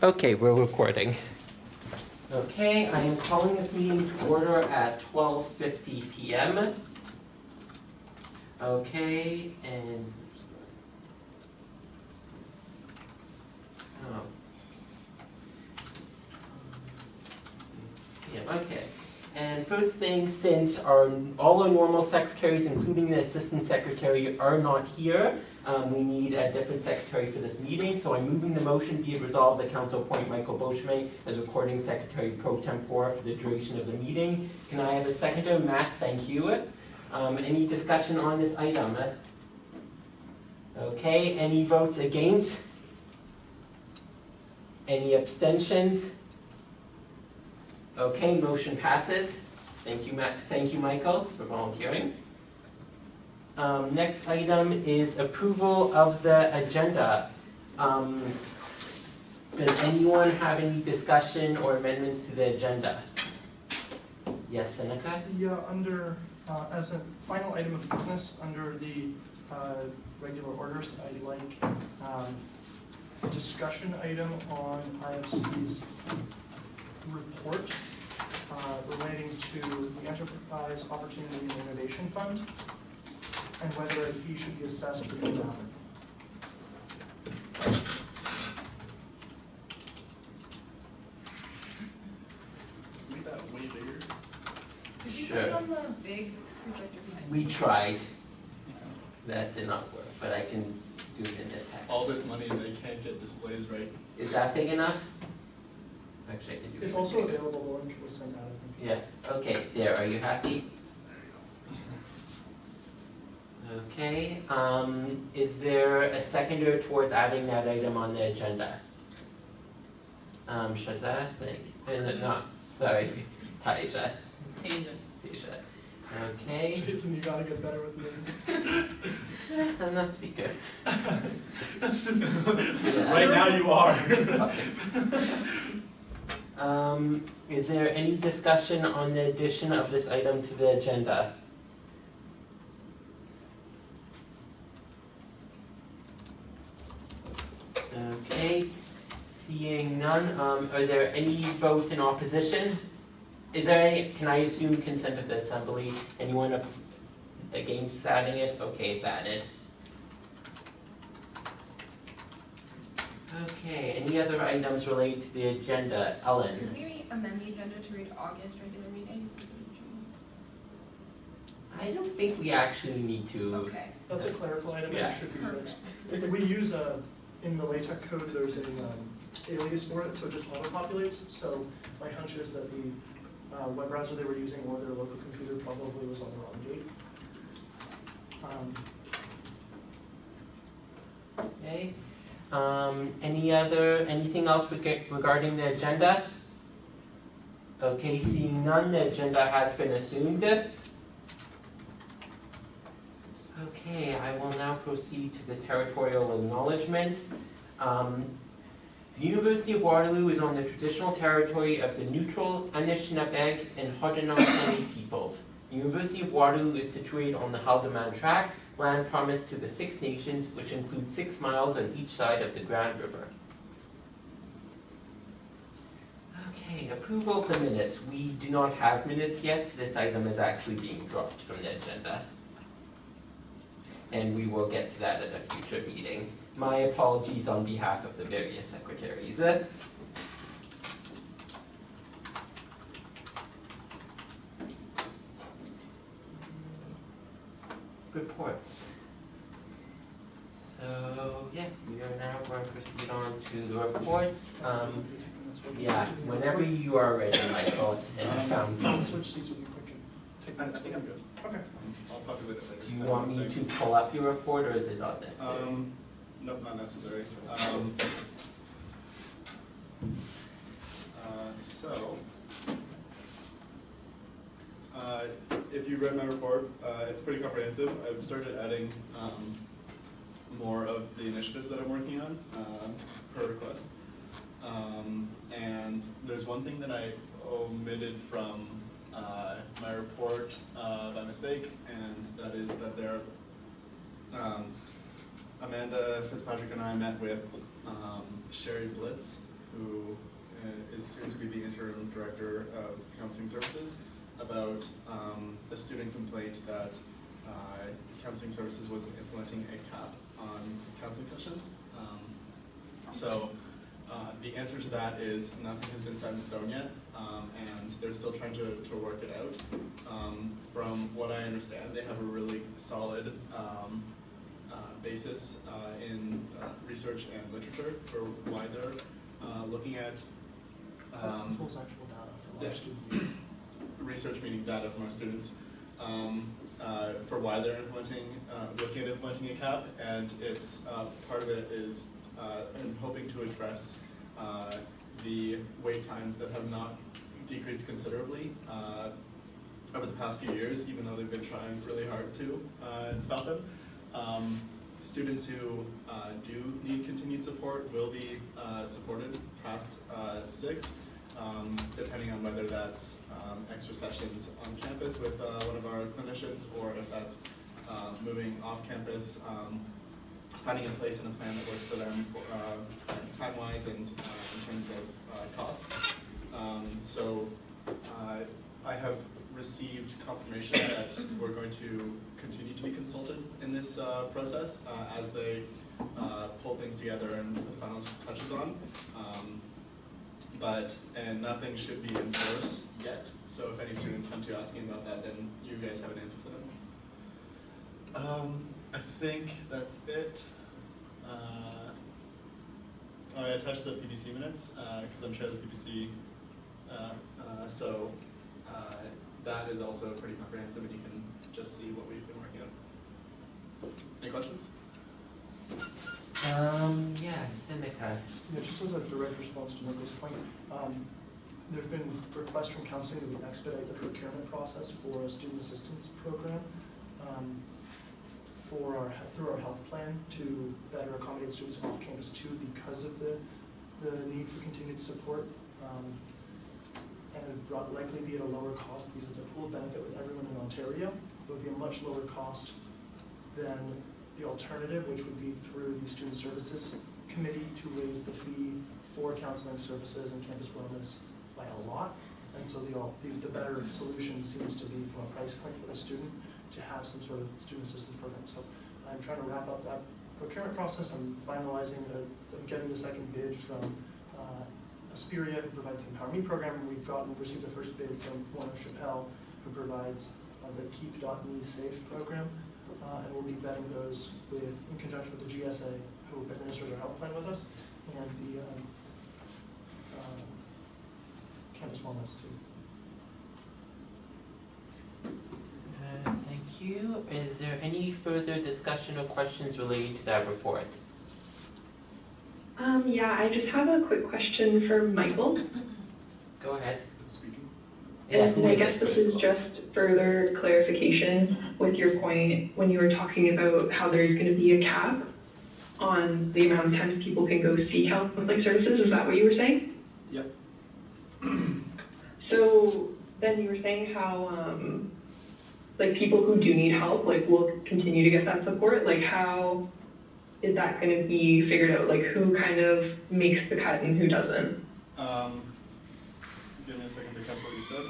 Okay, we're recording. Okay, I am calling this meeting to order at 12:50 p.m. Okay, and oh. Yeah, okay. And first thing, since all our normal secretaries, including the assistant secretary, are not here, we need a different secretary for this meeting. So I'm moving the motion, be it resolved that council appoint Michael Beauchemin as recording secretary pro tempore for the duration of the meeting. Can I have a seconder? Matt, thank you. Any discussion on this item? Okay, any votes against? Any abstentions? Okay, motion passes. Thank you, Matt. Thank you, Michael, for volunteering. Next item is approval of the agenda. Does anyone have any discussion or amendments to the agenda? Yes, Seneca? Under, as a final item of business, under the regular orders, I'd like a discussion item on IFC's report relating to the Enterprise Opportunity and Innovation Fund and whether a fee should be assessed for doing that. Make that way bigger. Could you Sure. put it on the big projector behind We you? tried. That did not work, but I can do it in the text. All this money and they can't get displays right. Is that big enough? Actually, I can do it. It's also available, the link was sent out, I think. Yeah, okay, there, are you happy? Okay, is there a seconder towards adding that item on the agenda? Shazad, no, sorry, Taisha. Taisha. Okay, Jason, you gotta get better with names. I'm not speaker. Right now you are. Is there any discussion on the addition of this item to the agenda? Okay, seeing none, are there any votes in opposition? Is there any, can I assume consent of the assembly? Anyone against adding it? Okay, it's added. Okay, any other items related to the agenda? Ellen? Could we amend the agenda to read August regular meeting? I don't think we actually need to. Okay, That's a clerical item Yeah. that should be perfect. fixed. We use in the LaTeX code, there's an alias for it, so it just auto-populates. So my hunch is that the web browser they were using or their local computer probably was on the wrong date. Okay. Anything else regarding the agenda? Okay, seeing none, the agenda has been assumed. Okay, I will now proceed to the territorial acknowledgement. The University of Waterloo is on the traditional territory of the neutral Anishinaabe and Haudenosaunee peoples. The University of Waterloo is situated on the Haldimand Tract, land promised to the Six Nations, which includes 6 miles on each side of the Grand River. Okay, approval of the minutes. We do not have minutes yet, so this item is actually being dropped from the agenda. And we will get to that at a future meeting. My apologies on behalf of the various secretaries. Reports. So, yeah, we are now going to proceed on to the reports. Yeah, whenever you are ready, Michael, and have found I'll some. switch seats with you quick. Take I minutes. think I'm good. Okay. I'll populate it later. Do you want me to pull up your report, or is it not necessary? Nope, not necessary. If you read my report, it's pretty comprehensive. I've started adding more of the initiatives that I'm working on per request. And there's one thing that I omitted from my report by mistake, and that is that there Amanda Fitzpatrick and I met with Sherry Blitz, who is soon to be the interim director of counseling services, about a student complaint that counseling services was implementing a cap on counseling sessions. So the answer to that is nothing has been set in stone yet, and they're still trying to work it out. From what I understand, they have a really solid basis in research and literature for why they're looking at As well as actual data from yeah. our students. research, meaning data from our students, for why they're looking at implementing a cap, and it's part of it is in hoping to address the wait times that have not decreased considerably over the past few years, even though they've been trying really hard to stop them. Students who do need continued support will be supported past 6, depending on whether that's extra sessions on campus with one of our clinicians, or if that's moving off campus, finding a place in a plan that works for them time-wise and in terms of cost. So I have received confirmation that we're going to continue to be consulted in this process as they pull things together and put the final touches on. And nothing should be in force yet, so if any students come to asking about that, then you guys have an answer for them. I think that's it. I attached the PBC minutes, because I'm chair of the PBC, so that is also pretty comprehensive, and you can just see what we've been working on. Any questions? Yeah, Seneca. Yeah, just as a direct response to Nicholas' point, there have been requests from counseling that we expedite the procurement process for a student assistance program through our health plan to better accommodate students off campus too, because of the need for continued support. And it would likely be at a lower cost because it's a pooled benefit with everyone in Ontario. It would be a much lower cost than the alternative, which would be through the Student Services Committee to raise the fee for counseling services and campus wellness by a lot. And so the better solution seems to be, from a price point for the student, to have some sort of student assistance program. So I'm trying to wrap up that procurement process. I'm finalizing, I'm getting the second bid from Aspiria, who provides the Empower Me program, and we've received the first bid from Warner Chappelle, who provides the Keep.me Safe program. And we'll be vetting those in conjunction with the GSA, who administers our health plan with us, and the campus wellness too. Thank you. Is there any further discussion or questions related to that report? Yeah, I just have a quick question for Michael. Go ahead. Speaking. Yeah, who And I is guess this this is first? just further clarification with your point when you were talking about how there's going to be a cap on the amount of times people can go seek counseling services. Is that what you were saying? Yep. So then you were saying how like people who do need help will continue to get that support. Like how is that going to be figured out? Like who kind of makes the cut and who doesn't? Give me a second to catch what you said.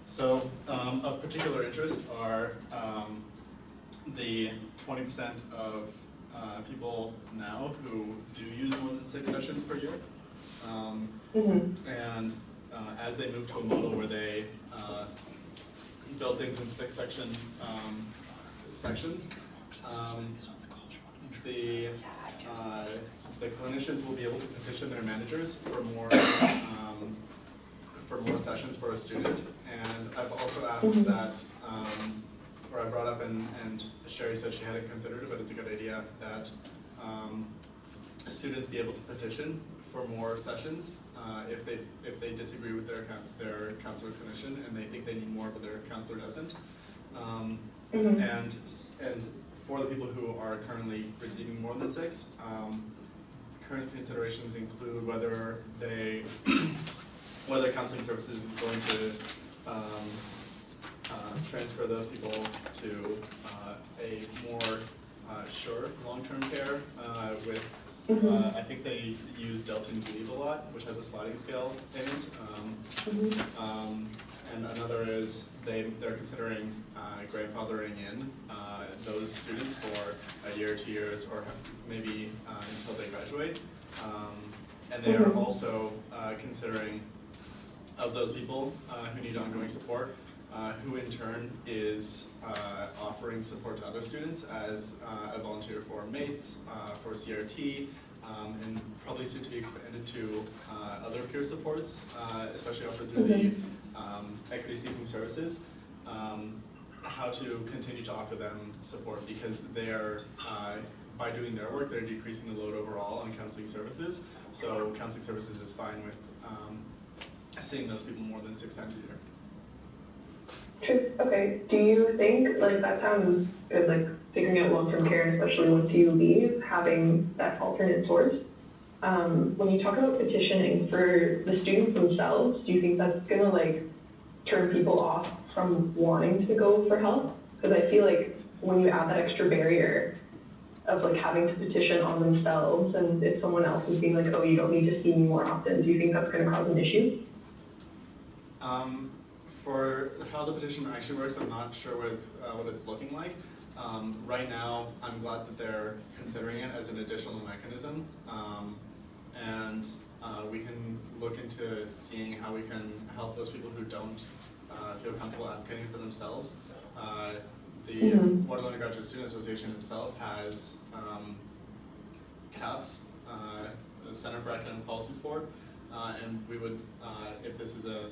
So, of particular interest are the 20% of people now who do use more than 6 sessions per year. And as they move to a model where they build things in 6 sections, the clinicians will be able to petition their managers for more sessions for a student. And I've also asked that, or I brought up, and Sherry said she hadn't considered it, but it's a good idea, that students be able to petition for more sessions if they disagree with their counselor clinician and they think they need more but their counselor doesn't. And for the people who are currently receiving more than 6, current considerations include whether counseling services is going to transfer those people to a more sure long-term care with, I think they use Delton Glebe a lot, which has a sliding scale in it. And another is they're considering grandfathering in those students for a year, 2 years, or maybe until they graduate. And they are also considering of those people who need ongoing support, who in turn is offering support to other students as a volunteer for MATES, for CRT, and probably soon to be expanded to other peer supports, especially offered through the equity seeking services. How to continue to offer them support, because they are, by doing their work, they're decreasing the load overall on counseling services. So counseling services is fine with seeing those people more than 6 times a year. True. Okay. Do you think, like, that sounds good, like figuring out long-term care, and especially once you leave, having that alternate source? When you talk about petitioning for the students themselves, do you think that's gonna like turn people off from wanting to go for help? Because I feel like when you add that extra barrier of like having to petition on themselves, and if someone else is being like, oh, you don't need to see me more often, do you think that's gonna cause an issue? For how the petition actually works, I'm not sure what it's looking like. Right now, I'm glad that they're considering it as an additional mechanism, and we can look into seeing how we can help those people who don't feel comfortable advocating for themselves. The Waterloo Undergraduate Student Association itself has CAPS, the Center for Academic Policies Board, and we would, if this is a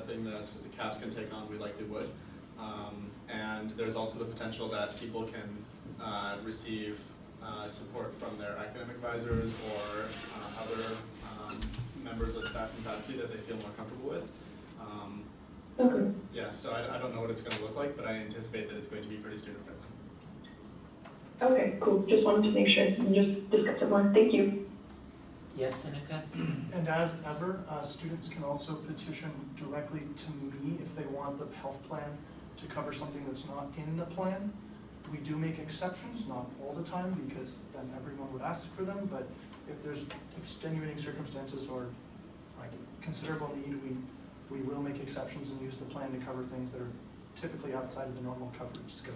thing that the CAPS can take on, we likely would. And there's also the potential that people can receive support from their academic advisors or other members of staff and faculty that they feel more comfortable with. Okay. Yeah, so I don't know what it's going to look like, but I anticipate that it's going to be pretty student friendly. Okay, cool. Just wanted to make sure and just discuss it more. Thank you. Yes, Seneca? And as ever, students can also petition directly to me if they want the health plan to cover something that's not in the plan. We do make exceptions, not all the time, because then everyone would ask for them, but if there's extenuating circumstances or like considerable need, we will make exceptions and use the plan to cover things that are typically outside of the normal coverage scope.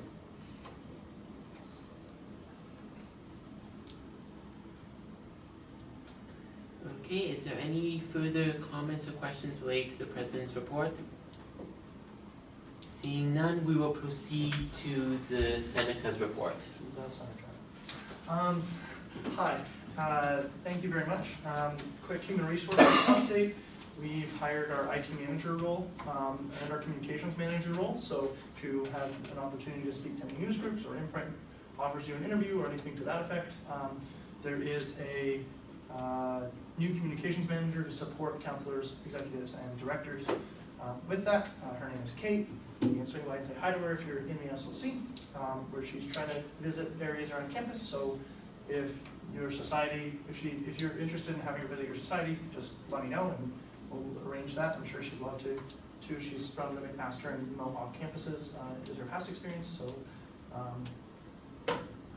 Okay, is there any further comments or questions related to the President's report? Seeing none, we will proceed to the Seneca's report. That's not okay. Hi, thank you very much. Quick human resources update. We've hired our IT manager role and our communications manager role. So if you have an opportunity to speak to any news groups or Imprint offers you an interview or anything to that effect, there is a new communications manager to support counselors, executives, and directors. With that, her name is Kate. You can swing by and say hi to her if you're in the SLC, where she's trying to visit areas around campus. So if your society, if you're interested in having her visit your society, just let me know and we'll arrange that. I'm sure she'd love to too. She's from the McMaster and Mohawk campuses, is her past experience. So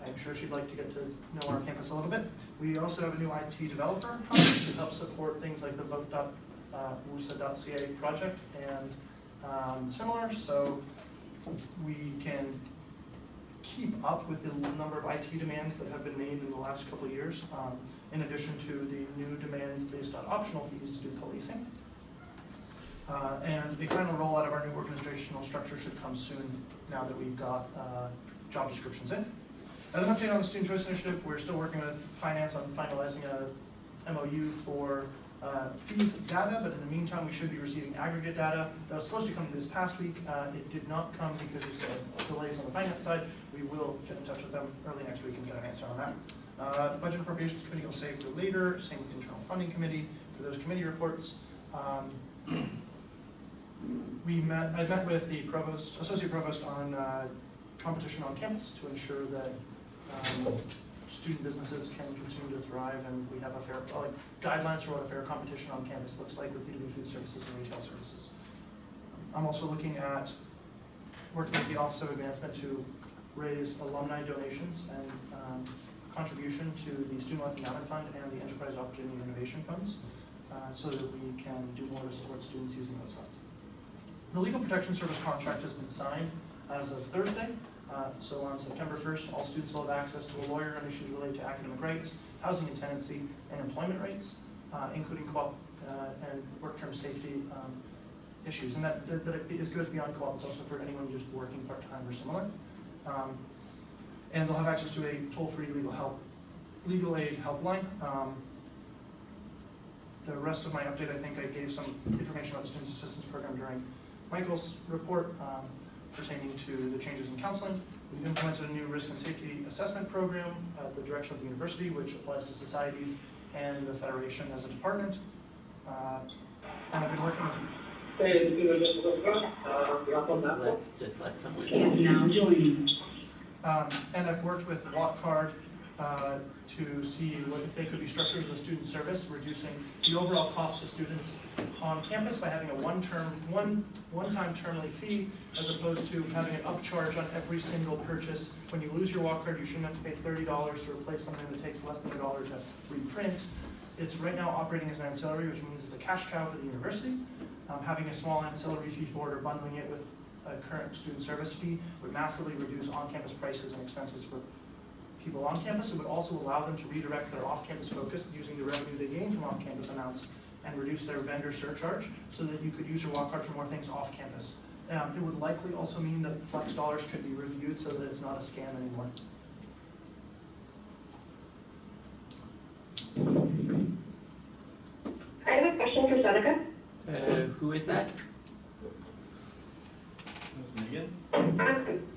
I'm sure she'd like to get to know our campus a little bit. We also have a new IT developer to help support things like the vote.wusa.ca project and similar, so we can keep up with the number of IT demands that have been made in the last couple of years, in addition to the new demands based on optional fees to do policing. And the final rollout of our new organizational structure should come soon now that we've got job descriptions in. As an update on the Student Choice Initiative, we're still working with finance on finalizing a MOU for fees data, but in the meantime, we should be receiving aggregate data. That was supposed to come this past week. It did not come because of some delays on the finance side. We will get in touch with them early next week and get an answer on that. Budget Appropriations Committee will save for later. Same with the Internal Funding Committee for those committee reports. I met with the provost, associate provost on competition on campus to ensure that student businesses can continue to thrive, and we have a fair, guidelines for what a fair competition on campus looks like with B2B food services and retail services. I'm also looking at working with the Office of Advancement to raise alumni donations and contribution to the Student Life Endowment Fund and the Enterprise Opportunity and Innovation Funds, so that we can do more to support students using those funds. The Legal Protection Service contract has been signed as of Thursday. So on September 1st, all students will have access to a lawyer on issues related to academic rights, housing and tenancy, and employment rights, including co-op and work-term safety issues. And that it goes beyond co-op. It's also for anyone just working part-time or similar. And they'll have access to a toll-free legal aid helpline. The rest of my update, I think I gave some information about the Student Assistance Program during Michael's report pertaining to the changes in counseling. We've implemented a new risk and safety assessment program at the direction of the university, which applies to societies and the Federation as a department. And I've been working with Let's just let someone. Now joining. and I've worked with WATCARD to see if they could be structured as a student service, reducing the overall cost to students on campus by having a one-time termly fee, as opposed to having an upcharge on every single purchase. When you lose your WATCARD, you shouldn't have to pay $30 to replace something that takes less than $1 to reprint. It's right now operating as an ancillary, which means it's a cash cow for the university. Having a small ancillary fee for it or bundling it with a current student service fee would massively reduce on-campus prices and expenses for people on campus. It would also allow them to redirect their off-campus focus using the revenue they gain from off-campus amounts and reduce their vendor surcharge so that you could use your WATCARD for more things off-campus. It would likely also mean that flex dollars could be reviewed so that it's not a scam anymore. I have a question for Seneca. Who is that? Ms. Megan?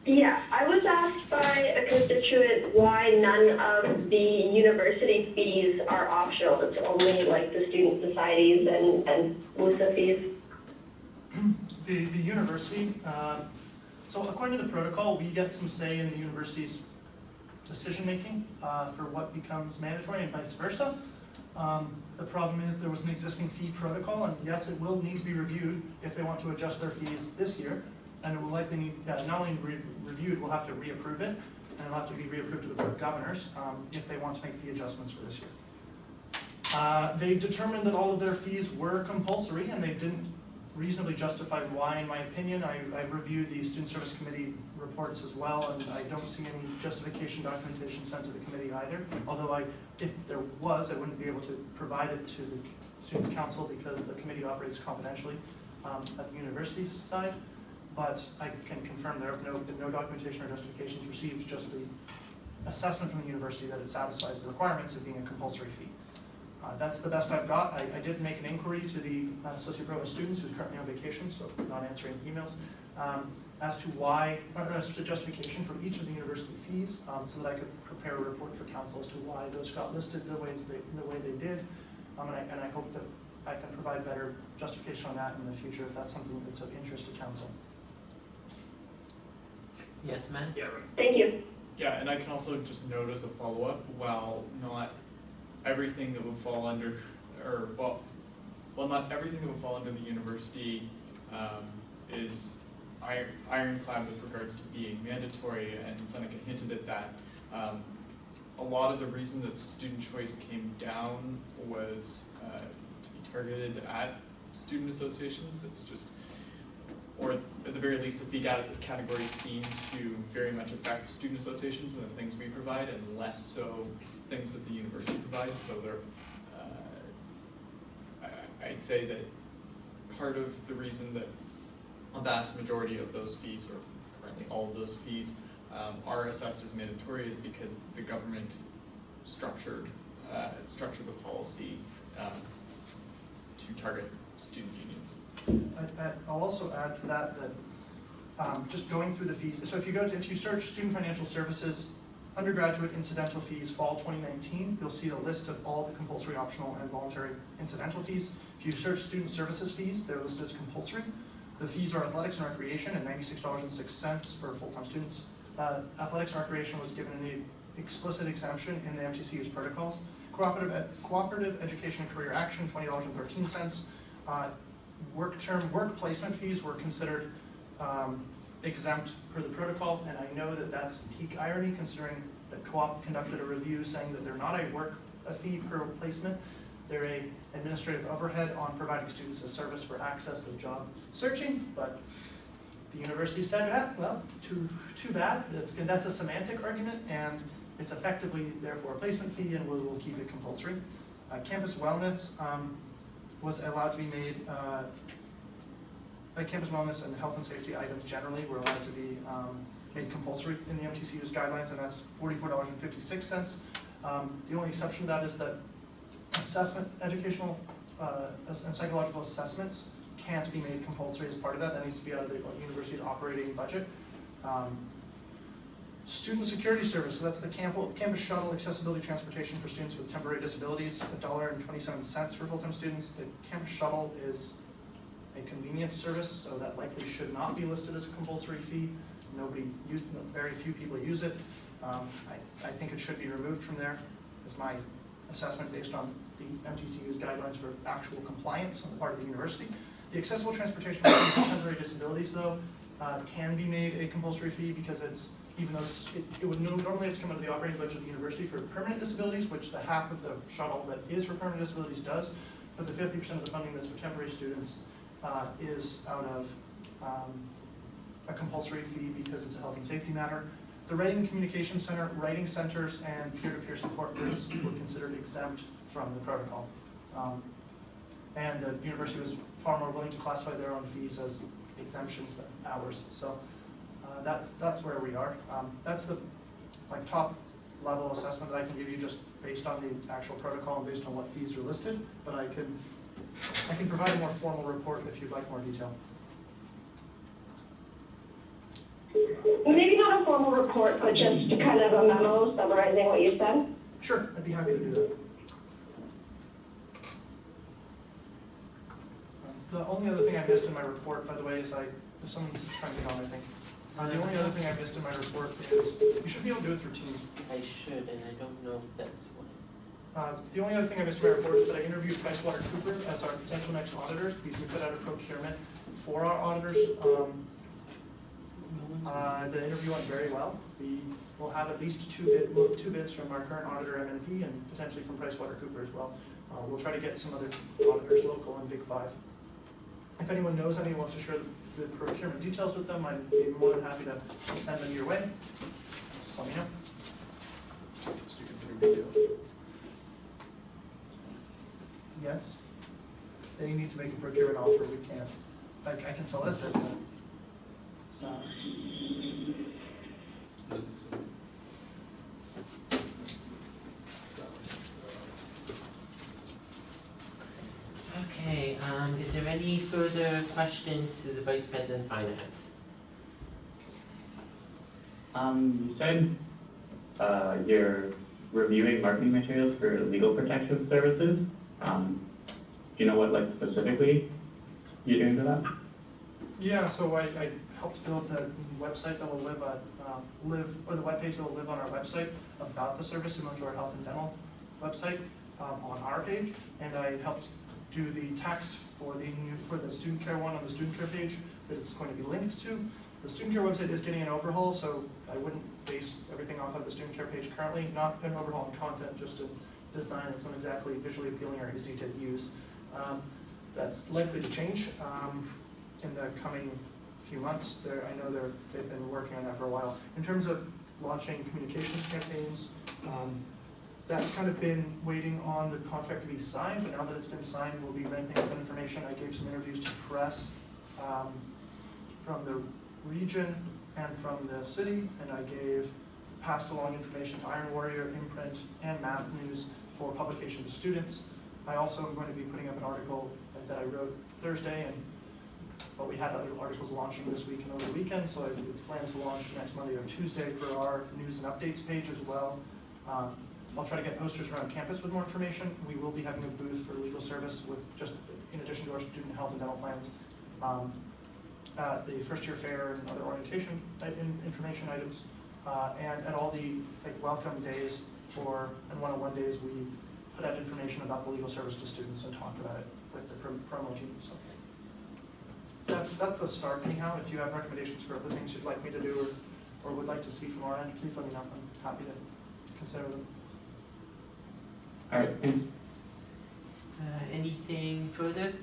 Yeah, I was asked by a constituent why none of the university fees are optional. It's only like the student societies and WUSA fees. The university, so according to the protocol, we get some say in the university's decision-making for what becomes mandatory and vice versa. The problem is there was an existing fee protocol, and yes, it will need to be reviewed if they want to adjust their fees this year. And it will likely need, not only reviewed, we'll have to reapprove it, and it'll have to be reapproved to the Board of Governors if they want to make fee adjustments for this year. They determined that all of their fees were compulsory, and they didn't reasonably justify why, in my opinion. I reviewed the Student Service Committee reports as well, and I don't see any justification documentation sent to the committee either. Although if there was, I wouldn't be able to provide it to the Students' Council because the committee operates confidentially at the university's side. But I can confirm there have no documentation or justifications received, just the assessment from the university that it satisfies the requirements of being a compulsory fee. That's the best I've got. I did make an inquiry to the Associate Provost students who's currently on vacation, so not answering emails, as to justification for each of the university fees, so that I could prepare a report for council as to why those got listed the way they did. And I hope that I can provide better justification on that in the future if that's something that's of interest to council. Yes, Matt? Yeah, Thank you. Yeah, and I can also just note as a follow-up, while not everything that would fall under, not everything that would fall under the university is ironclad with regards to being mandatory, and Seneca hinted at that. A lot of the reason that student choice came down was to be targeted at student associations. It's just, or at the very least, the fee categories seem to very much affect student associations and the things we provide, and less so things that the university provides. So they're, I'd say that part of the reason that a vast majority of those fees, or currently all of those fees, are assessed as mandatory is because the government structured the policy to target student unions. I'll also add to that just going through the fees. So if you search student financial services, undergraduate incidental fees, fall 2019, you'll see a list of all the compulsory, optional, and voluntary incidental fees. If you search student services fees, they're listed as compulsory. The fees are athletics and recreation at $96.06 for full-time students. Athletics and recreation was given an explicit exemption in the MTCU's protocols. Cooperative education and career action, $20.13. Work placement fees were considered exempt per the protocol, and I know that that's peak irony considering that Co-op conducted a review saying that they're not a fee per placement. They're a administrative overhead on providing students a service for access of job searching, but the university said, well, too bad. That's a semantic argument, and it's effectively therefore a placement fee, and we'll keep it compulsory. Campus wellness was allowed to be made. Campus wellness and health and safety items generally were allowed to be made compulsory in the MTCU's guidelines, and that's $44.56. The only exception to that is that educational and psychological assessments can't be made compulsory as part of that. That needs to be out of the university's operating budget. Student security service, so that's the campus shuttle accessibility transportation for students with temporary disabilities, $1.27 for full-time students. The campus shuttle is a convenience service, so that likely should not be listed as a compulsory fee. Very few people use it. I think it should be removed from there, is my assessment based on the MTCU's guidelines for actual compliance on the part of the university. The accessible transportation for students with temporary disabilities, though, can be made a compulsory fee because even though it would normally have to come out of the operating budget of the university for permanent disabilities, which the half of the shuttle that is for permanent disabilities does, but the 50% of the funding that's for temporary students is out of a compulsory fee because it's a health and safety matter. The Writing Communication Center, writing centers, and peer-to-peer support groups were considered exempt from the protocol. And the university was far more willing to classify their own fees as exemptions than ours. So that's where we are. That's the top level assessment that I can give you just based on the actual protocol and based on what fees are listed, but I can provide a more formal report if you'd like more detail. Maybe not a formal report, but just kind of a memo summarizing what you said. Sure, I'd be happy to do that. The only other thing I missed in my report, by the way, is if someone's trying to get on, I think. The only other thing I missed in my report is, you should be able to do it through Teams. I should, and I don't know if that's what. The only other thing I missed in my report is that I interviewed PricewaterhouseCoopers as our potential next auditors, because we put out a procurement for our auditors. The interview went very well. We will have at least two bids from our current auditor, MNP, and potentially from PricewaterhouseCoopers as well. We'll try to get some other auditors local and Big Five. If anyone knows anyone wants to share the procurement details with them, I'd be more than happy to send them your way. Just let me know. Yes? They need to make a procurement offer. We can't. I can solicit, but so. Okay, is there any further questions to the Vice President of Finance? You said you're reviewing marketing materials for legal protection services. Do you know what, specifically you're doing for that? Yeah, so I helped build the website that will live or the webpage that will live on our website about the service, similar to our health and dental website on our page, and I helped do the text for the student care one on the student care page that it's going to be linked to. The student care website is getting an overhaul, so I wouldn't base everything off of the student care page currently. Not an overhaul in content, just a design that's not exactly visually appealing or easy to use. That's likely to change in the coming few months. I know they've been working on that for a while. In terms of launching communications campaigns, that's kind of been waiting on the contract to be signed, but now that it's been signed, we'll be ramping up information. I gave some interviews to press from the region and from the city, and I passed along information to Iron Warrior, Imprint, and Math News for publication to students. I also am going to be putting up an article that I wrote Thursday, but we have other articles launching this week and over the weekend, so it's planned to launch next Monday or Tuesday for our news and updates page as well. I'll try to get posters around campus with more information. We will be having a booth for legal service with just in addition to our student health and dental plans. The first year fair and other orientation information items, and at all the welcome days and one-on-one days, we put out information about the legal service to students and talk about it with the promo team. So that's the start anyhow. If you have recommendations for other things you'd like me to do or would like to see from our end, please let me know. I'm happy to consider them. All right, thanks. Anything further?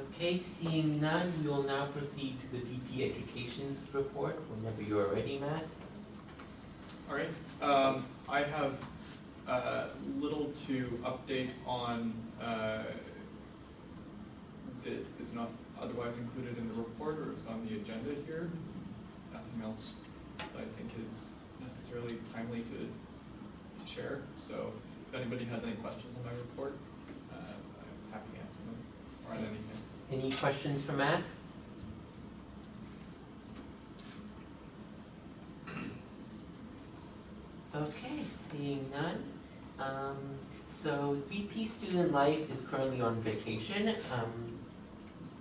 Okay, seeing none, we will now proceed to the VP Education's report, whenever you are ready, Matt. All right, I have little to update on that is not otherwise included in the report or is on the agenda here. Nothing else that I think is necessarily timely to share. So if anybody has any questions on my report, I'm happy to answer them or on anything. Any questions for Matt? Okay, seeing none. So VP Student Life is currently on vacation.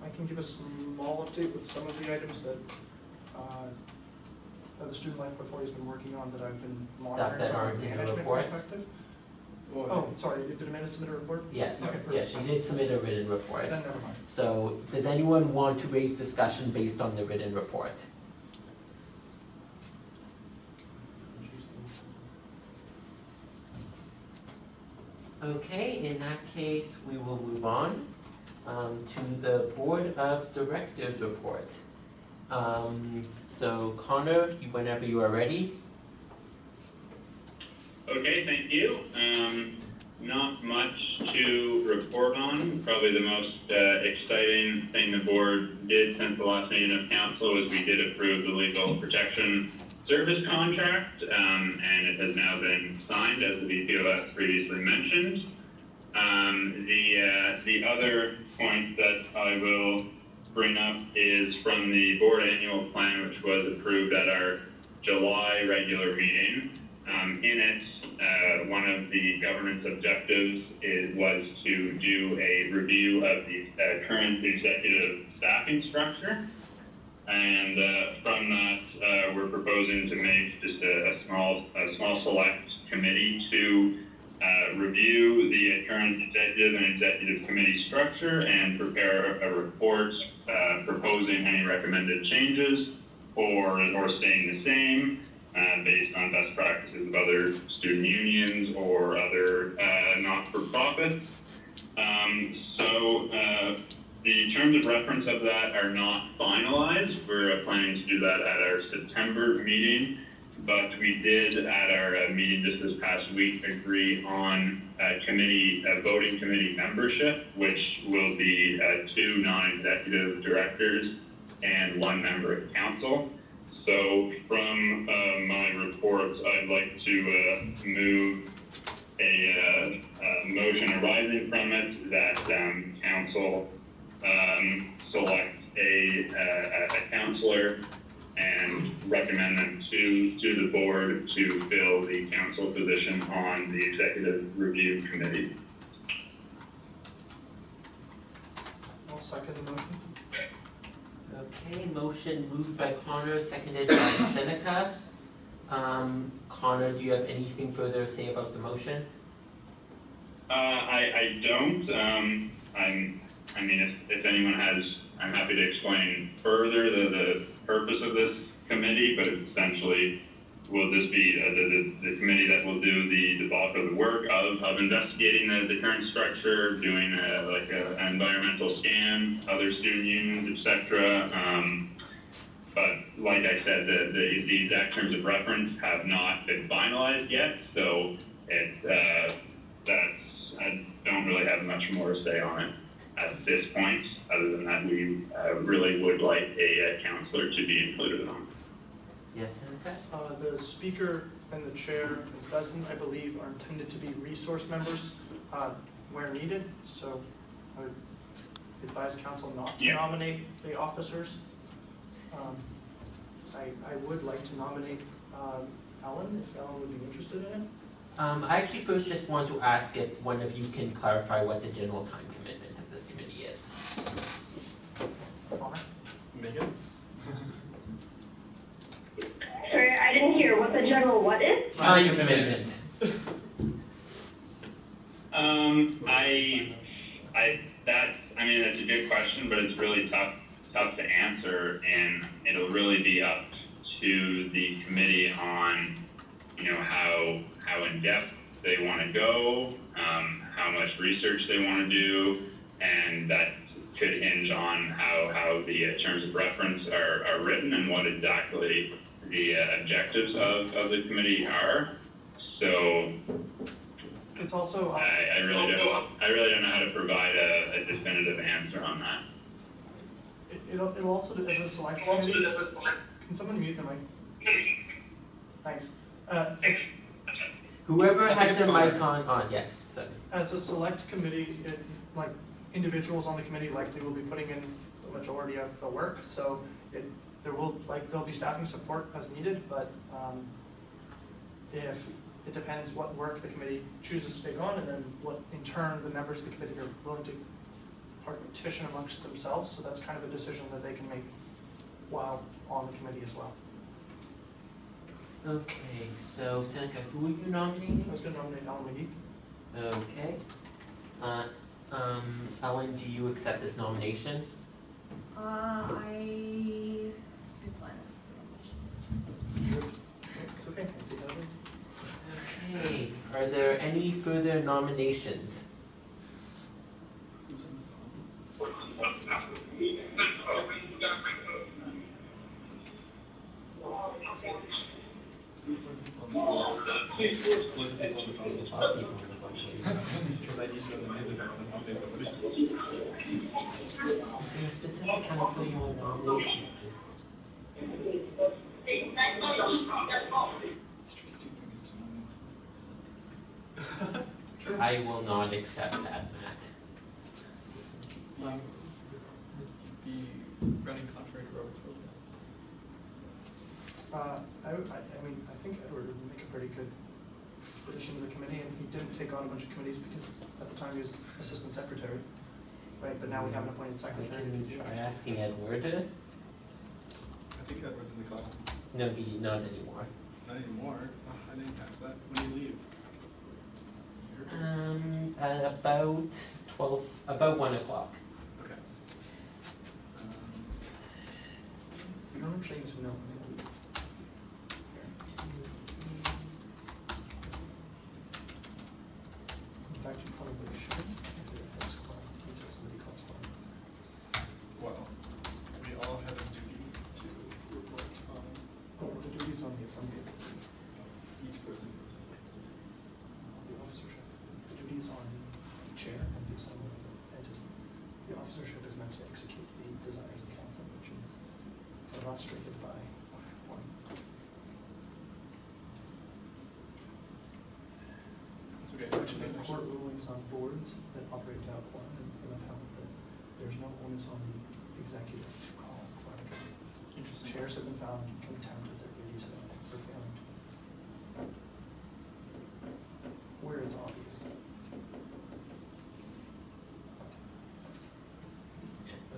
I can give a small update with some of the items that the student life portfolio's been working on that I've been Stuff monitoring that from aren't a in the management report? perspective. Well, Oh, sorry, did Amanda submit a report? Yes, Okay, yes, she perfect. did submit a written report. Then never mind. So does anyone want to raise discussion based on the written report? Okay, in that case, we will move on to the Board of Directors report. So Connor, whenever you are ready. Okay, thank you. Not much to report on. Probably the most exciting thing the board did since the last meeting of council was we did approve the legal protection service contract, and it has now been signed, as the VPOS previously mentioned. The other point that I will bring up is from the board annual plan, which was approved at our July regular meeting. In it, one of the governance objectives was to do a review of the current executive staffing structure. And from that, we're proposing to make just a small select committee to review the current executive and executive committee structure and prepare a report proposing any recommended changes or staying the same based on best practices of other student unions or other not-for-profits. The terms of reference of that are not finalized. We're planning to do that at our September meeting, but we did at our meeting just this past week agree on voting committee membership, which will be 2 non-executive directors and 1 member of council. So from my reports, I'd like to move a motion arising from it that council select a counselor and recommend them to the board to fill the council position on the executive review committee. I'll second the motion. Okay, motion moved by Connor, seconded by Seneca. Connor, do you have anything further to say about the motion? I don't. I mean, if anyone has, I'm happy to explain further the purpose of this committee, but essentially will this be the committee that will do the bulk of the work of investigating the current structure, doing an environmental scan, other student unions, etc. But like I said, the exact terms of reference have not been finalized yet, so I don't really have much more to say on it at this point, other than that we really would like a counselor to be included on. Yes, Seneca? The speaker and the chair and president, I believe, are intended to be resource members where needed. So I would advise council not to nominate the officers. I would like to nominate Ellen, if Ellen would be interested in it. I actually first just want to ask if one of you can clarify what the general time commitment of this committee is. Connor? Megan? Sorry, I didn't hear what the general what is. Time commitment. great question, but it's really tough to answer, and it'll really be up to the committee on, you know, how in depth they want to go, how much research they want to do, and that could hinge on how the terms of reference are written and what exactly the objectives of the committee are. So It's also, I really don't know how to provide a definitive answer on that. it'll also, as a select committee, can someone mute their mic? Thanks. Whoever I think has it's their fine. mic on, yes, sorry. As a select committee, like, individuals on the committee likely will be putting in the majority of the work, so there'll be staffing support as needed, but, if, it depends what work the committee chooses to take on, and then what, in turn, the members of the committee are willing to partition amongst themselves, so that's kind of a decision that they can make while on the committee as well. Okay, so Seneca, who are you I nominating? was gonna nominate Alan McGee. Okay. Ellen, do you accept this nomination? I decline this nomination. It's okay, I see how it is. Okay, are there any further nominations? Please, look at people on the phone. A lot of people in the bunch. Because I need to know the music I want to nominate somebody. Is there a specific council you want to nominate? Strategic thing is to nominate somebody. True. I will not accept that, Matt. Be running contrary to Robert's rules now. I mean, I think Edward would make a pretty good addition to the committee, and he didn't take on a bunch of committees because at the time he was assistant secretary, right, but now we have an appointed I secretary. can try asking Edward. I think Edward's in the call. No, he not anymore. Not anymore. Oh, I didn't catch that. When did you leave? At about 12, about 1 o'clock. Okay. You don't actually need to know. In fact, you probably should, if it has details that he calls for. Well, we all have a duty to report on Oh, the duties on the assembly, each person. the officership, the duties on the chair and the assembly as an entity. The officership is meant to execute the desires of council, which is illustrated by one. It's okay. Actually, the court rulings on boards that operate without quorum, and it's been upheld that there's no onus on the executive to call quorum. Interesting. Chairs have been found in contempt of their duties for failing to. Where it's obvious.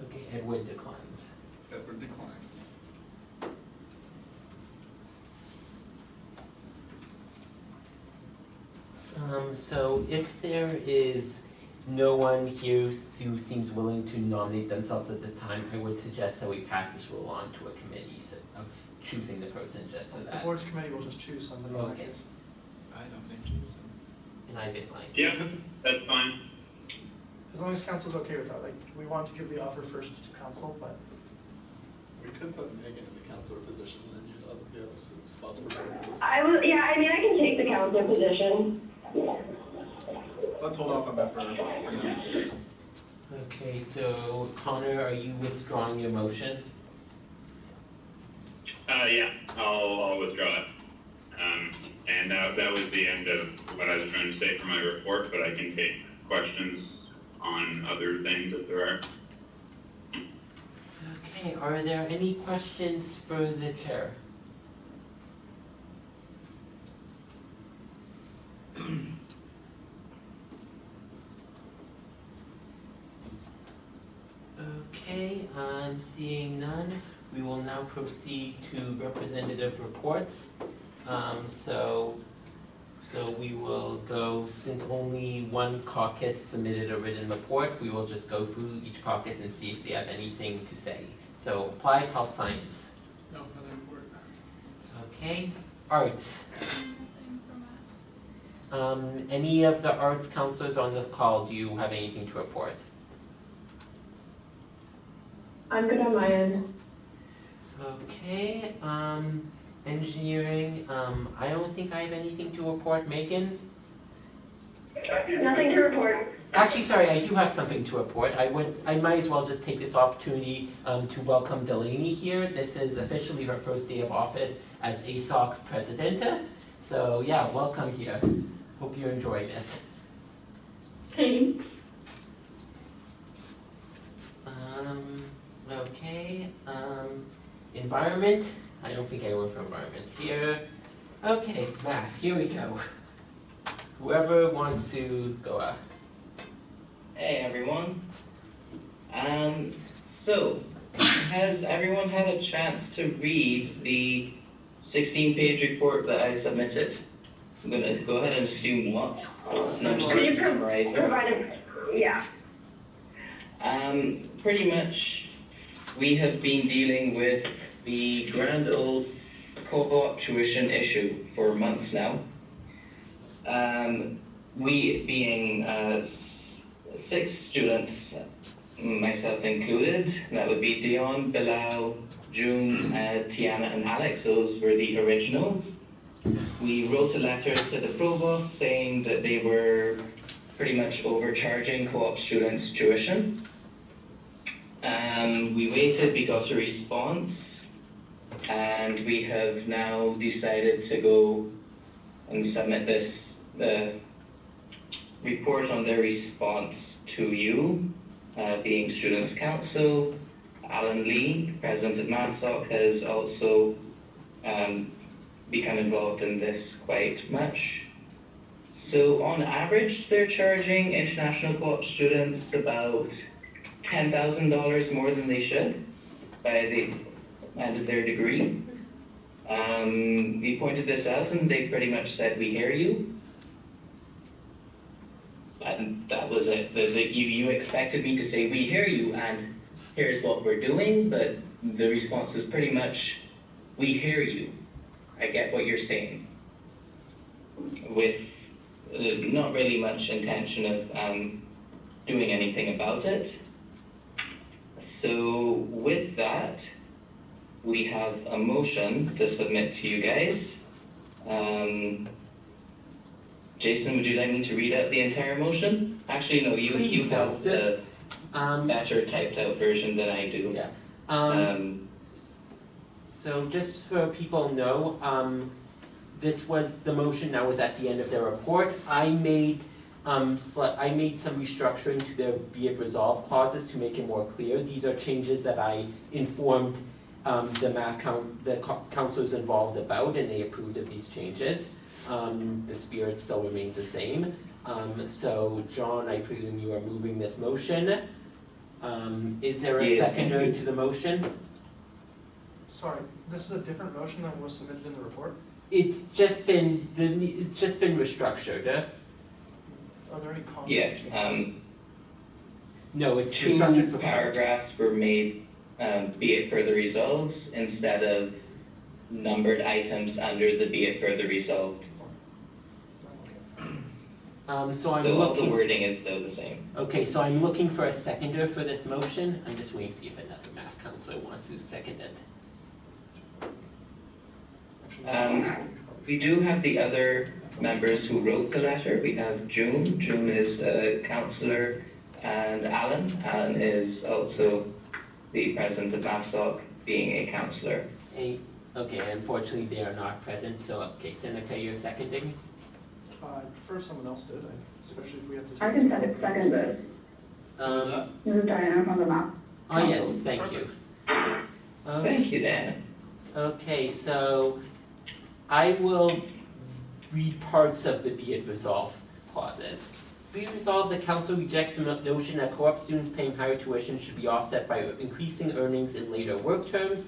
Okay, Edward declines. Edward declines. So if there is no one here who seems willing to nominate themselves at this time, I would suggest that we pass this rule on to a committee of choosing the person just so The that, board's committee will just choose somebody in that Okay. case. I nominate Jason. and I decline. Yeah, that's fine. As long as council's okay with that, like, we want to give the offer first to council, but We could put Megan in the counselor position and then use other the other spots for board members. I can take the counselor position. Let's hold off on that for now. Okay, so Connor, are you withdrawing your motion? Yeah, I'll withdraw it. And that was the end of what I was trying to say for my report, but I can take questions on other things if there are. Okay, are there any questions for the chair? Okay, seeing none, we will now proceed to representative reports. So So we will go, since only one caucus submitted a written report, we will just go through each caucus and see if they have anything to say. So applied health science. No, nothing important. Okay, arts. Nothing from us. Any of the arts counselors on the call, do you have anything to report? I'm good on my end. Okay, engineering, I don't think I have anything to report. Megan? Nothing to report. Actually, sorry, I do have something to report. I might as well just take this opportunity to welcome Delaney here. This is officially her first day of office as ASOC Presidenta. So yeah, welcome here. Hope you enjoy this. Thanks. Okay, environment. I don't think anyone from environment's here. Okay, math, here we go. Whoever wants to go up. Hey everyone. So, has everyone had a chance to read the 16-page report that I submitted? I'm gonna go ahead and assume not. Can you provide a, yeah. Pretty much, we have been dealing with the grand old co-op tuition issue for months now. We being 6 students, myself included, that would be Dion, Bilal, June, Tiana, and Alex. Those were the originals. We wrote a letter to the provost saying that they were pretty much overcharging co-op students' tuition. We waited, we got a response, and we have now decided to go and submit this report on their response to you, being Students' Council. Alan Lee, President of MASOC, has also become involved in this quite much. So on average, they're charging international co-op students about $10,000 more than they should by the end of their degree. We pointed this out and they pretty much said, we hear you. And that was it. You expected me to say, we hear you and here's what we're doing, but the response is pretty much, we hear you. I get what you're saying. With not really much intention of doing anything about it. So with that, we have a motion to submit to you guys. Jason, would you like me to read out the entire motion? Actually, no, you have the better typed out version than I do. Yeah. So just so people know, this was the motion that was at the end of their report. I made some restructuring to their be it resolved clauses to make it more clear. These are changes that I informed the councilors involved about, and they approved of these changes. The spirit still remains the same. So John, I presume you are moving this motion. Is there a seconder to the motion? Sorry, this is a different motion than was submitted in the report? It's just been restructured. Are there any comments? Yeah, No, it's 2 restructured for paragraphs were made, be it further resolved, instead of numbered items under the be it further resolved. So I'm So all the looking. wording is still the same. Okay, so I'm looking for a seconder for this motion. I'm just waiting to see if another math counselor wants to second it. We do have the other members who wrote the letter. We have June. June is a councillor, and Alan. Alan is also the president of MASOC, being a councillor. Okay, unfortunately they are not present, so, okay, Seneca, you're seconding? I prefer someone else did, especially if we have to. I can second this. Who was that? This is Diana from the map. Oh, yes, thank you. Thank you, Dan. Okay, so I will read parts of the be it resolved clauses. Be it resolved, the council rejects the notion that co-op students paying higher tuition should be offset by increasing earnings in later work terms.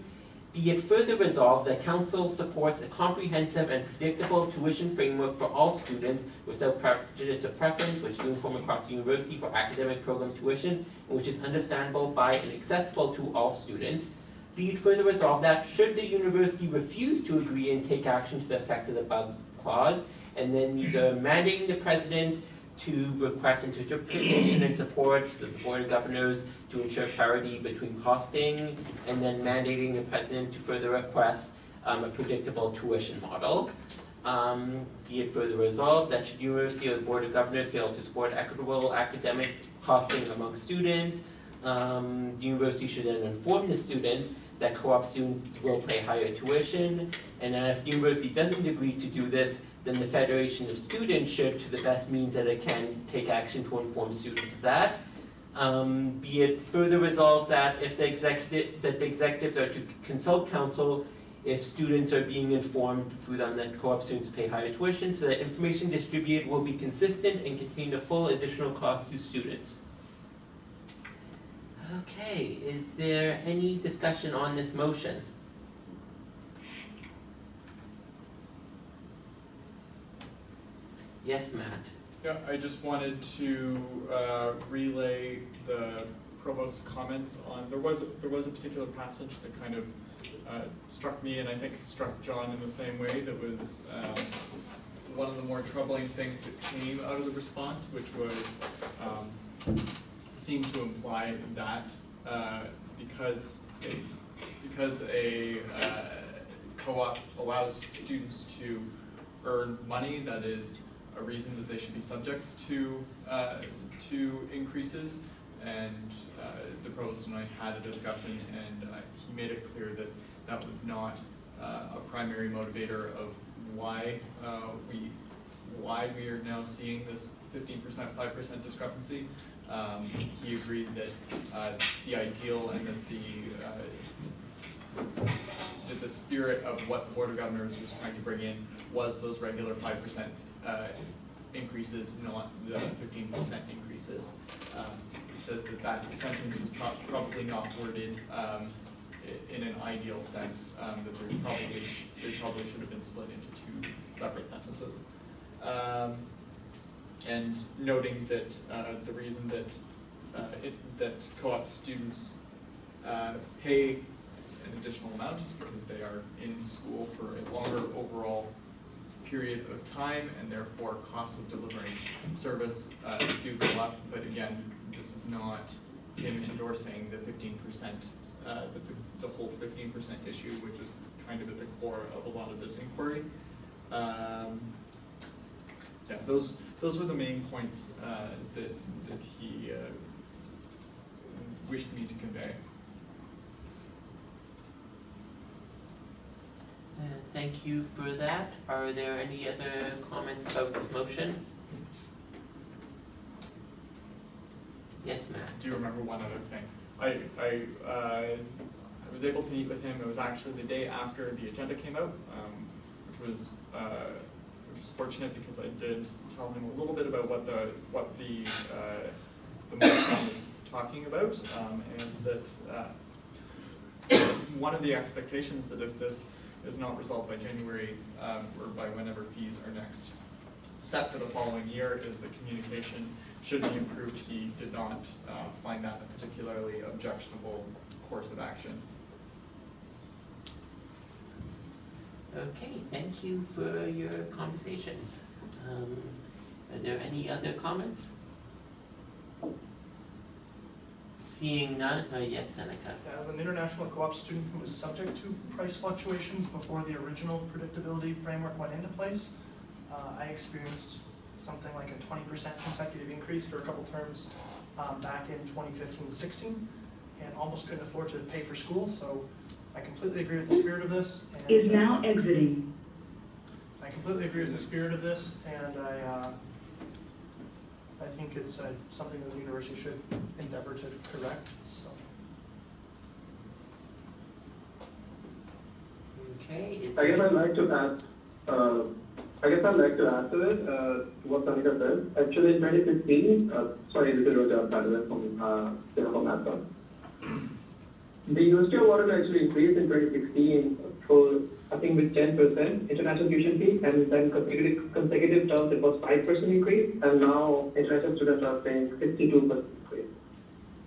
Be it further resolved that council supports a comprehensive and predictable tuition framework for all students without prejudice of preference, which is uniform across the university for academic program tuition, and which is understandable by and accessible to all students. Be it further resolved that should the university refuse to agree and take action to the effect of the above clause, and then these are mandating the president to request interpretation and support to the Board of Governors to ensure parity between costing, and then mandating the president to further request a predictable tuition model. Be it further resolved that should university or the Board of Governors fail to support equitable academic costing among students, the university should then inform the students that co-op students will pay higher tuition, and then if the university doesn't agree to do this, then the Federation of Students should, to the best means that it can, take action to inform students of that. Be it further resolved that if the executives are to consult council if students are being informed through them that co-op students pay higher tuition, so that information distributed will be consistent and contain the full additional cost to students. Okay, is there any discussion on this motion? Yes, Matt. Yeah, I just wanted to relay the provost's comments on, there was a particular passage that kind of struck me, and I think struck John in the same way, that was one of the more troubling things that came out of the response, which was seemed to imply that because a co-op allows students to earn money, that is a reason that they should be subject to increases. And the provost and I had a discussion, and he made it clear that that was not a primary motivator of why we are now seeing this 15%, 5% discrepancy. He agreed that the ideal and that the spirit of what the Board of Governors was trying to bring in was those regular 5% increases, not the 15% increases. He says that sentence was probably not worded in an ideal sense, that they probably should have been split into two separate sentences. And noting that the reason that co-op students pay an additional amount is because they are in school for a longer overall period of time, and therefore costs of delivering service do go up. But again, this was not him endorsing the 15%, the whole 15% issue, which is kind of at the core of a lot of this inquiry. Yeah, those were the main points that he wished me to convey. Thank you for that. Are there any other comments about this motion? Yes, Matt. Do you remember one other thing? I was able to meet with him. It was actually the day after the agenda came out, which was fortunate because I did tell him a little bit about what the motion was talking about, and that one of the expectations that if this is not resolved by January or by whenever fees are next set for the following year is the communication should be improved. He did not find that a particularly objectionable course of action. Okay, thank you for your conversations. Are there any other comments? Seeing none, yes, Seneca. As an international co-op student who was subject to price fluctuations before the original predictability framework went into place, I experienced something like a 20% consecutive increase for a couple terms back in 2015-16, and almost couldn't afford to pay for school, so I completely agree with the spirit of this. And, Is now exiting. I completely agree with the spirit of this, and I think it's something that the university should endeavor to correct. So. Okay. I guess I'd like to add. To this what Sanika said. Actually, in 2015, sorry, this is Roger Padilla from NAPSA. The University of Waterloo actually increased in 2016 for, I think, with 10% international tuition fee, and then consecutive terms it was 5% increase, and now international students are paying 62% increase.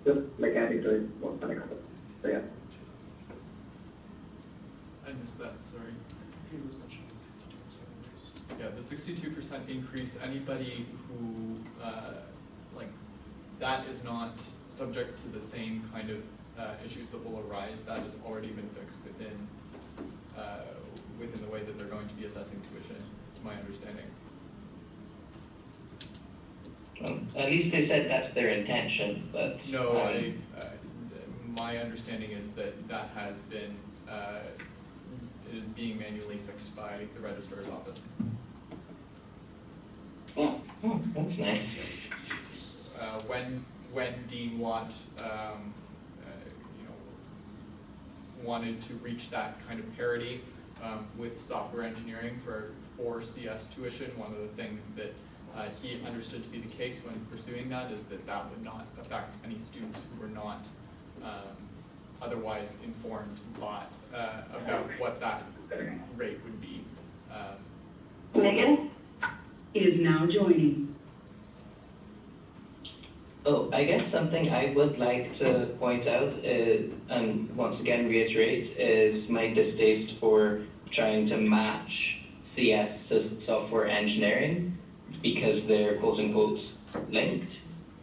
Just like adding to it, what's the next step? So yeah. I missed that, sorry. He was mentioning the 62% increase. Yeah, the 62% increase, anybody who, that is not subject to the same kind of issues that will arise. That has already been fixed within the way that they're going to be assessing tuition, to my understanding. At least they said that's their intention, but. No, my understanding is that that has been, it is being manually fixed by the registrar's office. Oh, that's nice. When Dean Watt, wanted to reach that kind of parity with software engineering for CS tuition, one of the things that he understood to be the case when pursuing that is that that would not affect any students who were not otherwise informed about what that rate would be. Megan? Is now joining. Oh, I guess something I would like to point out is, and once again reiterate, is my distaste for trying to match CS to software engineering because they're quote unquote linked.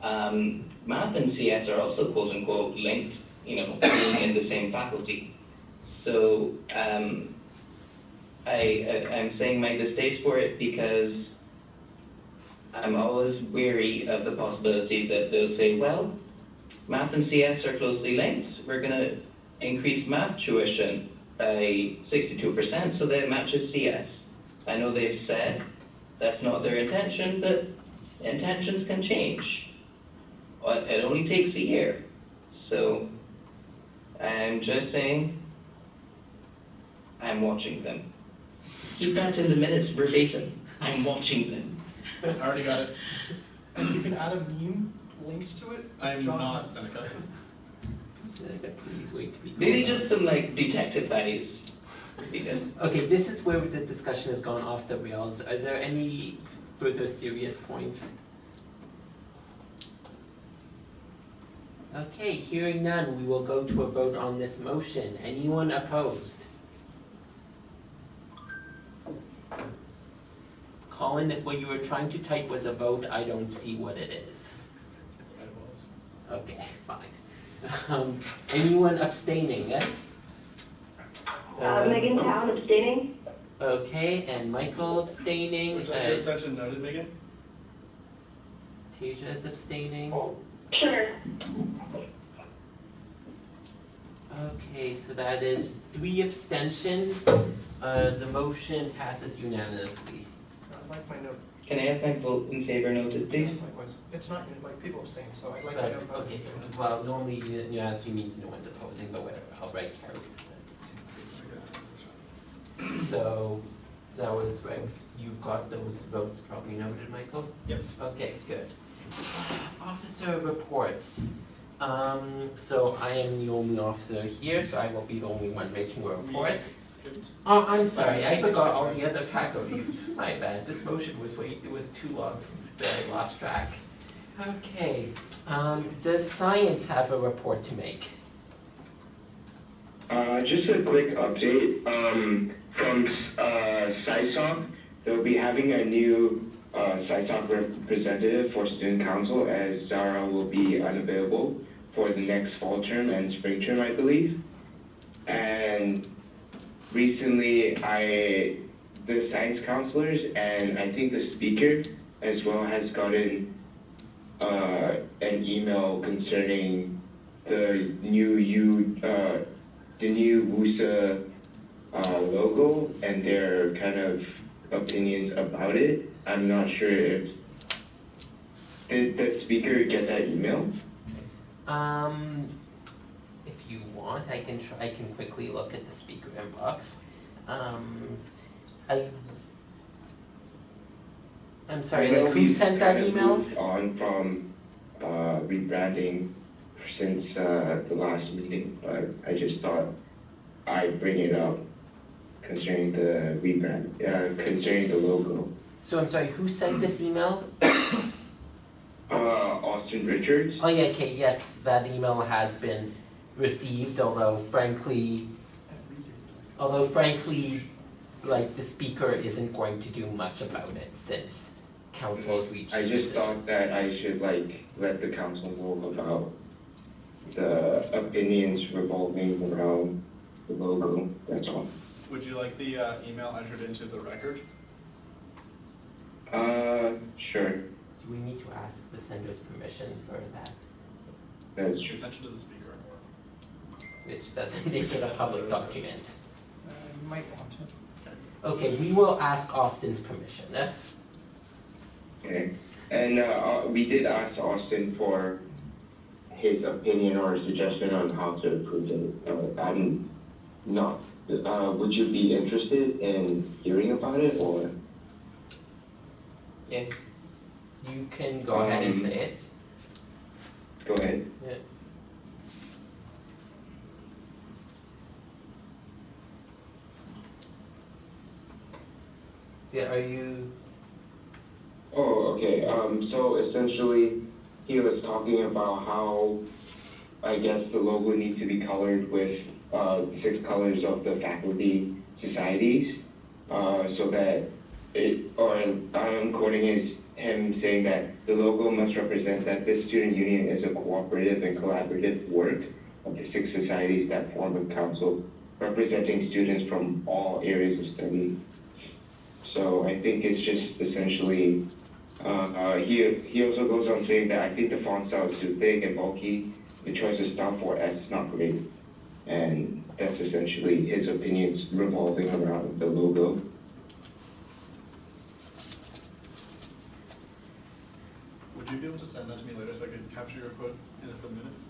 Math and CS are also quote unquote linked, being in the same faculty. So I'm saying my distaste for it because I'm always wary of the possibility that they'll say, well, math and CS are closely linked. We're going to increase math tuition by 62% so that it matches CS. I know they've said that's not their intention, but intentions can change. It only takes a year. So I'm just saying, I'm watching them. Keep that in the minutes verbatim. I'm watching them. I already got it. And you can add a meme linked to it. I'm John- not Seneca. Please wait to be. Maybe called just some detective values would be good. Okay, this is where the discussion has gone off the rails. Are there any further serious points? Okay, hearing none, we will go to a vote on this motion. Anyone opposed? Colin, if what you were trying to type was a vote, I don't see what it is. It's eyeballs. Okay, fine. Anyone abstaining? Megan Town abstaining. Okay, and Michael abstaining. Would you like your abstention noted, Megan? Tasia is abstaining. Sure. Okay, so that is 3 abstentions. The motion passes unanimously. I'd like my note. Can I have my vote in favor noted, please? Likewise, it's not like people abstain, so I'd like my note. Okay, well, normally unanimously means no one's opposing, but whatever, I'll write carries. So, that was right, you've got those votes probably noted, Michael? Yep. Okay, good. Officer reports. So I am the only officer here, so I will be the only one making a report. Skipped. Oh, I'm sorry, I forgot all the other faculties. My bad, this motion was it was too long, I lost track. Okay, does science have a report to make? Just a quick update from SciSoc. They'll be having a new SciSoc representative for student council, as Zara will be unavailable for the next fall term and spring term, I believe. And recently, the science counselors and I think the speaker as well has gotten an email concerning the new WUSA logo and their kind of opinions about it. I'm not sure if did the speaker get that email? If you want, I can quickly look at the speaker inbox. I'm sorry, like who sent that email? On from rebranding since the last meeting, but I just thought I'd bring it up concerning the rebrand, concerning the logo. So I'm sorry, who sent this email? Austin Richards. Oh yeah, okay, yes, that email has been received, although frankly, like the speaker isn't going to do much about it since council has reached I a just decision. thought that I should like let the council know about the opinions revolving around the logo, that's all. Would you like the email entered into the record? Sure, Do we need to ask the sender's permission for that? that's You true. sent it to the speaker. Which doesn't make it a public document. You might want to. Okay, we will ask Austin's permission. Okay, and we did ask Austin for his opinion or suggestion on how to improve it. I'm not, would you be interested in hearing about it, or? Yeah. You can go ahead and say it. Go ahead. Yeah. Yeah, are you? Oh, okay, so essentially, he was talking about how, I guess, the logo needs to be colored with, 6 colors of the faculty societies, so that I'm quoting him saying that the logo must represent that this student union is a cooperative and collaborative work of the 6 societies that form a council representing students from all areas of study. So I think it's just essentially, he also goes on saying that I think the font style is too big and bulky. The choice of style for S is not great. And that's essentially his opinions revolving around the logo. Would you be able to send that to me later so I could capture your quote in the minutes?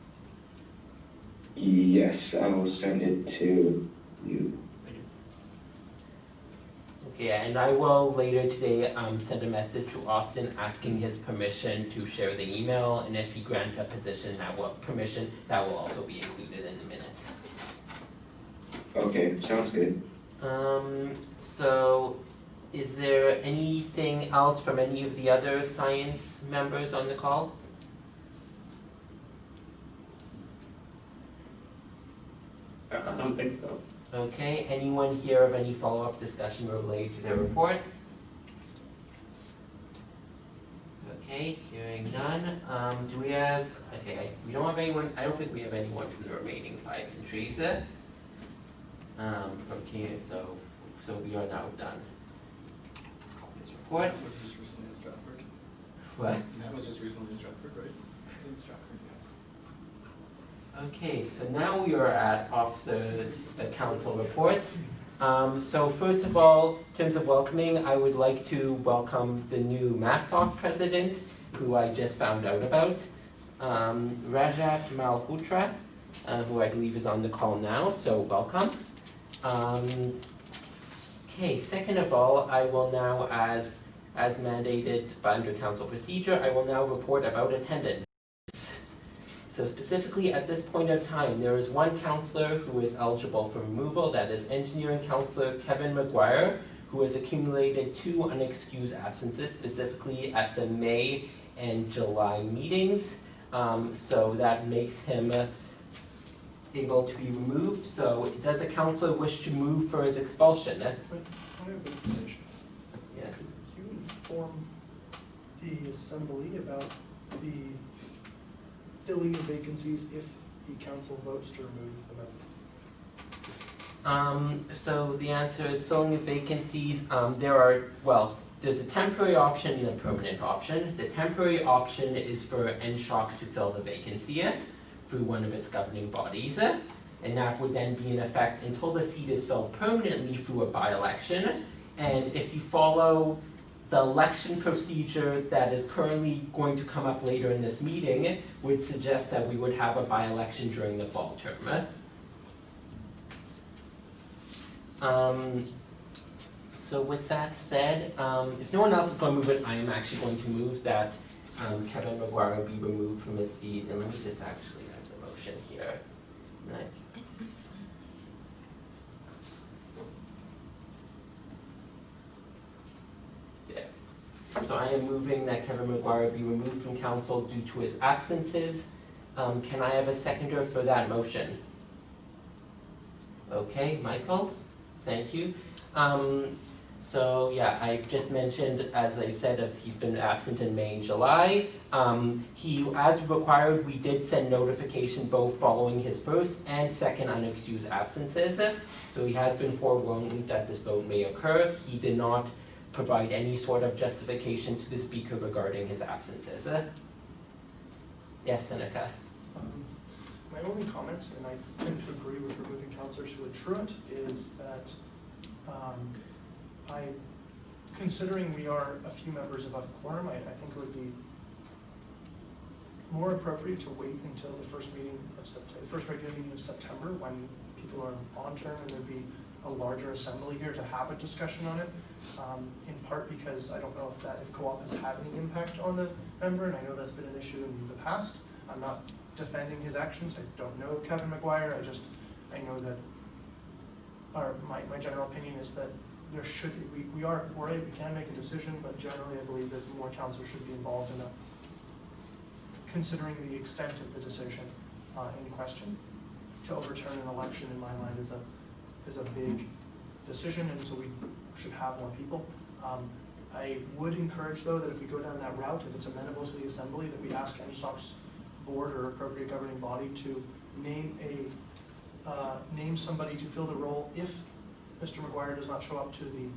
Yes, I will send it to you. Thank you. Okay, and I will later today send a message to Austin asking his permission to share the email, and if he grants that permission, that will also be included in the minutes. Okay, sounds good. So is there anything else from any of the other science members on the call? I don't think so. Okay, anyone here of any follow-up discussion related to their report? Okay, hearing none. Do we have, okay, we don't have anyone, I don't think we have anyone from the remaining 5 entries. From here, so we are now done. This report. That was just recently in Stratford. What? That was just recently in Stratford, right? It's in Stratford, yes. Okay, so now we are at the council reports. So first of all, in terms of welcoming, I would like to welcome the new MAFSOC president, who I just found out about, Rajat Malhotra, who I believe is on the call now, so welcome. Okay, second of all, I will now, as mandated by under council procedure, I will now report about attendance. So specifically at this point of time, there is one counselor who is eligible for removal, that is engineering counselor Kevin McGuire, who has accumulated 2 unexcused absences, specifically at the May and July meetings. So that makes him able to be removed. So does the counselor wish to move for his expulsion? Point of information. Yes. Could you inform the assembly about the filling of vacancies if the council votes to remove the member? So the answer is filling the vacancies. There's a temporary option and a permanent option. The temporary option is for NSHOC to fill the vacancy through one of its governing bodies, and that would then be in effect until the seat is filled permanently through a by-election. And if you follow the election procedure that is currently going to come up later in this meeting, would suggest that we would have a by-election during the fall term. So with that said, if no one else is going to move it, I am actually going to move that Kevin McGuire be removed from his seat. And let me just actually have the motion here. Right. There. So I am moving that Kevin McGuire be removed from council due to his absences. Can I have a seconder for that motion? Okay, Michael, thank you. So yeah, I just mentioned, as I said, as he's been absent in May and July. As required, we did send notification both following his first and second unexcused absences. So he has been forewarned that this vote may occur. He did not provide any sort of justification to the speaker regarding his absences. Yes, Seneca? My only comment, and I tend to agree with removing Councillor Truitt, is that considering we are a few members above quorum, I think it would be more appropriate to wait until the first meeting of September, the first regular meeting of September, when people are on term and there'd be a larger assembly here to have a discussion on it. In part because I don't know if co-op has had any impact on the member, and I know that's been an issue in the past. I'm not defending his actions. I don't know Kevin McGuire. I know that my general opinion is that there should be, we can make a decision, but generally I believe that more councillors should be involved in considering the extent of the decision in question. To overturn an election, in my mind, is a big decision, and so we should have more people. I would encourage, though, that if we go down that route, if it's amenable to the assembly, that we ask NSOC's board or appropriate governing body to name somebody to fill the role if Mr. McGuire does not show up to the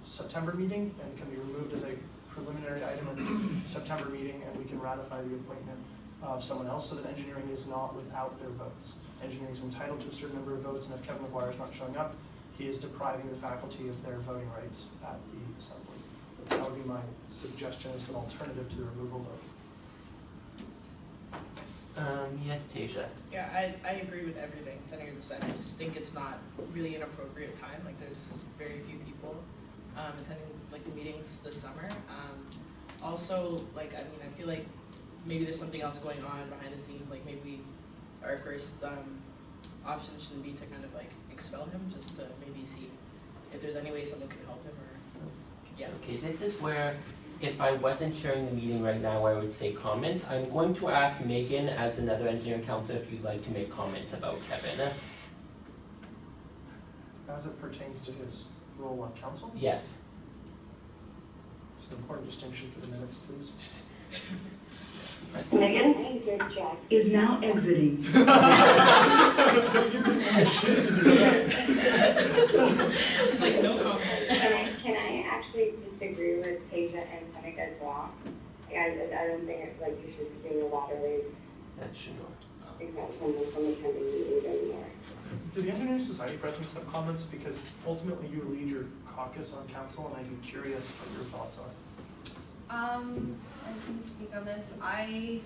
September meeting, and can be removed as a preliminary item at the September meeting, and we can ratify the appointment of someone else, so that engineering is not without their votes. Engineering is entitled to a certain number of votes, and if Kevin McGuire is not showing up, he is depriving the faculty of their voting rights at the assembly. That would be my suggestion as an alternative to the removal vote. Yes, Tasia. Yeah, I agree with everything Senator said. I just think it's not really an appropriate time. Like, there's very few people attending like the meetings this summer. Also, like, I mean, I feel like maybe there's something else going on behind the scenes. Like, maybe our first option shouldn't be to kind of like expel him, just to maybe see if there's any way someone can help him, or yeah. Okay, this is where, if I wasn't sharing the meeting right now, I would say comments. I'm going to ask Megan, as another engineering council, if you'd like to make comments about Kevin. As it pertains to his role on council? Yes. It's an important distinction for the minutes, please. Megan? Is now exiting. Like, no comment. Can I actually disagree with Tasia and Seneca as well? I don't think it's like you should be doing a lot of That should go. exemptions from attending meetings anymore. Do the Engineering Society presidents have comments? Because ultimately you lead your caucus on council, and I'd be curious what your thoughts are. I can speak on this. I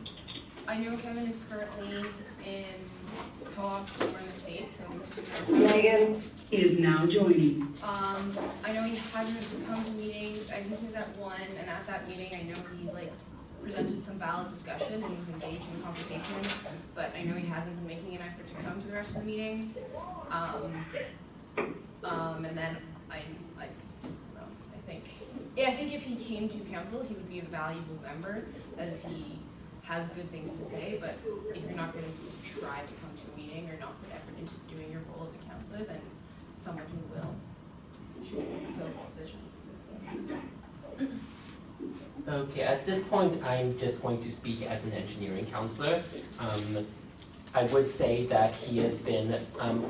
know Kevin is currently in co-op over in the States. Megan is now joining. I know he hasn't come to meetings. I think he was at one, and at that meeting I know he like presented some valid discussion and was engaged in conversation, but I know he hasn't been making an effort to come to the rest of the meetings. And then I think if he came to council, he would be a valuable member, as he has good things to say, but if you're not going to try to come to a meeting or not put effort into doing your role as a councillor, then someone who will should fill the position. Okay, at this point, I'm just going to speak as an engineering councillor. I would say that he has been,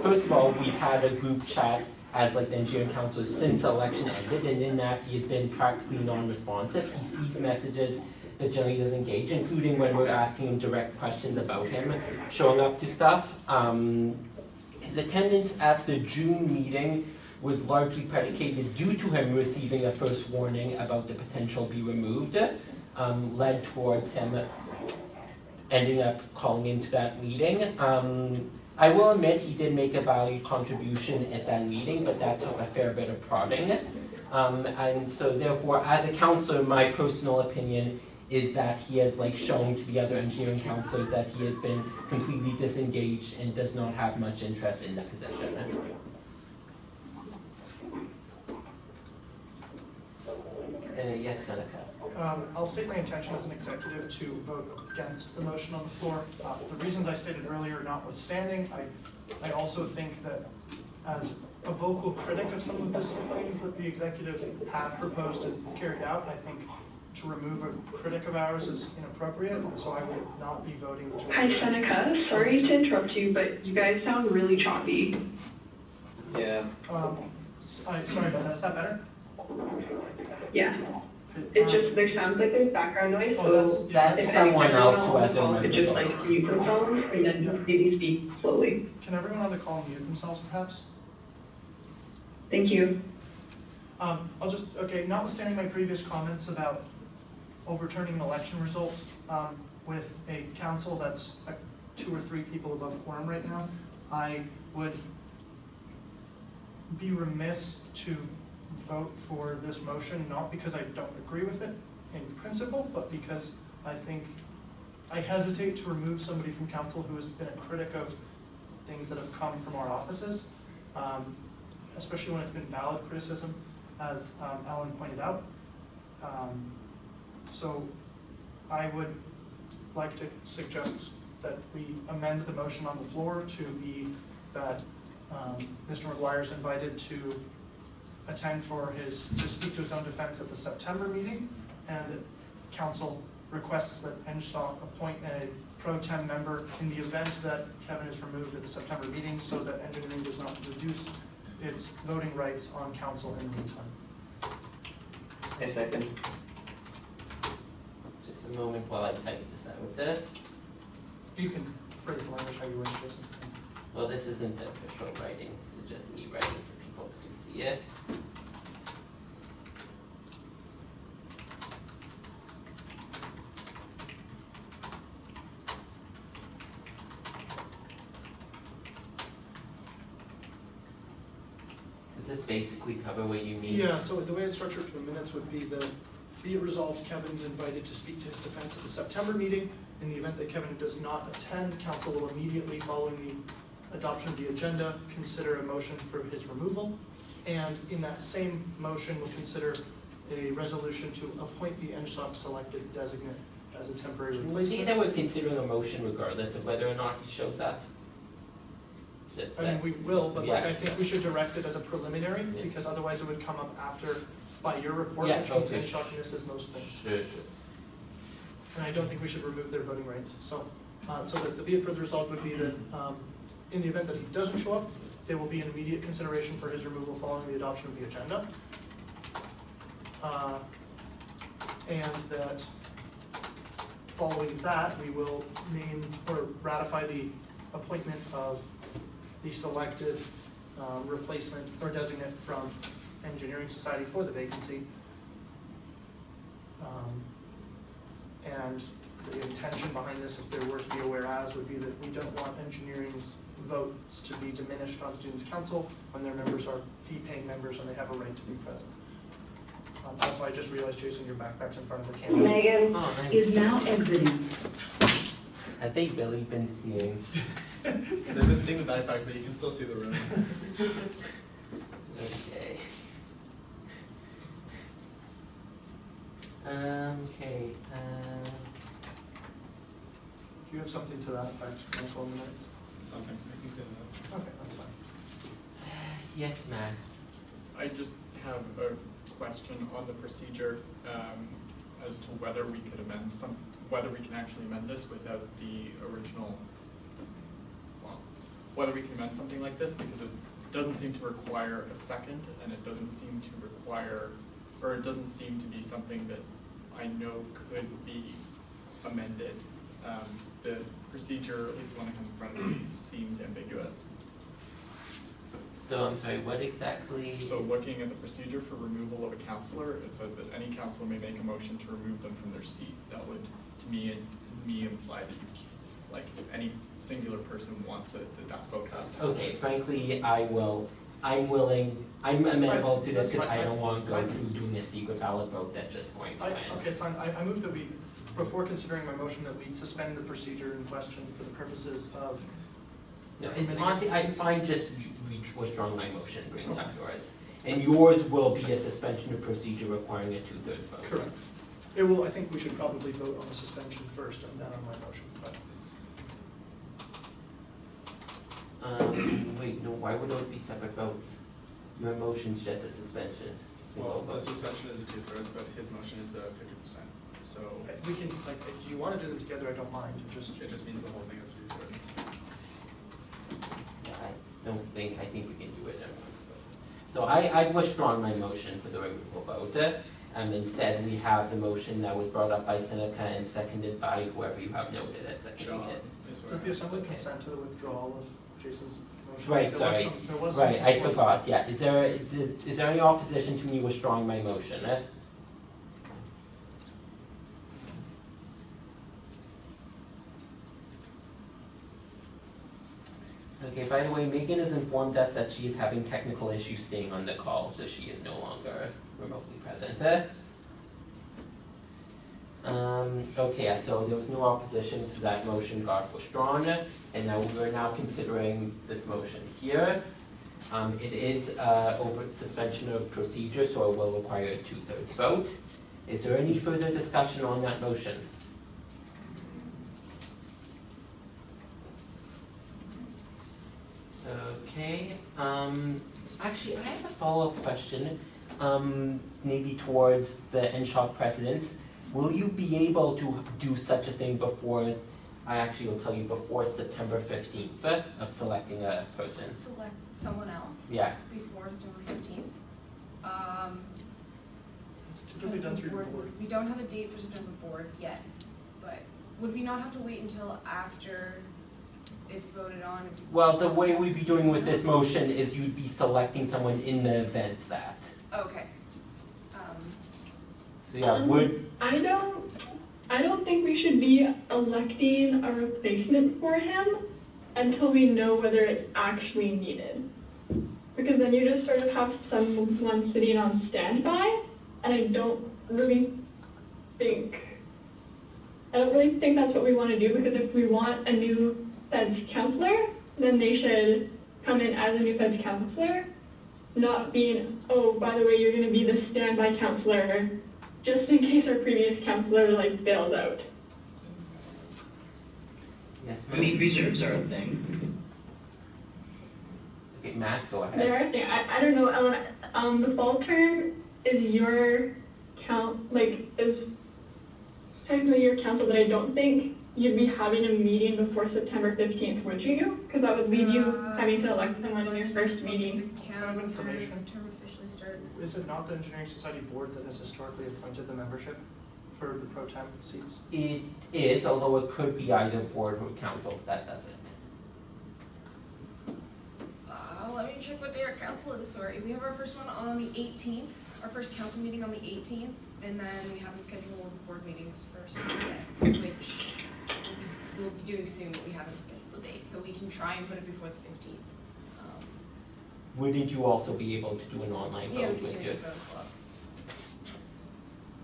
first of all, we've had a group chat as like the engineering council since the election ended, and in that he has been practically non-responsive. He sees messages that generally doesn't engage, including when we're asking him direct questions about him, showing up to stuff. His attendance at the June meeting was largely predicated due to him receiving a first warning about the potential be removed, led towards him ending up calling into that meeting. I will admit he did make a valued contribution at that meeting, but that took a fair bit of prodding. And so therefore, as a councillor, my personal opinion is that he has like shown to the other engineering councilors that he has been completely disengaged and does not have much interest in the position. Yes, Seneca. I'll state my intention as an executive to vote against the motion on the floor. The reasons I stated earlier notwithstanding, I also think that as a vocal critic of some of the things that the executive have proposed and carried out, I think to remove a critic of ours is inappropriate, and so I will not be voting to. Hi Seneca, sorry to interrupt you, but you guys sound really choppy. Yeah. Sorry about that, is that better? Yeah. It's just, there sounds like there's background noise, Oh, so that's if someone anyone else on who the has a call could just like microphone. mute themselves and then maybe speak slowly. Can everyone on the call mute themselves perhaps? Thank you. Notwithstanding my previous comments about overturning an election result with a council that's 2 or 3 people above quorum right now, I would be remiss to vote for this motion, not because I don't agree with it in principle, but because I think I hesitate to remove somebody from council who has been a critic of things that have come from our offices, especially when it's been valid criticism, as Alan pointed out. So I would like to suggest that we amend the motion on the floor to be that Mr. McGuire is invited to attend to speak to his own defense at the September meeting, and that council requests that NSOC appoint a pro tem member in the event that Kevin is removed at the September meeting, so that engineering does not reduce its voting rights on council in the meantime. A second. Just a moment while I type this out. You can phrase the language how you wish, Jason. Well, this isn't the official writing, this is just me writing for people to see it. Does this basically cover what you mean? Yeah, so the way it's structured for the minutes would be that, be it resolved, Kevin's invited to speak to his defense at the September meeting. In the event that Kevin does not attend, council will immediately, following the adoption of the agenda, consider a motion for his removal. And in that same motion, we'll consider a resolution to appoint the NSOC selected designate as a temporary See replacement. that we're considering a motion regardless of whether or not he shows up? Just I mean, that, we will, but Yeah. I think we should direct it as a preliminary, because otherwise it would come up after, by your report, Yeah, which means okay. NSOC misses most things. sure, sure. And I don't think we should remove their voting rights. So that the be it further resolved would be that in the event that he doesn't show up, there will be an immediate consideration for his removal following the adoption of the agenda. And that following that, we will name or ratify the appointment of the selected replacement or designate from Engineering Society for the vacancy. And the intention behind this, if there were to be a whereas, would be that we don't want engineering's votes to be diminished on students' council when their members are fee-paying members and they have a right to be present. Also, I just realized, Jason, your backpack's in front of the camera. Megan Oh, nice. Is now exiting. Have they really been seeing? They've been seeing the backpack, but you can still see the room. Okay. Okay, Do you have something to that effect, Michael, in the minutes? Something, I can clean that up. Okay, that's fine. yes, Max. I just have a question on the procedure as to whether we could whether we can actually amend this without the original, well, whether we can amend something like this, because it doesn't seem to require a second, and it doesn't seem to require, or it doesn't seem to be something that I know could be amended. The procedure, at least the one that comes in front of me, seems ambiguous. So I'm sorry, what exactly? So looking at the procedure for removal of a counselor, it says that any counselor may make a motion to remove them from their seat. That would, to me imply that like if any singular person wants it, that vote has to happen. Okay, frankly, I'm amenable to this That's because fine. I don't want to go through doing a secret ballot vote that's just going to win. Okay, fine. I move that we before considering my motion, that we suspend the procedure in question for the purposes of. No, it's honestly, I'm fine just withdrawing my motion, bringing up yours. And yours will be a suspension of procedure requiring a 2/3 vote. Correct. It will, I think we should probably vote on the suspension first and then on my motion, but. Wait, no, why would those be separate votes? Your motion's just a suspension, single Well, the vote. suspension is a 2/3, but his motion is a 50%. So We can, like, if you want to do them together, I don't mind, it just means the whole thing is 2/3. Yeah, I think we can do it in one vote. So I've withdrawn my motion for the removal vote. Instead, we have the motion that was brought up by Seneca and seconded by whoever you have noted as seconding it. Does the Assembly Okay. consent to the withdrawal of Jason's motion? Right, There was sorry. there was some Right, I support. forgot, yeah. Is there any opposition to me withdrawing my motion? Okay, by the way, Megan has informed us that she is having technical issues staying on the call, so she is no longer remotely present. Okay, so there was no opposition, so that motion got withdrawn, and now we're now considering this motion here. It is over suspension of procedure, so it will require a 2/3 vote. Is there any further discussion on that motion? Okay, actually, I have a follow-up question, maybe towards the NSHOP precedents. Will you be able to do such a thing before, I actually will tell you, before September 15th of selecting a person? Select someone else? Yeah. Before September 15th? It's typically done through your board. We don't have a date for September board yet, but would we not have to wait until after it's voted on? Well, the way we'd be doing with this motion is you'd be selecting someone in the event that. Okay. So yeah, would, I don't think we should be electing a replacement for him until we know whether it's actually needed. Because then you just sort of have someone sitting on standby, and I don't really think that's what we want to do, because if we want a new Feds counselor, then they should come in as a new Feds counselor, not being, oh, by the way, you're going to be the standby counselor, just in case our previous counselor bails out. yes, I mean, reserves are a thing. okay, Matt, go ahead. There are things, I don't know, Ellen, the fall term is your is technically your council, but I don't think you'd be having a meeting before September 15th, would you? Because that would leave you having to elect someone in your first meeting. Kind of information. Term officially starts. Is it not the Engineering Society Board that has historically appointed the membership for the pro temp seats? It is, although it could be either board or council that does it. Let me check what day our council is, sorry. We have our first one on the 18th, our first council meeting on the 18th, and then we haven't scheduled board meetings for September, which we'll be doing soon, but we haven't scheduled a date. So we can try and put it before the 15th. Wouldn't you also be able to do an online Yeah, we vote can with do your? it both well.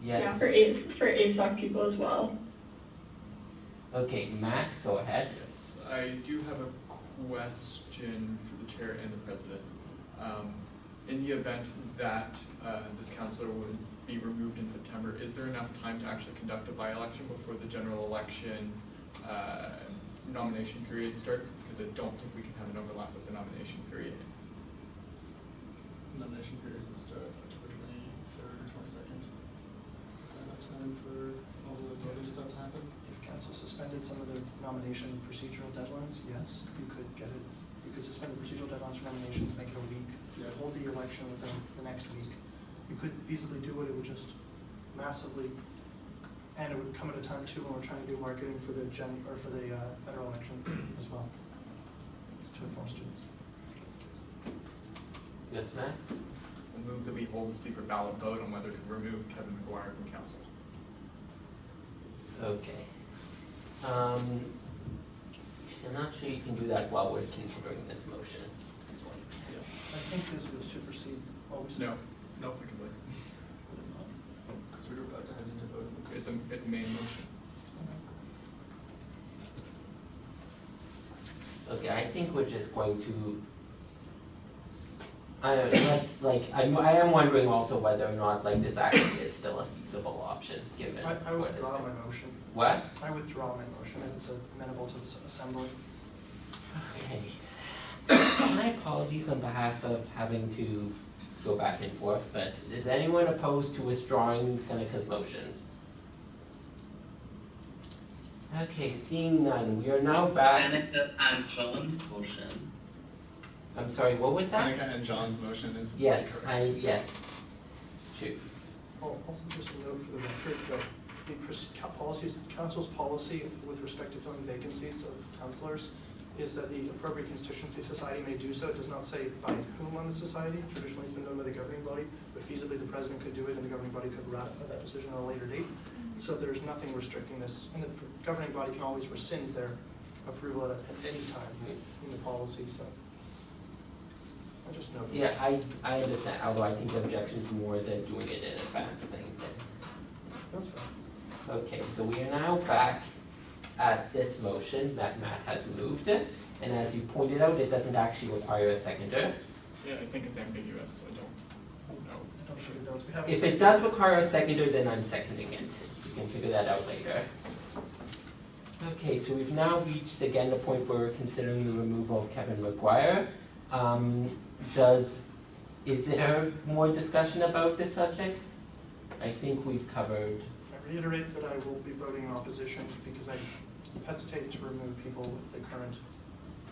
Yes. Yeah, for ASOC people as well. Okay, Matt, go ahead. Yes, I do have a question for the chair and the president. In the event that this counselor would be removed in September, is there enough time to actually conduct a by-election before the general election nomination period starts? Because I don't think we can have an overlap with the nomination period. Nomination period starts October 23rd or 22nd. Is that enough time for all the voting stuff to happen? If council suspended some of the nomination procedural deadlines, yes, you could get it. You could suspend the procedural deadlines for nominations, make it a week, hold the election within the next week. You could feasibly do it, it would just massively, and it would come at a time too when we're trying to do marketing for the federal election as well. It's to inform students. Yes, Matt? We'll move that we hold a secret ballot vote on whether to remove Kevin McGuire from council. Okay. I'm not sure you can do that while we're considering this motion. I think this would supersede what we said. No, we can wait. Because we were about to head into voting. It's a main motion. Okay, I think we're just going to, unless, like, I am wondering also whether or not, like, this actually is still a feasible option, given I what is. withdraw my motion. What? I withdraw my motion if it's amenable to the assembly. Okay. My apologies on behalf of having to go back and forth, but is anyone opposed to withdrawing Seneca's motion? Okay, seeing none, we are now back. Seneca and John's motion. I'm sorry, what was that? Seneca and John's motion is. Yes, correct. yes, it's true. Also, just a note for the record that the policies, council's policy with respect to filling vacancies of councillors is that the appropriate constituency society may do so. It does not say by whom on the society. Traditionally, it's been done by the governing body, but feasibly the president could do it and the governing body could ratify that decision at a later date. So there's nothing restricting this. And the governing body can always rescind their approval at any time in the policy, so. I just note. Yeah, I understand, although I think the objection is more than doing it in advance thing. That's fine. Okay, so we are now back at this motion that Matt has moved, and as you pointed out, it doesn't actually require a seconder. Yeah, I think it's ambiguous, I don't know. I don't think it does. We haven't- If it does require a seconder, then I'm seconding it. You can figure that out later. Okay, so we've now reached again the point where we're considering the removal of Kevin McGuire. Is there more discussion about this subject? I think we've covered. I reiterate that I will be voting in opposition because I hesitate to remove people with the current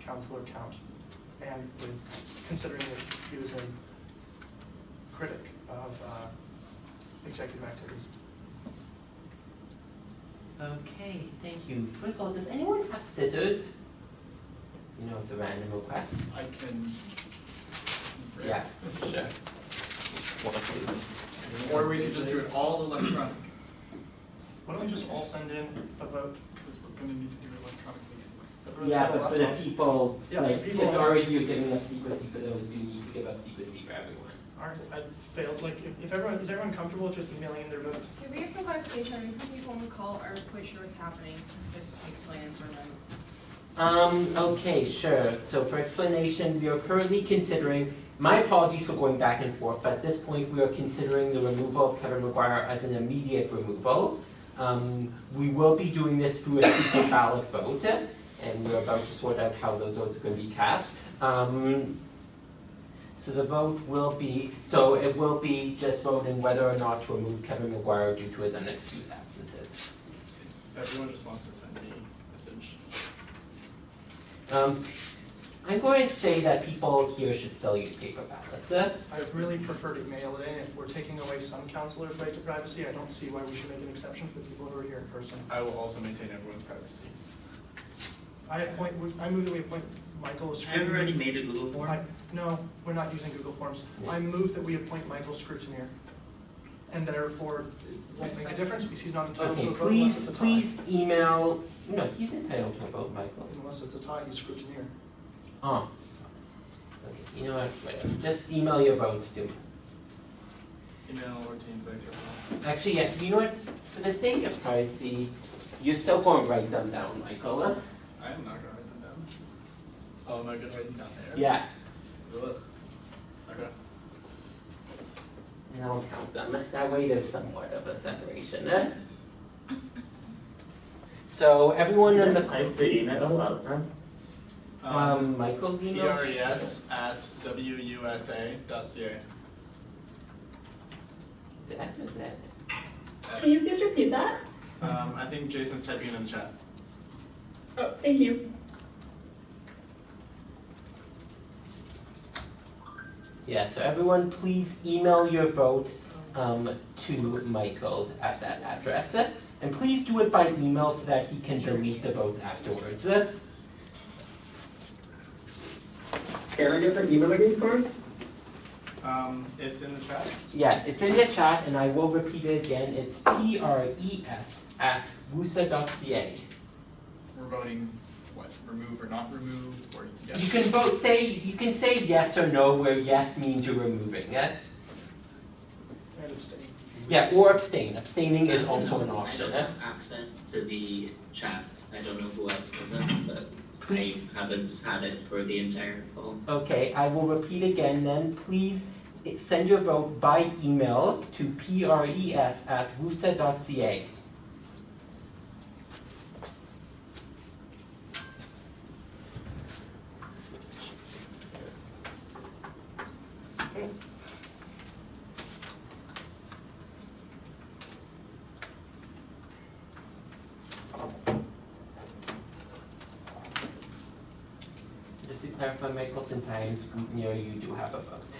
councillor count and with considering that he was a critic of executive activities. Okay, thank you. First of all, does anyone have scissors? You know, it's a random request. I can. Yeah, sure. 1 or 2. Or we could just do it all electronic, Why don't we just all send in a vote? because we're gonna need to do it electronically. Everyone's Yeah, got a but for the laptop. people, Yeah, like, the people it's are- already you're giving up secrecy for those who need to give up secrecy for everyone. I failed, like, if everyone, is everyone comfortable just emailing in their vote? Can we have some clarification? I think some people on the call aren't quite sure what's happening. Just explain it for them. Okay, sure. So for explanation, we are currently considering, my apologies for going back and forth, but at this point, we are considering the removal of Kevin McGuire as an immediate removal. We will be doing this through a secret ballot vote, and we're about to sort out how those votes are going to be cast. So the vote will be, so it will be just voting whether or not to remove Kevin McGuire due to his unexcused absences. Everyone just wants to send me a message. I'm going to say that people here should still use paper ballots. I really prefer to mail it in. If we're taking away some councillors' right to privacy, I don't see why we should make an exception for the people who are here in person. I will also maintain everyone's privacy. I move that we appoint Michael as I've already made a Google form. No, we're not using Google Forms. I move that we appoint Michael scrutineer. And therefore, it won't make a difference because he's not entitled to Okay, a vote unless it's a tie. please email, no, he's entitled to a vote, Michael. Unless it's a tie, he's scrutineer. Oh. Okay, you know what, whatever, just email your votes to me. Email or Teams, I think. Actually, yeah, you know what, for the sake of privacy, you're still going to write them down, Michael. I am not gonna write them down. Oh, am I gonna write them down there? Yeah, Ugh. Okay. and I'll count them, that way there's somewhat of a separation. So everyone in the. Type the email out, huh? Michael's email? PRES@wusa.ca. Is it S or Z? Can you please repeat that? I think Jason's typing it in the chat. Oh, thank you. Yeah, so everyone please email your vote to Michael at that address. And please do it by email so that he can delete the votes afterwards. Can I get the email again first? It's in the chat. Yeah, it's in the chat and I will repeat it again. It's PRES@wusa.ca. We're voting, what, remove or not remove, or yes? You can vote, you can say yes or no, where yes means you're removing. And abstain. Yeah, or abstain. Abstaining is also an I option. don't have access to the chat. I don't know who else does it, but Please. I haven't had it for the entire call. Okay, I will repeat again then. Please send your vote by email to pres@wusa.ca. Just to clarify, Michael, since I am scrutineer, you do have a vote.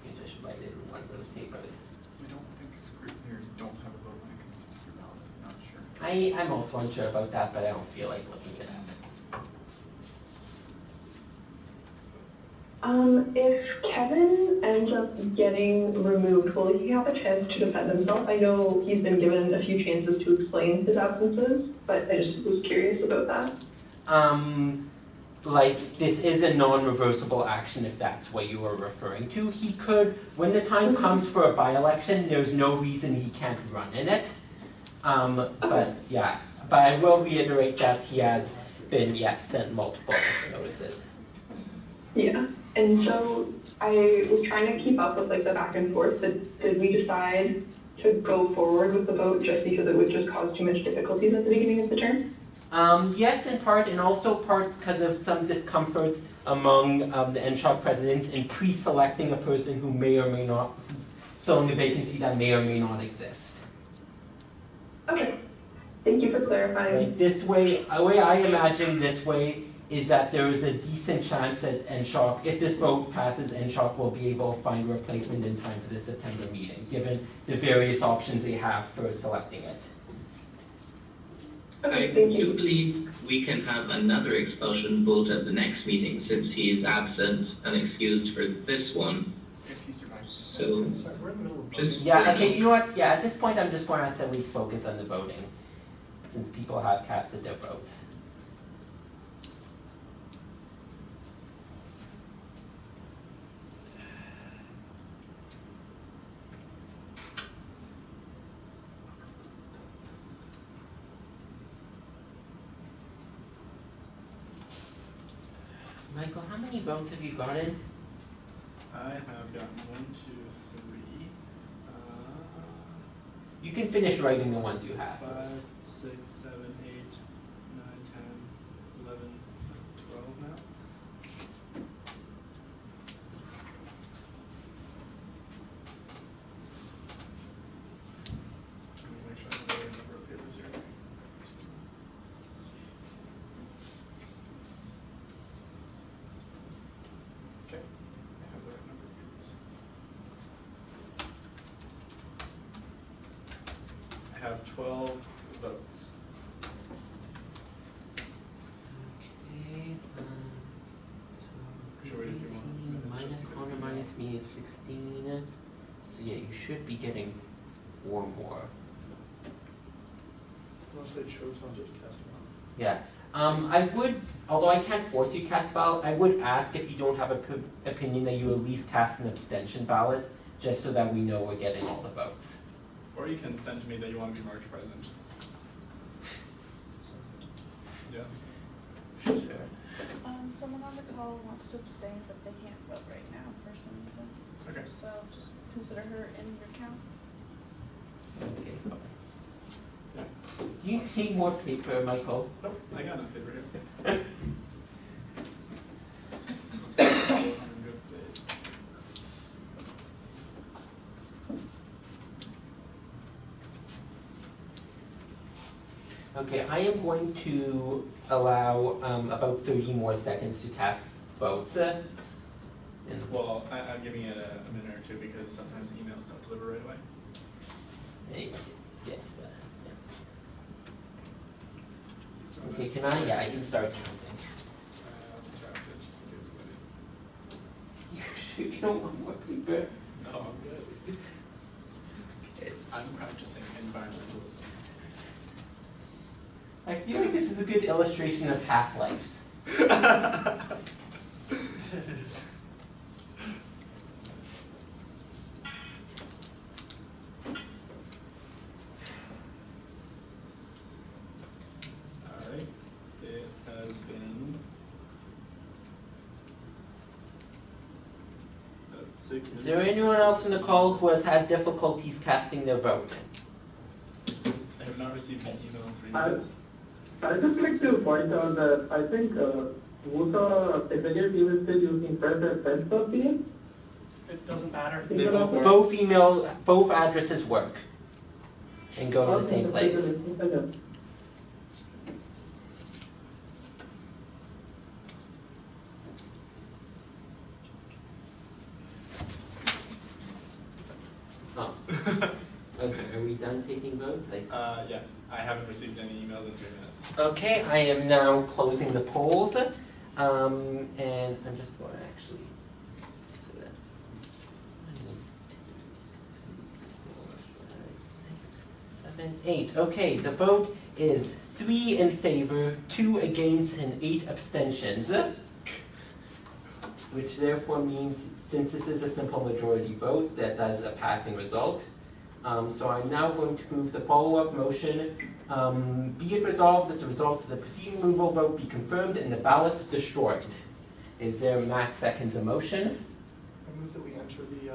You can just write it in one of those papers. So we don't think scrutineers don't have a vote when it comes to secret ballot, I'm not sure. I'm also unsure about that, but I don't feel like looking it up. If Kevin ends up getting removed, will he have a chance to defend himself? I know he's been given a few chances to explain his absences, but I just was curious about that. Like, this is a non-reversible action if that's what you are referring to. He could, when the time comes for a by-election, there's no reason he can't run in it. But yeah, but I will reiterate that he has been, sent multiple notices. Yeah, and so I was trying to keep up with like the back and forth, but did we decide to go forward with the vote just because it would just cause too much difficulties at the beginning of the term? Yes, in part, and also parts because of some discomforts among the NSHOP presidents in pre-selecting a person who may or may not, filling a vacancy that may or may not exist. Okay, thank you for clarifying. Like this way, the way I imagine this way is that there is a decent chance that NSHOP, if this vote passes, NSHOP will be able to find a replacement in time for the September meeting, given the various options they have for selecting it. I do believe we can have another expulsion vote at the next meeting since he is absent and excused for this one. If he survives this. So, We're in the middle of just, Yeah, okay, you know what, yeah, at this point, I'm just going to at least focus on the voting, since people have casted their votes. Michael, how many votes have you gotten? I have gotten 1, 2, 3, You can finish writing the ones you have 5, first. 6, 7, 8, 9, 10, 11, 12 now. Let me make sure I have the right number of papers here. Okay, I have the right number of papers. I have 12 votes. Okay, Sure, if you want. minus Connor minus me is 16. So yeah, you should be getting 4 more. Unless they chose not to cast a ballot. Yeah. I would, although I can't force you to cast ballot, I would ask if you don't have an opinion that you at least cast an abstention ballot, just so that we know we're getting all the votes. Or you can send to me that you want to be marked present. Yeah. Sure. Someone on the call wants to abstain, but they can't vote right now for some reason. Okay. So just consider her in your count. Okay. Do you need more paper, Michael? Nope, I got enough paper here. I'll take it all in good faith. Okay, I am going to allow about 30 more seconds to cast votes. And Well, I'm giving it a minute or two because sometimes emails don't deliver right away. anyway, yes, but, yeah. Okay, can I? Yeah, I can start counting. Tap this just in case somebody. You sure you don't want more paper? No, I'm good. Okay, I'm practicing environmentalism. I feel like this is a good illustration of half-lives. It is. Alright, it has been Is there anyone else on the call who has had difficulties casting their vote? I have not received an email in 3 I- minutes. I'd just like to point out that I think WUSA executive team is still using Fred as sense of being. It doesn't matter. They both work. Both addresses work and go to the same place. Oh. Oh, so are we done taking votes? Yeah, I haven't received any emails in 3 minutes. Okay, I am now closing the polls, and I'm just going to actually, so that's 7, 8. Okay, the vote is 3 in favor, 2 against, and 8 abstentions, which therefore means, since this is a simple majority vote, that is a passing result. So I'm now going to move the follow-up motion. Be it resolved that the results of the preceding removal vote be confirmed and the ballots destroyed. Is there, Matt seconds a motion? I move that we enter the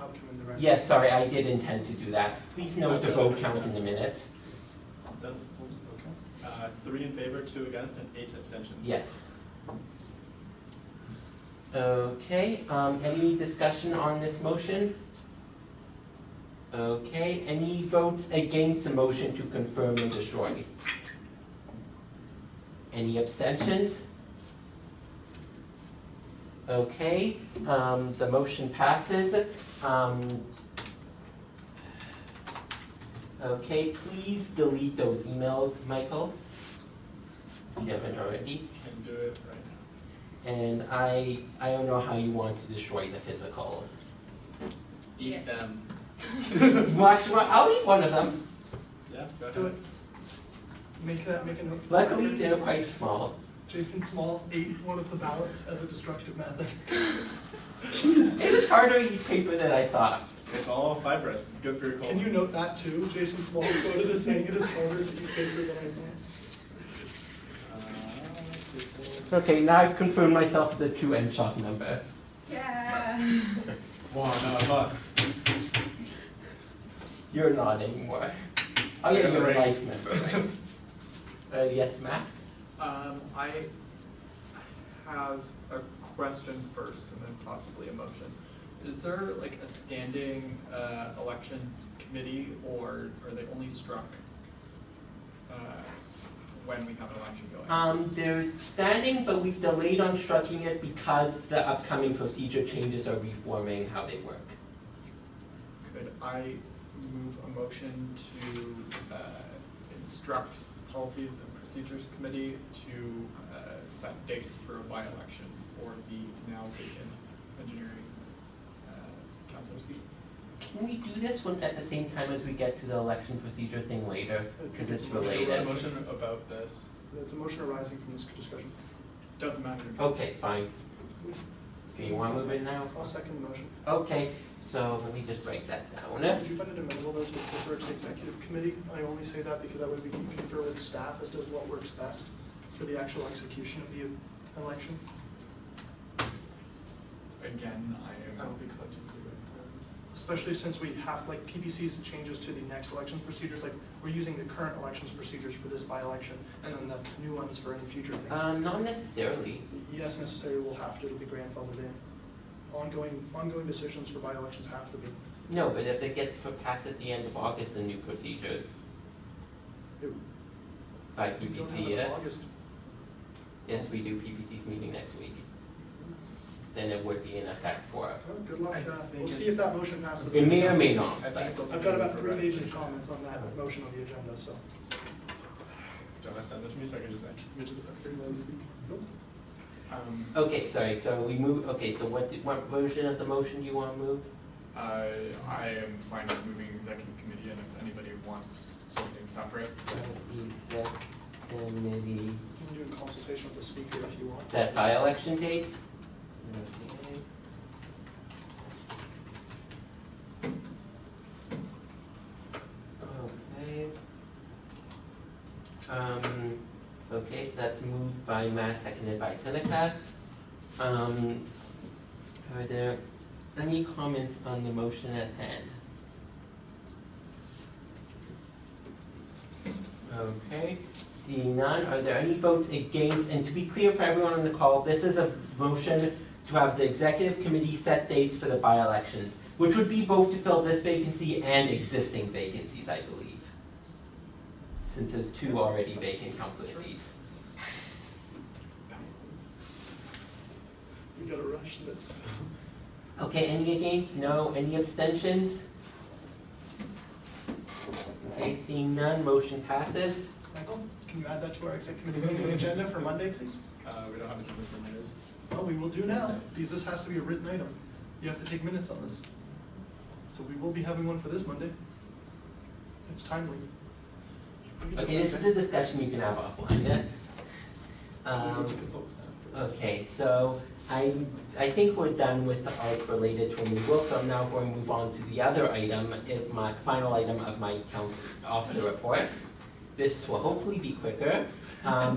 outcome in the record. Yes, sorry, I did intend to do that. Please note the vote count in the minutes. Done. 3 in favor, 2 against, and 8 abstentions. Yes. Okay, any discussion on this motion? Okay, any votes against the motion to confirm and destroy? Any abstentions? Okay, the motion passes. Okay, please delete those emails, Michael, if you haven't already. Can do it right now. And I don't know how you want to destroy the physical. Eat them. Well, actually, I'll eat one of them. Yeah, go Do ahead. it. Make a note. for the Luckily, record. they're quite small. Jason Small ate one of the ballots as a destructive method. It was harder to eat paper than I thought. It's all fibrous. It's good for your colon. Can you note that too? Jason Small quoted as saying it is harder to eat paper than I thought. Okay, now I've confirmed myself as a true NSHOP member. Yeah. One of us. You're not anymore. Oh yeah, Second you're a rate. life member, right? Yes, Matt? I have a question first and then possibly a motion. Is there like a standing elections committee, or are they only struck when we have an election going? They're standing, but we've delayed on striking it because the upcoming procedure changes are reforming how they work. Could I move a motion to instruct Policies and Procedures Committee to set dates for a by-election for the now vacant engineering councilor seat? Can we do this one at the same time as we get to the election procedure thing later? Because it's It's related. a motion about this. It's a motion arising from this discussion. Doesn't matter to me. Okay, fine. Do you want to move it now? I'll second the motion. Okay, so let me just write that down. Would you find it amenable though to defer to executive committee? I only say that because that way we can confer with staff as to what works best for the actual execution of the election. Again, I will be glad to do it. Especially since we have, like, PPC's changes to the next elections procedures, like, we're using the current elections procedures for this by-election, and then the new ones for any future things. Not necessarily. Yes, necessary, we'll have to, it'll be grandfathered in. Ongoing decisions for by-elections have to be. No, but if it gets passed at the end of August, the new procedures It- by we don't have PPC, it in yeah? August. Yes, we do. PPC's meeting next week. Then it would be in effect for. Well, good luck, I think we'll see it's- if that motion passes. It may or may I not, think but it's also I've got good about for 3 pages of ratification. comments on that motion on the agenda, so. Do you want to send it to me so I can just enter it to the record while we speak? okay, sorry, so we move, okay, so what version of the motion do you want to move? I am fine with moving executive committee, and if anybody wants something separate. Exec committee You can do a consultation with the speaker if you want. set by election dates. Okay. Okay. Okay, so that's moved by Matt, seconded by Seneca. Are there any comments on the motion at hand? Okay, seeing none, are there any votes against? And to be clear for everyone on the call, this is a motion to have the executive committee set dates for the by-elections, which would be both to fill this vacancy and existing vacancies, I believe, since there's 2 already vacant councillor seats. We gotta rush this. Okay, any against? No. Any abstentions? Okay, seeing none, motion passes. Michael, can you add that to our exec committee meeting agenda for Monday, please? We don't have agendas for Mondays. Well, we will do now, because this has to be a written item. You have to take minutes on this. So we will be having one for this Monday. It's timely. Okay, this is a discussion you can have offline, yeah? Consult staff first. Okay, so I think we're done with the art related to removal, so I'm now going to move on to the other item, my final item of my council officer report. This will hopefully be quicker.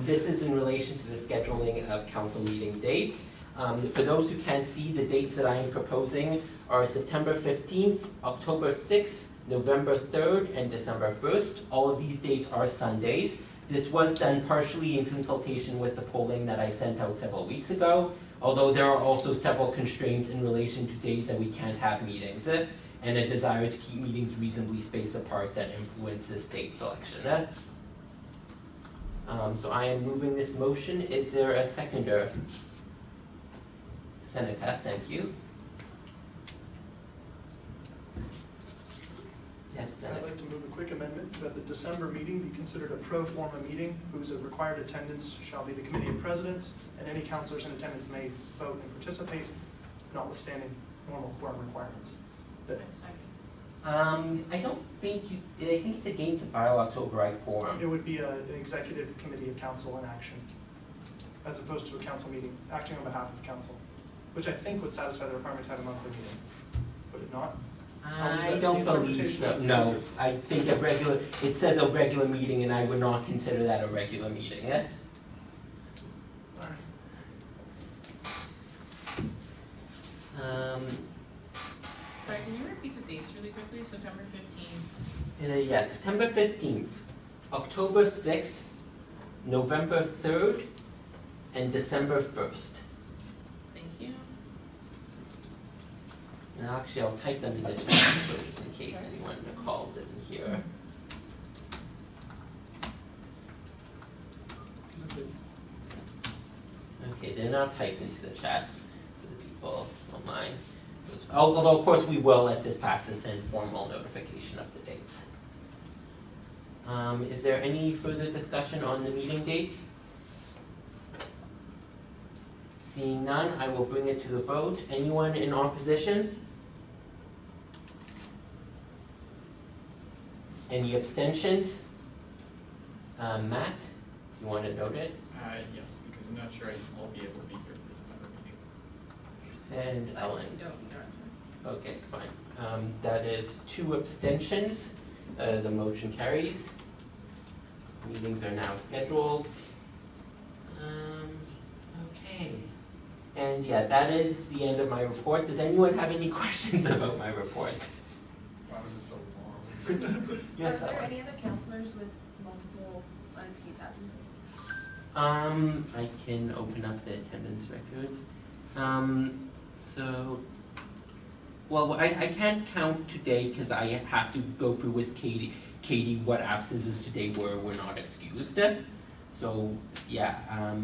This is in relation to the scheduling of council meeting dates. For those who can't see, the dates that I am proposing are September 15th, October 6th, November 3rd, and December 1st. All of these dates are Sundays. This was done partially in consultation with the polling that I sent out several weeks ago, although there are also several constraints in relation to days that we can't have meetings, and a desire to keep meetings reasonably spaced apart that influences date selection. So I am moving this motion. Is there a seconder? Seneca, thank you. Yes, I'd Seneca. like to move a quick amendment that the December meeting be considered a pro forma meeting whose required attendance shall be the committee of presidents, and any councilors in attendance may vote and participate, notwithstanding normal quorum requirements. That I don't think I think it's against the bylaws to override quorum. it would be an executive committee of council in action, as opposed to a council meeting, acting on behalf of council, which I think would satisfy the requirement to have a monthly meeting. Would it not? I don't believe so, no. I think it says a regular meeting, and I would not consider that a regular meeting, yeah? All right. Sorry, can you repeat the dates really quickly? September 15th. Yes, September 15th, October 6th, November 3rd, and December 1st. Thank you. And actually, I'll type them in the chat, so just in case anyone in the call doesn't hear. Okay, they're now typed into the chat for the people online. Although, of course, we will, if this passes, send formal notification of the dates. Is there any further discussion on the meeting dates? Seeing none, I will bring it to the vote. Anyone in opposition? Any abstentions? Matt, do you want to note it? Yes, because I'm not sure I'll be able to be here for the December meeting. And Ellen? Okay, fine. That is 2 abstentions. The motion carries. Meetings are now scheduled. Okay. And yeah, that is the end of my report. Does anyone have any questions about my report? Why was it so long? Yes, Are there Ellen. any other counselors with multiple unexcused absences? I can open up the attendance records. Well, I can't count today because I have to go through with Katie what absences today were not excused. So, yeah,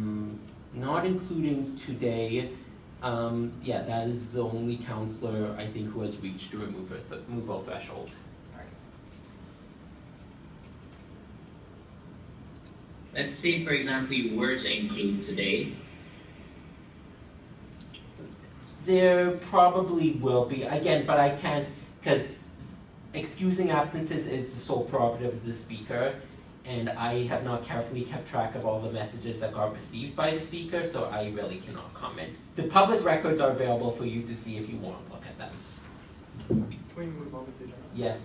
not including today, yeah, that is the only counselor, I think, who has reached the removal threshold. Let's say, for example, you were to include today. There probably will be, again, but I can't, because excusing absences is the sole prerogative of the speaker, and I have not carefully kept track of all the messages that got received by the speaker, so I really cannot comment. The public records are available for you to see if you want to look at them. Can we move on with the agenda?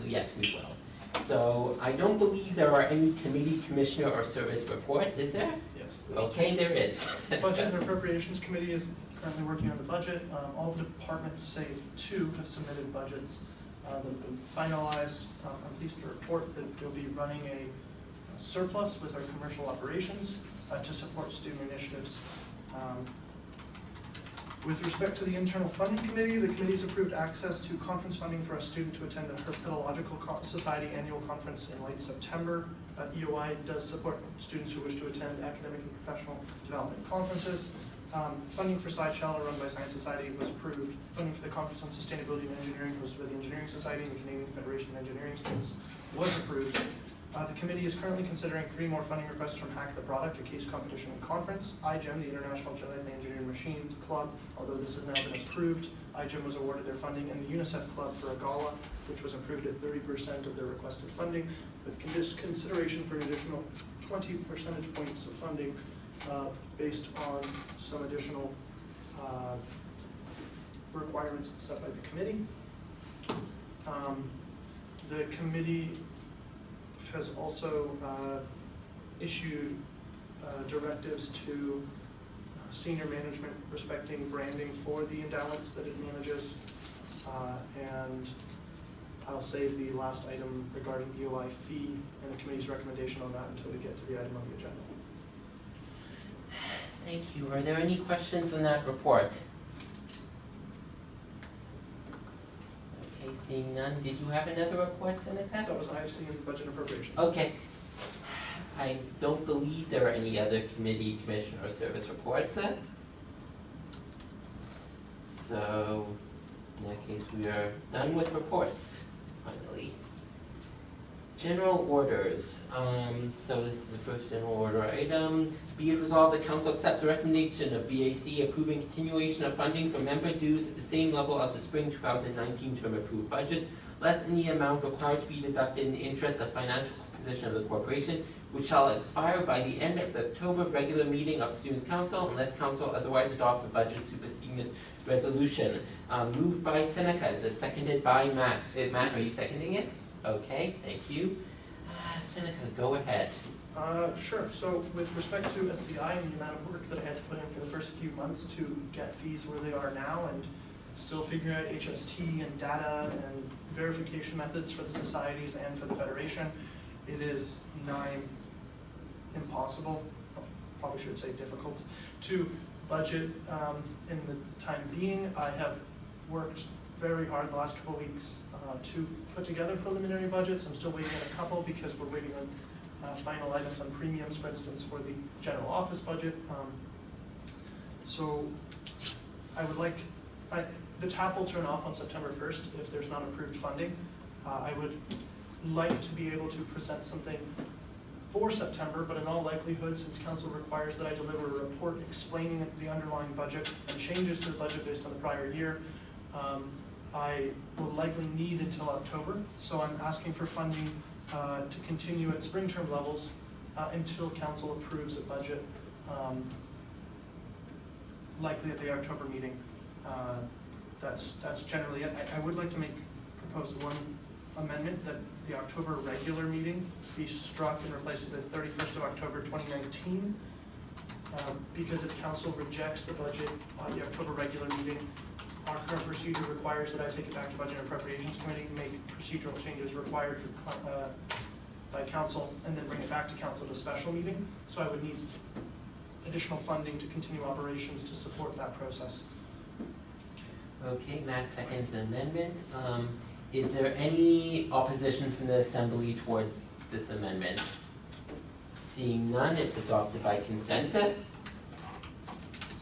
Yes, we will. So I don't believe there are any committee, commissioner, or service reports, is there? Yes. Okay, there is. Budget and Appropriations Committee is currently working on the budget. All the departments, save 2, have submitted budgets that have been finalized. I'm pleased to report that they'll be running a surplus with our commercial operations to support student initiatives. With respect to the Internal Funding Committee, the committee's approved access to conference funding for a student to attend the Herpetological Society annual conference in late September. EOI does support students who wish to attend academic and professional development conferences. Funding for SciShell, run by Science Society, was approved. Funding for the Conference on Sustainability and Engineering, hosted by the Engineering Society and the Canadian Federation of Engineering Students, was approved. The committee is currently considering 3 more funding requests from Hack the Product, a case competition and conference. iGEM, the International Genetically Engineered Machine Club, although this has now been approved, iGEM was awarded their funding, and the UNICEF Club for a gala, which was approved at 30% of their requested funding, with consideration for an additional 20 percentage points of funding based on some additional requirements set by the committee. The committee has also issued directives to senior management respecting branding for the endowments that it manages. And I'll save the last item regarding EOI fee and the committee's recommendation on that until we get to the item on the agenda. Thank you. Are there any questions on that report? Okay, seeing none. Did you have another report, Seneca? That was IFC and budget appropriations. Okay. I don't believe there are any other committee, commission, or service reports. So, in that case, we are done with reports, finally. General orders. So this is the first general order item. Be it resolved, the council accepts the recommendation of BAC approving continuation of funding for member dues at the same level as the spring 2019 term approved budget, less than the amount required to be deducted in the interest of financial position of the corporation, which shall expire by the end of the October regular meeting of the Students' Council, unless council otherwise adopts the budget superseding this resolution. Moved by Seneca, is this seconded by Matt? Matt, are you seconding it? Okay, thank you. Seneca, go ahead. Sure. So with respect to SCI and the amount of work that I had to put in for the first few months to get fees where they are now, and still figuring out HST and data and verification methods for the societies and for the federation, it is nigh impossible, probably should say difficult, to budget in the time being. I have worked very hard the last couple of weeks to put together preliminary budgets. I'm still waiting on a couple because we're waiting on final items on premiums, for instance, for the general office budget. So I would like, the tap will turn off on September 1st if there's not approved funding. I would like to be able to present something for September, but in all likelihood, since council requires that I deliver a report explaining the underlying budget and changes to the budget based on the prior year, I will likely need until October. So I'm asking for funding to continue at spring term levels until council approves a budget, likely at the October meeting. That's generally it. I would like to propose one amendment that the October regular meeting be struck and replaced with the 31st of October 2019. Because if council rejects the budget on the October regular meeting, our current procedure requires that I take it back to Budget and Appropriations Committee, make procedural changes required by council, and then bring it back to council to special meeting. So I would need additional funding to continue operations to support that process. Okay, Matt seconds the amendment. Is there any opposition from the Assembly towards this amendment? Seeing none, it's adopted by consent.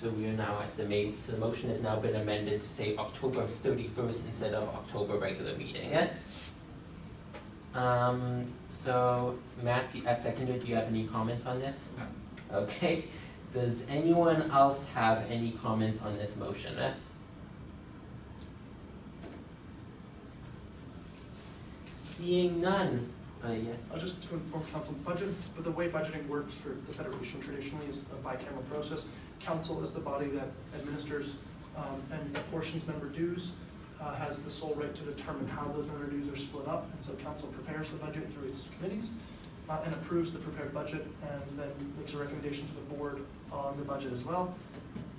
So we are now at so the motion has now been amended to say October 31st instead of October regular meeting. So Matt, as seconded, do you have any comments on this? No. Okay. Does anyone else have any comments on this motion? Seeing none. Yes. Just to inform council, but the way budgeting works for the federation traditionally is a bicameral process. Council is the body that administers and apportions member dues, has the sole right to determine how those member dues are split up, and so council prepares the budget through its committees and approves the prepared budget, and then makes a recommendation to the board on the budget as well.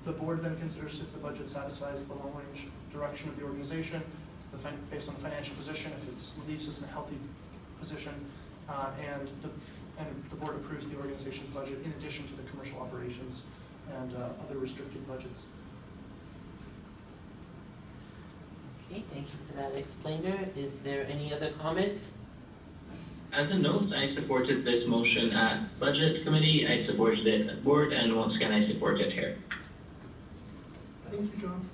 The board then considers if the budget satisfies the long-range direction of the organization, based on the financial position, if it leaves us in a healthy position, and the board approves the organization's budget in addition to the commercial operations and other restricted budgets. Okay, thank you for that explainer. Is there any other comments? As a note, I supported this motion at Budget Committee, I supported it at Board, and once again, I support it here. Thank you, John.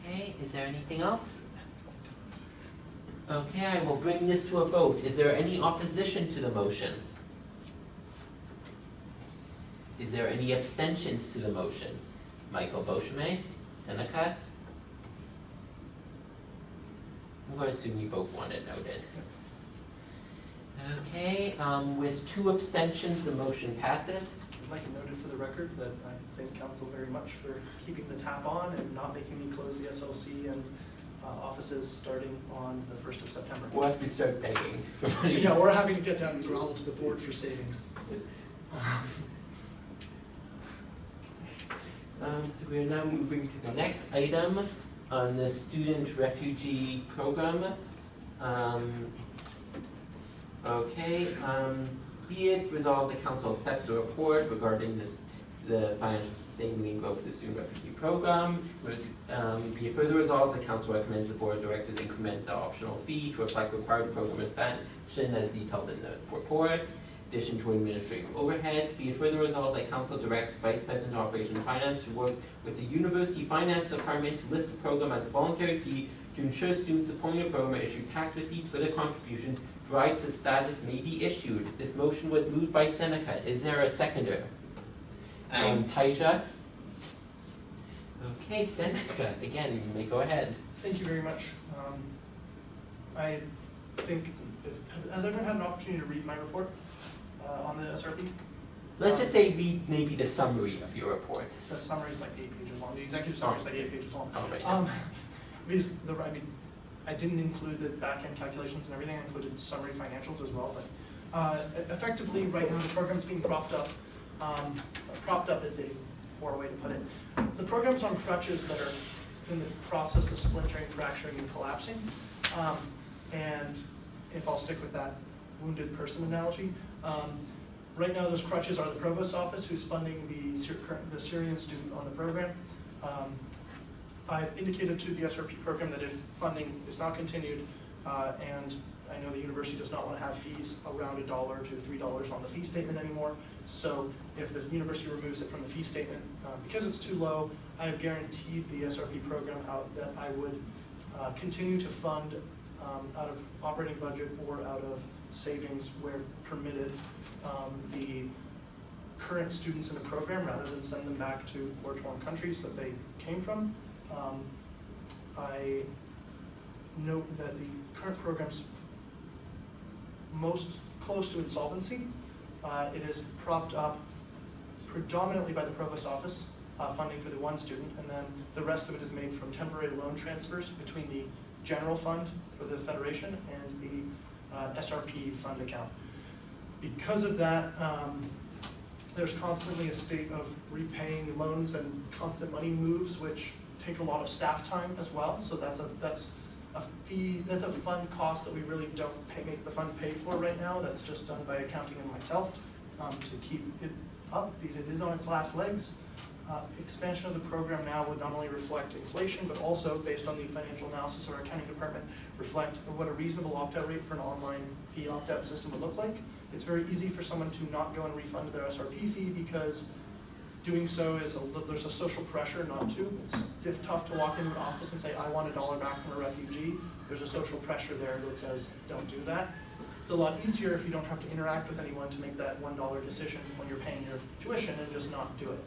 Okay, is there anything else? Okay, I will bring this to a vote. Is there any opposition to the motion? Is there any abstentions to the motion? Michael Beauchemin, Seneca? I'm going to assume you both want it noted. Okay, with 2 abstentions, the motion passes. I'd like it noted for the record that I thank council very much for keeping the tap on and not making me close the SLC and offices starting on the 1st of September. We'll have to start begging for money. Yeah, we're having to get down and grovel to the board for savings. So we are now moving to the next item on the student refugee program. Be it resolved, the council accepts the report regarding the financial sustainability and growth of the student refugee program. Be it further resolved, the council recommends the board of directors increment the optional fee to reflect required program expansion as detailed in the report. Addition to administrative overheads. Be it further resolved that council directs Vice President of Operations and Finance to work with the University Finance Department to list the program as a voluntary fee to ensure students supporting the program are issued tax receipts for their contributions, provided the status may be issued. This motion was moved by Seneca. Is there a seconder? Taija? Okay, Seneca, again, you may go ahead. Thank you very much. I think, has everyone had an opportunity to read my report on the SRP? Let's just say read maybe the summary of your report. The summary is like 8 pages long. The executive summary is like 8 pages long. Oh, right. I didn't include the back-end calculations and everything. I included summary financials as well. But effectively, right now, the program's being propped up. Propped up is a poor way to put it. The program's on crutches that are in the process of splintering, fracturing, and collapsing. And if I'll stick with that wounded person analogy, right now those crutches are the provost's office, who's funding the Syrian student on the program. I've indicated to the SRP program that if funding is not continued, and I know the university does not want to have fees around $1 to $3 on the fee statement anymore, so if the university removes it from the fee statement, because it's too low, I have guaranteed the SRP program that I would continue to fund out of operating budget or out of savings where permitted the current students in the program rather than send them back to war-torn countries that they came from. I note that the current program's most close to insolvency. It is propped up predominantly by the provost's office, funding for the one student, and then the rest of it is made from temporary loan transfers between the general fund for the federation and the SRP fund account. Because of that, there's constantly a state of repaying loans and constant money moves, which take a lot of staff time as well. So that's a fee, that's a fund cost that we really don't make the fund pay for right now. That's just done by accounting and myself to keep it up because it is on its last legs. Expansion of the program now would not only reflect inflation, but also, based on the financial analysis of our accounting department, reflect what a reasonable opt-out rate for an online fee opt-out system would look like. It's very easy for someone to not go and refund their SRP fee because doing so is there's a social pressure not to. It's tough to walk into an office and say, I want $1 back from a refugee. There's a social pressure there that says, don't do that. It's a lot easier if you don't have to interact with anyone to make that $1 decision when you're paying your tuition and just not do it.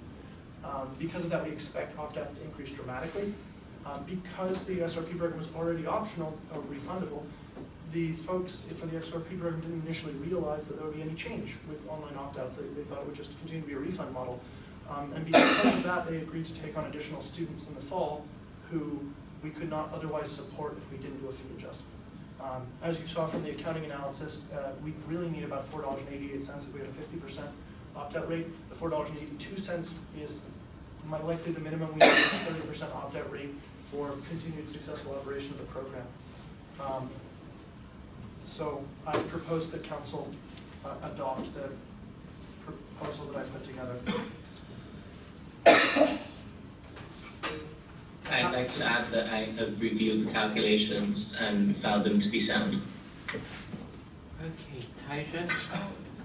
Because of that, we expect opt-outs to increase dramatically. Because the SRP program was already optional or refundable, the folks for the SRP program didn't initially realize that there would be any change with online opt-outs. They thought it would just continue to be a refund model. And because of that, they agreed to take on additional students in the fall who we could not otherwise support if we didn't do a fee adjustment. As you saw from the accounting analysis, we really need about $4.88 if we had a 50% opt-out rate. The $4.82 is likely the minimum we need, 30% opt-out rate for continued successful operation of the program. So I propose that council adopt the proposal that I put together. I'd like to add that I have reviewed the calculations and found them to be sound. Okay, Taisha?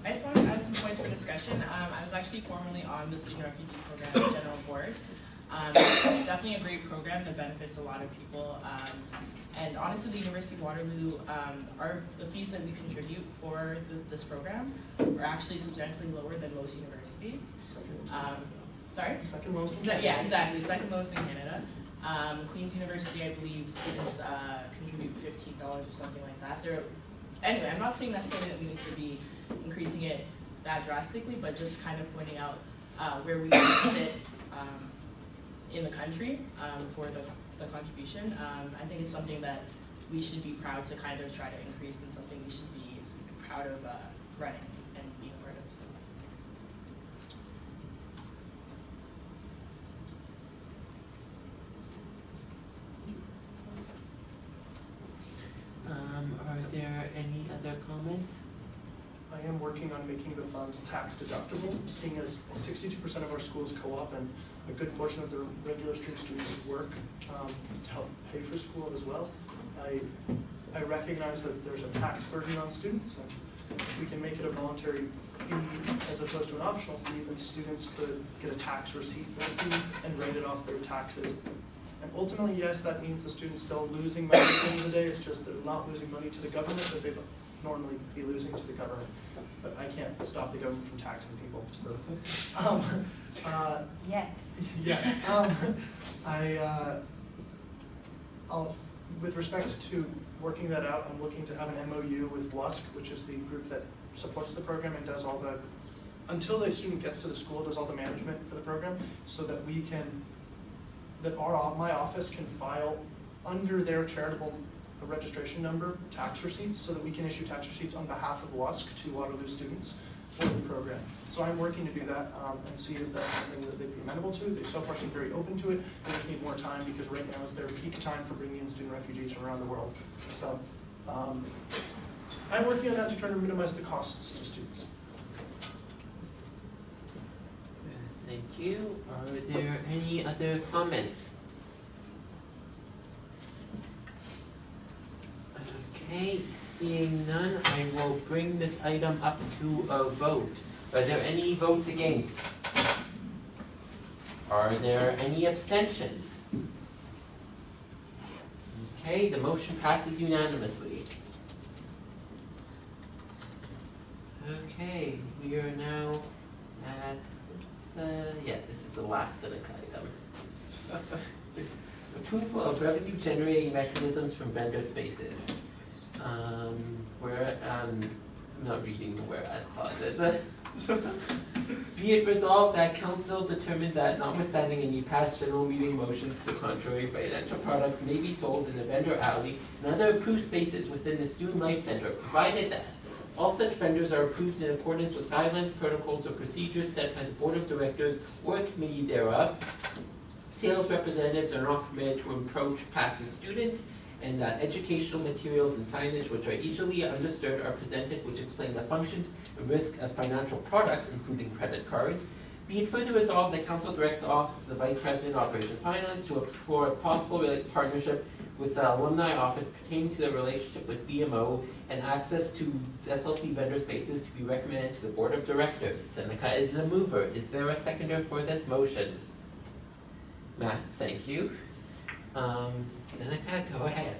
I just wanted to add some points for discussion. I was actually formerly on the Student Refugee Program General Board. Definitely a great program that benefits a lot of people. And honestly, the University of Waterloo, the fees that we contribute for this program are actually substantially lower than most universities. Sorry? Second lowest in Canada. Yeah, exactly, second lowest in Canada. Queen's University, I believe, students contribute $15 or something like that. Anyway, I'm not saying necessarily that we need to be increasing it that drastically, but just kind of pointing out where we sit in the country for the contribution. I think it's something that we should be proud to kind of try to increase, and something we should be proud of running and being a part of. So. Are there any other comments? I am working on making the funds tax deductible, seeing as 62% of our schools co-op and a good portion of the regular stream students work to help pay for school as well. I recognize that there's a tax burden on students, and if we can make it a voluntary fee as opposed to an optional fee, then students could get a tax receipt for the fee and write it off their taxes. And ultimately, yes, that means the student's still losing money at the end of the day. It's just they're not losing money to the government that they'd normally be losing to the government. But I can't stop the government from taxing people. So, Yet. yeah. With respect to working that out, I'm looking to have an MOU with WUSC, which is the group that supports the program and does all the, until the student gets to the school, does all the management for the program, so that we can, my office can file under their charitable registration number tax receipts, so that we can issue tax receipts on behalf of WUSC to Waterloo students for the program. So I'm working to do that and see if that's something that they'd be amenable to. They so far seem very open to it. They just need more time, because right now is their peak time for bringing in student refugees from around the world. So I'm working on that to try to minimize the costs to students. Thank you. Are there any other comments? Okay, seeing none, I will bring this item up to a vote. Are there any votes against? Are there any abstentions? Okay, the motion passes unanimously. Okay, we are now at, this is the last Seneca item. Approval of revenue generating mechanisms from vendor spaces. I'm not reading the whereas clauses. Be it resolved that council determines that notwithstanding any past general meeting motions to the contrary, financial products may be sold in the vendor alley and other approved spaces within the Student Life Center, provided that all such vendors are approved in accordance with guidelines, protocols, or procedures set by the Board of Directors or a committee thereof. Sales representatives are not permitted to approach passing students, and that educational materials and signage which are easily understood are presented, which explain the function and risk of financial products, including credit cards. Be it further resolved that Council directs the Office of the Vice President of Operation Finance to explore a possible partnership with the Alumni Office pertaining to the relationship with BMO and access to SLC vendor spaces to be recommended to the Board of Directors. Seneca is the mover. Is there a seconder for this motion? Matt, thank you. Seneca, go ahead.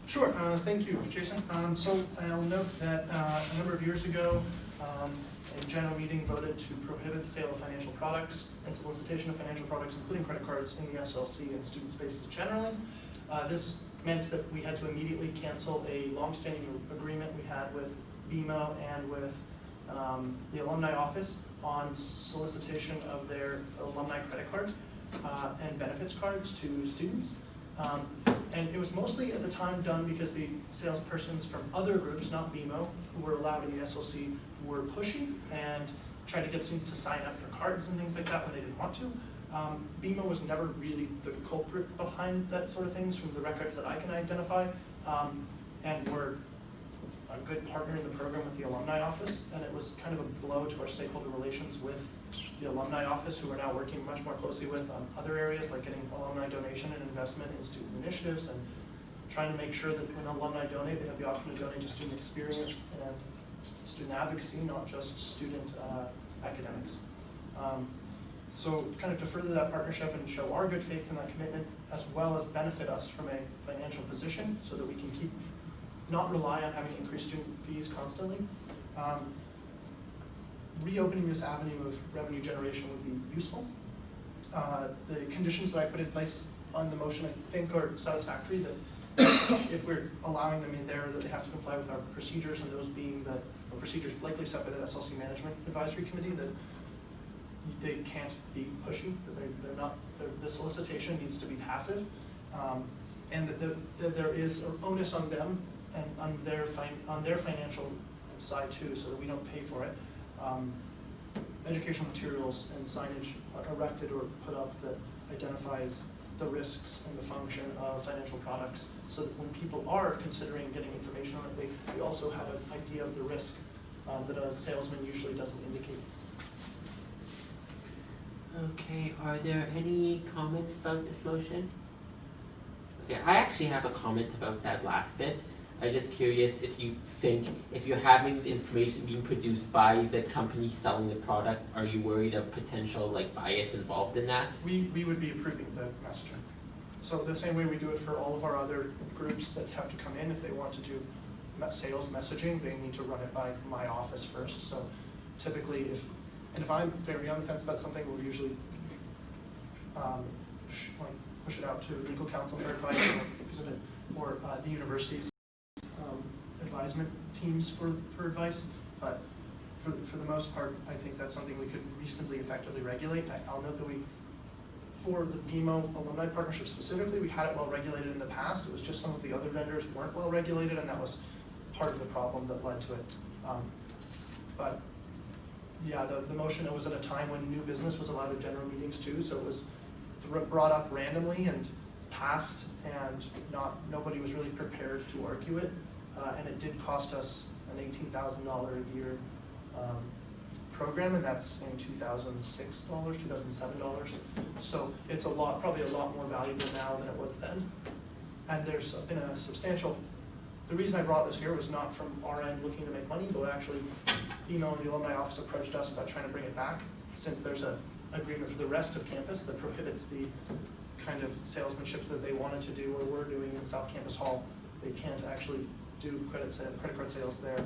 Sure, thank you, Jason. So I'll note that a number of years ago, a general meeting voted to prohibit the sale of financial products and solicitation of financial products, including credit cards, in the SLC and student spaces generally. This meant that we had to immediately cancel a long-standing agreement we had with BMO and with the Alumni Office on solicitation of their alumni credit card and benefits cards to students. And it was mostly at the time done because the salespersons from other groups, not BMO, who were allowed in the SLC, were pushy and tried to get students to sign up for cards and things like that when they didn't want to. BMO was never really the culprit behind that sort of things from the records that I can identify. And we're a good partner in the program with the alumni office, and it was kind of a blow to our stakeholder relations with the alumni office, who we're now working much more closely with on other areas, like getting alumni donation and investment in student initiatives, and trying to make sure that when alumni donate, they have the option to donate to student experience and student advocacy, not just student academics. So kind of to further that partnership and show our good faith in that commitment, as well as benefit us from a financial position so that we can keep, not rely on having increased student fees constantly. Reopening this avenue of revenue generation would be useful. The conditions that I put in place on the motion, I think, are satisfactory, that if we're allowing them in there, that they have to comply with our procedures, and those being that the procedures likely set by the SLC Management Advisory Committee, that they can't be pushy, that they're not, the solicitation needs to be passive, and that there is an onus on them and on their financial side too, so that we don't pay for it. Educational materials and signage erected or put up that identifies the risks and the function of financial products, so that when people are considering getting information on it, they also have an idea of the risk that a salesman usually doesn't indicate. Okay, are there any comments about this motion? Okay, I actually have a comment about that last bit. I'm just curious if you think, if you're having the information being produced by the company selling the product, are you worried of potential like bias involved in that? We would be approving the messaging. So the same way we do it for all of our other groups that have to come in, if they want to do sales messaging, they need to run it by my office first. So typically if I'm very on the fence about something, we'll usually push it out to legal counsel for advice, or the university's advisement teams for advice. But for the most part, I think that's something we could reasonably effectively regulate. I'll note that for the BMO alumni partnership specifically, we had it well regulated in the past. It was just some of the other vendors weren't well regulated, and that was part of the problem that led to it. But yeah, the motion, it was at a time when new business was allowed at general meetings too, so it was brought up randomly and passed, and nobody was really prepared to argue it, and it did cost us an $18,000 a year program, and that's in $2006, $2007. So it's probably a lot more valuable now than it was then. And there's been a substantial, the reason I brought this here was not from our end looking to make money, but actually BMO and the alumni office approached us about trying to bring it back, since there's an agreement for the rest of campus that prohibits the kind of salesmanship that they wanted to do or were doing in South Campus Hall. They can't actually do credit card sales there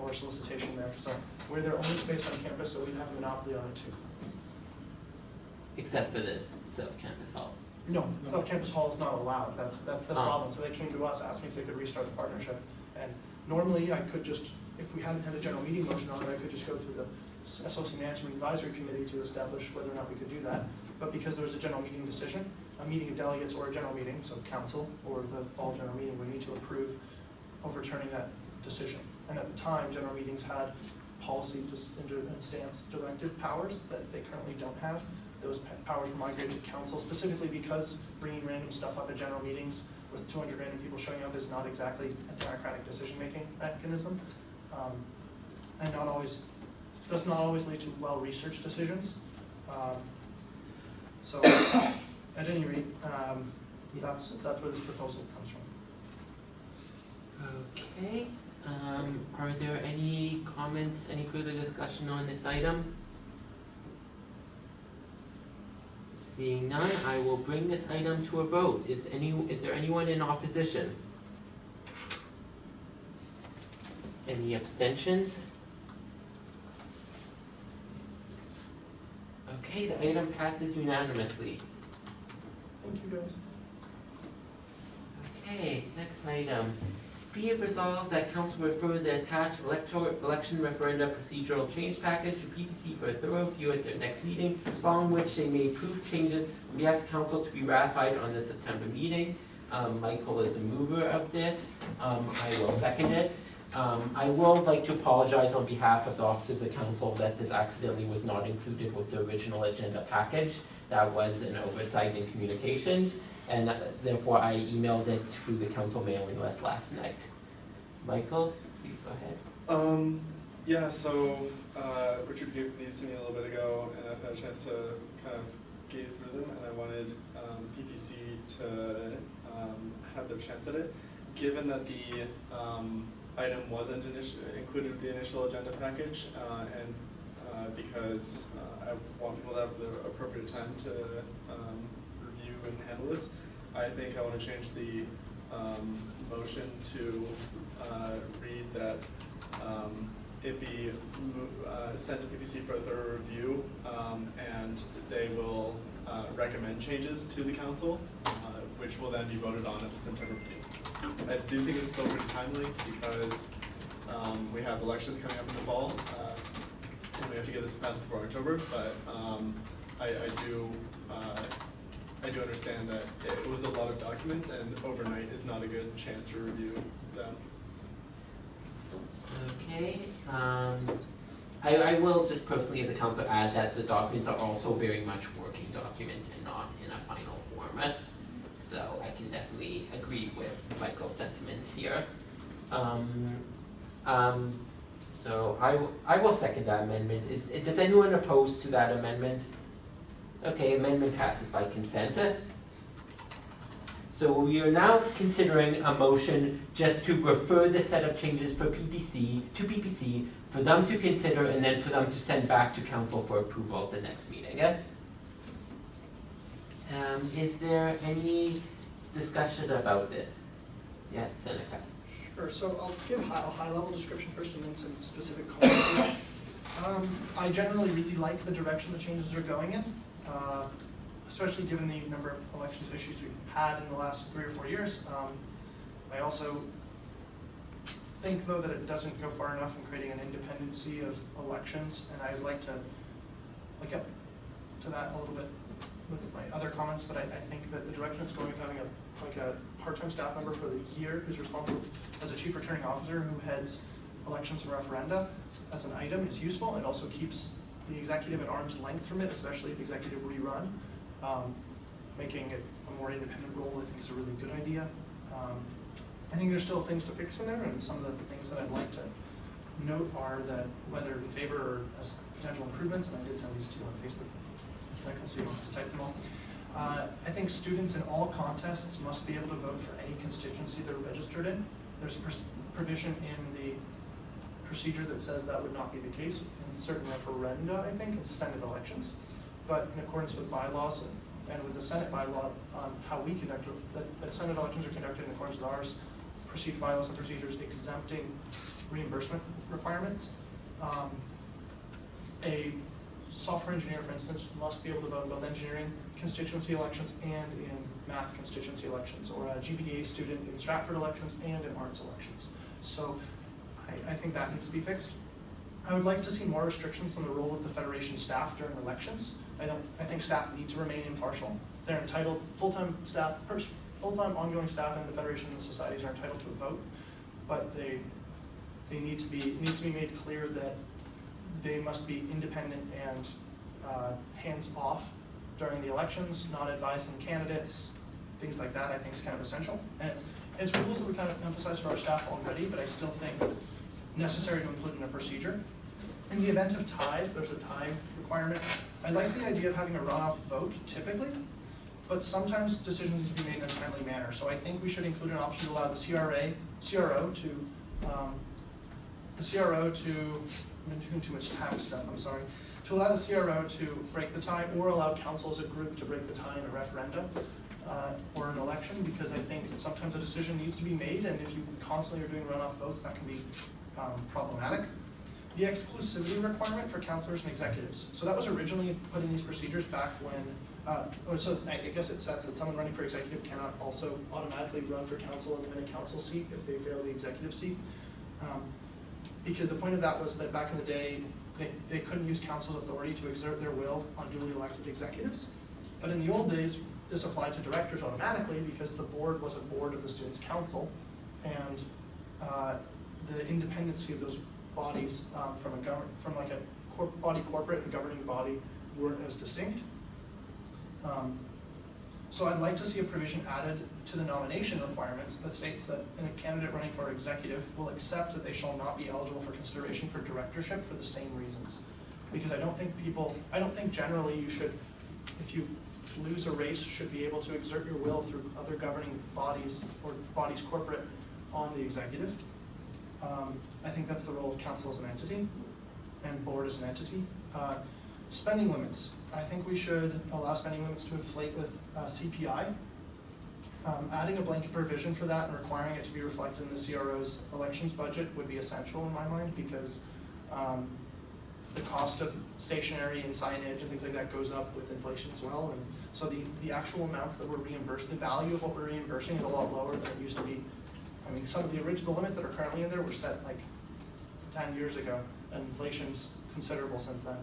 or solicitation there. So we're their only space on campus, so we'd have a monopoly on it too. Except for this South Campus Hall. No, South Campus Hall is not allowed. That's the problem. So they came to us asking if they could restart the partnership. And normally I could just, if we hadn't had a general meeting motion on it, I could just go through the SLC Management Advisory Committee to establish whether or not we could do that. But because there was a general meeting decision, a meeting of delegates or a general meeting, so council or the fall general meeting would need to approve overturning that decision. And at the time, general meetings had policy and stance directive powers that they currently don't have. Those powers were migrated to council, specifically because bringing random stuff up at general meetings with 200 random people showing up is not exactly a democratic decision-making mechanism, and does not always lead to well-researched decisions. So at any rate, that's where this proposal comes from. Okay, are there any comments, any further discussion on this item? Seeing none, I will bring this item to a vote. Is there anyone in opposition? Any abstentions? Okay, the item passes unanimously. Thank you, guys. Okay, next item. Be it resolved that council refer the attached election referenda procedural change package to PPC for a thorough review at their next meeting, following which they may approve changes on behalf of council to be ratified on the September meeting. Michael is a mover of this. I will second it. I will like to apologize on behalf of the officers of council that this accidentally was not included with the original agenda package. That was an oversight in communications, and therefore I emailed it through the council mailing list last night. Michael, please go ahead. Yeah, so Richard gave these to me a little bit ago, and I've had a chance to kind of gaze through them, and I wanted PPC to have their chance at it. Given that the item wasn't included with the initial agenda package, and because I want people to have the appropriate time to review and handle this, I think I want to change the motion to read that it be sent to PPC for a thorough review, and they will recommend changes to the council, which will then be voted on at the September meeting. I do think it's still pretty timely because we have elections coming up in the fall, and we have to get this passed before October, but I do understand that it was a lot of documents, and overnight is not a good chance to review them. Okay, I will just personally as a council add that the documents are also very much working documents and not in a final format. So I can definitely agree with Michael's sentiments here. So I will second that amendment. Does anyone oppose to that amendment? Okay, amendment passes by consent. So we are now considering a motion just to refer the set of changes for PPC, for them to consider and then for them to send back to council for approval at the next meeting. Is there any discussion about it? Yes, Seneca. Sure, so I'll give a high-level description first and then some specific comments. I generally really like the direction the changes are going in, especially given the number of elections issues we've had in the last 3 or 4 years. I also think, though, that it doesn't go far enough in creating an independency of elections, and I'd like to look up to that a little bit with my other comments, but I think that the direction it's going with having a part-time staff member for the year who's responsible as a chief returning officer who heads elections and referenda as an item is useful. It also keeps the executive at arm's length from it, especially if executive rerun. Making it a more independent role, I think, is a really good idea. I think there's still things to fix in there, and some of the things that I'd like to note are that whether in favor or as potential improvements, and I did send these to you on Facebook, so you don't have to type them all. I think students in all contests must be able to vote for any constituency they're registered in. There's a provision in the procedure that says that would not be the case in certain referenda, I think, in Senate elections. But in accordance with bylaws and with the Senate bylaw on how we conduct it, that Senate elections are conducted in accordance with ours, bylaws and procedures exempting reimbursement requirements. A software engineer, for instance, must be able to vote in both engineering constituency elections and in math constituency elections, or a GBDA student in Stratford elections and in arts elections. So I think that needs to be fixed. I would like to see more restrictions on the role of the Federation staff during elections. I think staff need to remain impartial. They're entitled, full-time ongoing staff in the Federation and the societies are entitled to a vote, but it needs to be made clear that they must be independent and hands-off during the elections, not advising candidates, things like that, I think is kind of essential. And it's rules that we kind of emphasize for our staff already, but I still think necessary to include in a procedure. In the event of ties, there's a tie requirement. I like the idea of having a runoff vote typically, but sometimes decisions need to be made in a timely manner. So I think we should include an option to allow the CRO to, I'm doing too much tax stuff, I'm sorry. To allow the CRO to break the tie or allow council as a group to break the tie in a referendum or an election, because I think sometimes a decision needs to be made, and if you constantly are doing runoff votes, that can be problematic. The exclusivity requirement for councilors and executives. So that was originally put in these procedures back when, so I guess it sets that someone running for executive cannot also automatically run for council and win a council seat if they fail the executive seat. Because the point of that was that back in the day, they couldn't use council's authority to exert their will on duly elected executives. But in the old days, this applied to directors automatically because the board was a board of the students' council, and the independency of those bodies from like a body corporate and governing body weren't as distinct. So I'd like to see a provision added to the nomination requirements that states that a candidate running for executive will accept that they shall not be eligible for consideration for directorship for the same reasons. Because I don't think generally you should, if you lose a race, should be able to exert your will through other governing bodies or bodies corporate on the executive. I think that's the role of council as an entity and board as an entity. Spending limits. I think we should allow spending limits to inflate with CPI. Adding a blanket provision for that and requiring it to be reflected in the CRO's elections budget would be essential in my mind, because the cost of stationery and signage and things like that goes up with inflation as well. And so the actual amounts that we're reimbursed, the value of what we're reimbursing is a lot lower than it used to be. I mean, some of the original limits that are currently in there were set like 10 years ago, and inflation's considerable since then.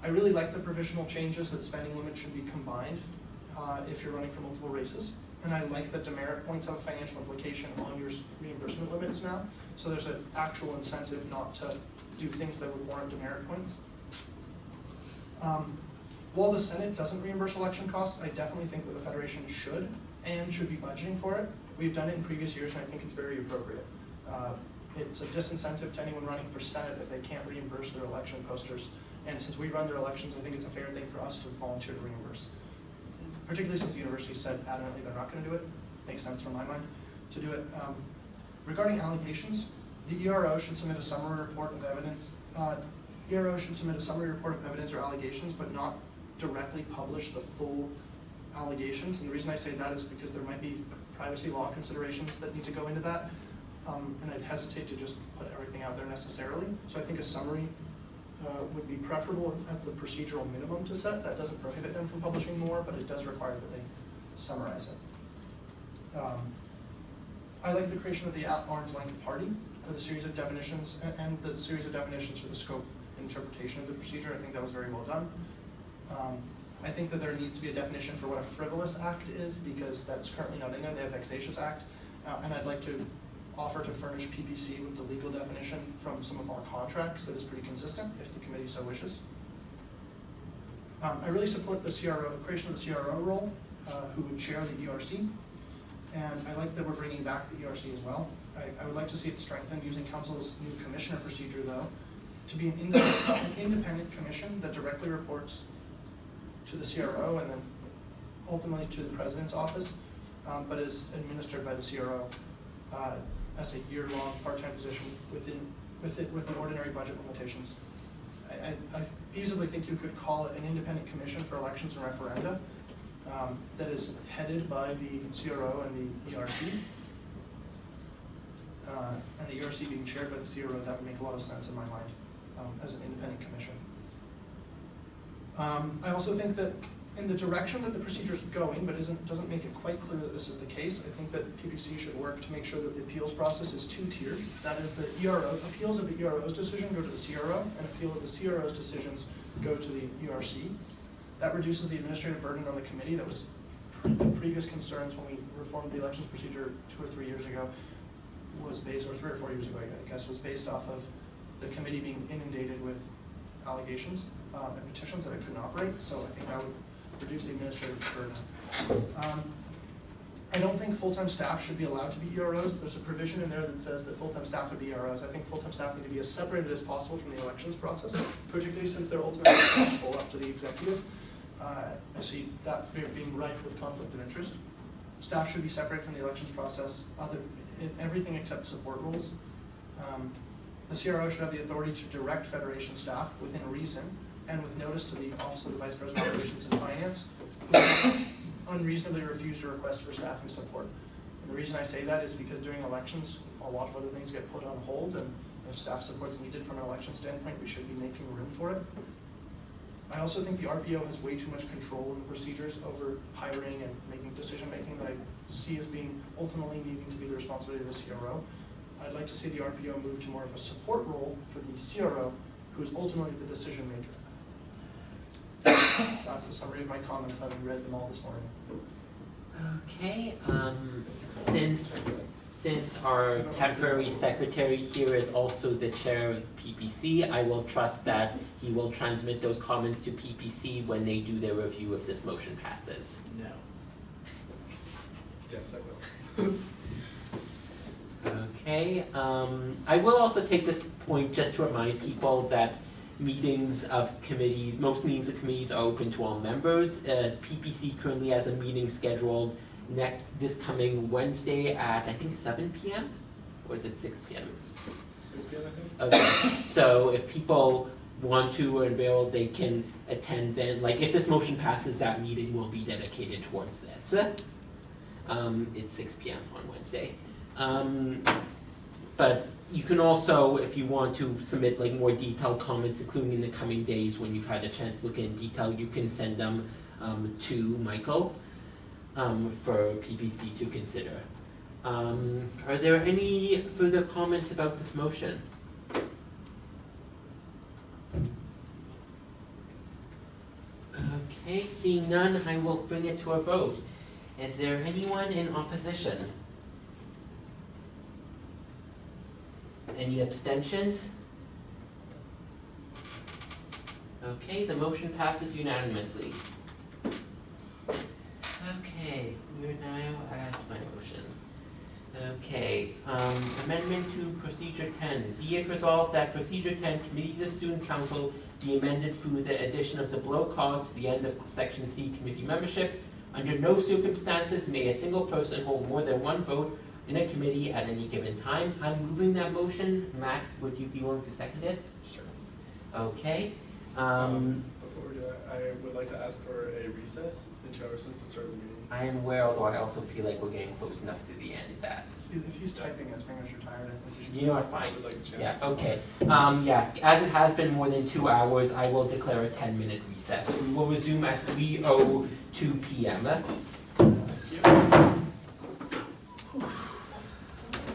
I really like the provisional changes that spending limits should be combined if you're running for multiple races. And I like that demerit points have a financial implication on your reimbursement limits now. So there's an actual incentive not to do things that would warrant demerit points. While the Senate doesn't reimburse election costs, I definitely think that the Federation should be budgeting for it. We've done it in previous years, and I think it's very appropriate. It's a disincentive to anyone running for Senate if they can't reimburse their election posters. And since we run their elections, I think it's a fair thing for us to volunteer to reimburse. Particularly since the university said adamantly they're not going to do it. Makes sense from my mind to do it. Regarding allegations, the ERO should submit a summary report of evidence. ERO should submit a summary report of evidence or allegations, but not directly publish the full allegations. And the reason I say that is because there might be privacy law considerations that need to go into that. And I'd hesitate to just put everything out there necessarily. So I think a summary would be preferable as the procedural minimum to set. That doesn't prohibit them from publishing more, but it does require that they summarize it. I like the creation of the at-arm's length party for the series of definitions and the series of definitions for the scope and interpretation of the procedure. I think that was very well done. I think that there needs to be a definition for what a frivolous act is, because that's currently not in there. They have vexatious act. And I'd like to offer to furnish PPC with the legal definition from some of our contracts that is pretty consistent, if the committee so wishes. I really support the creation of the CRO role, who would chair the ERC. And I like that we're bringing back the ERC as well. I would like to see it strengthened using council's new commissioner procedure, though, to be an independent commission that directly reports to the CRO and then ultimately to the president's office, but is administered by the CRO as a year-long part-time position with the ordinary budget limitations. I feasibly think you could call it an independent commission for elections and referenda that is headed by the CRO and the ERC. And the ERC being chaired by the CRO, that would make a lot of sense in my mind as an independent commission. I also think that in the direction that the procedure is going, but doesn't make it quite clear that this is the case, I think that PPC should work to make sure that the appeals process is two-tiered. That is, the ERO, appeals of the ERO's decision go to the CRO, and appeal of the CRO's decisions go to the ERC. That reduces the administrative burden on the committee. That was the previous concerns when we reformed the elections procedure 2 or 3 years ago, was based, or 3 or 4 years ago, I guess, was based off of the committee being inundated with allegations and petitions that it couldn't operate. So I think that would reduce the administrative burden. I don't think full-time staff should be allowed to be EROs. There's a provision in there that says that full-time staff would be EROs. I think full-time staff need to be as separated as possible from the elections process, particularly since they're ultimately responsible up to the executive. I see that being rife with conflict of interest. Staff should be separated from the elections process, in everything except support roles. The CRO should have the authority to direct Federation staff within reason and with notice to the Office of the Vice President of Operations and Finance, who unreasonably refused a request for staffing support. And the reason I say that is because during elections, a lot of other things get put on hold, and if staff support is needed from an election standpoint, we should be making room for it. I also think the RPO has way too much control in the procedures over hiring and making decision-making that I see as being ultimately needing to be the responsibility of the CRO. I'd like to see the RPO move to more of a support role for the CRO, who is ultimately the decision maker. That's the summary of my comments, having read them all this morning. Okay, since our temporary secretary here is also the chair of PPC, I will trust that he will transmit those comments to PPC when they do their review if this motion passes. No. Yes, I will. Okay, I will also take this point just to remind people that meetings of committees, most meetings of committees are open to all members. PPC currently has a meeting scheduled this coming Wednesday at, I think, 7 p.m.? Or is it 6 p.m.? 6 p.m. I think. Okay, so if people want to or available, they can attend then. Like, if this motion passes, that meeting will be dedicated towards this. It's 6 p.m. on Wednesday. But you can also, if you want to submit like more detailed comments, including in the coming days when you've had a chance to look in detail, you can send them to Michael for PPC to consider. Are there any further comments about this motion? Okay, seeing none, I will bring it to a vote. Is there anyone in opposition? Any abstentions? Okay, the motion passes unanimously. Okay, we're now at my motion. Okay, amendment to procedure 10. Be it resolved that procedure 10, committees of student council, be amended through the addition of the below clause to the end of section C, committee membership. Under no circumstances may a single person hold more than one vote in a committee at any given time. I'm moving that motion. Matt, would you be willing to second it? Sure. Okay. Before we do that, I would like to ask for a recess. It's been 2 hours since the start of the meeting. I am aware, although I also feel like we're getting close enough to the end that. If he's typing, his fingers are tired, I think. You know what, fine. I would like a chance. Yeah, okay. Yeah, as it has been more than 2 hours, I will declare a 10-minute recess. We will resume at 3:02 p.m.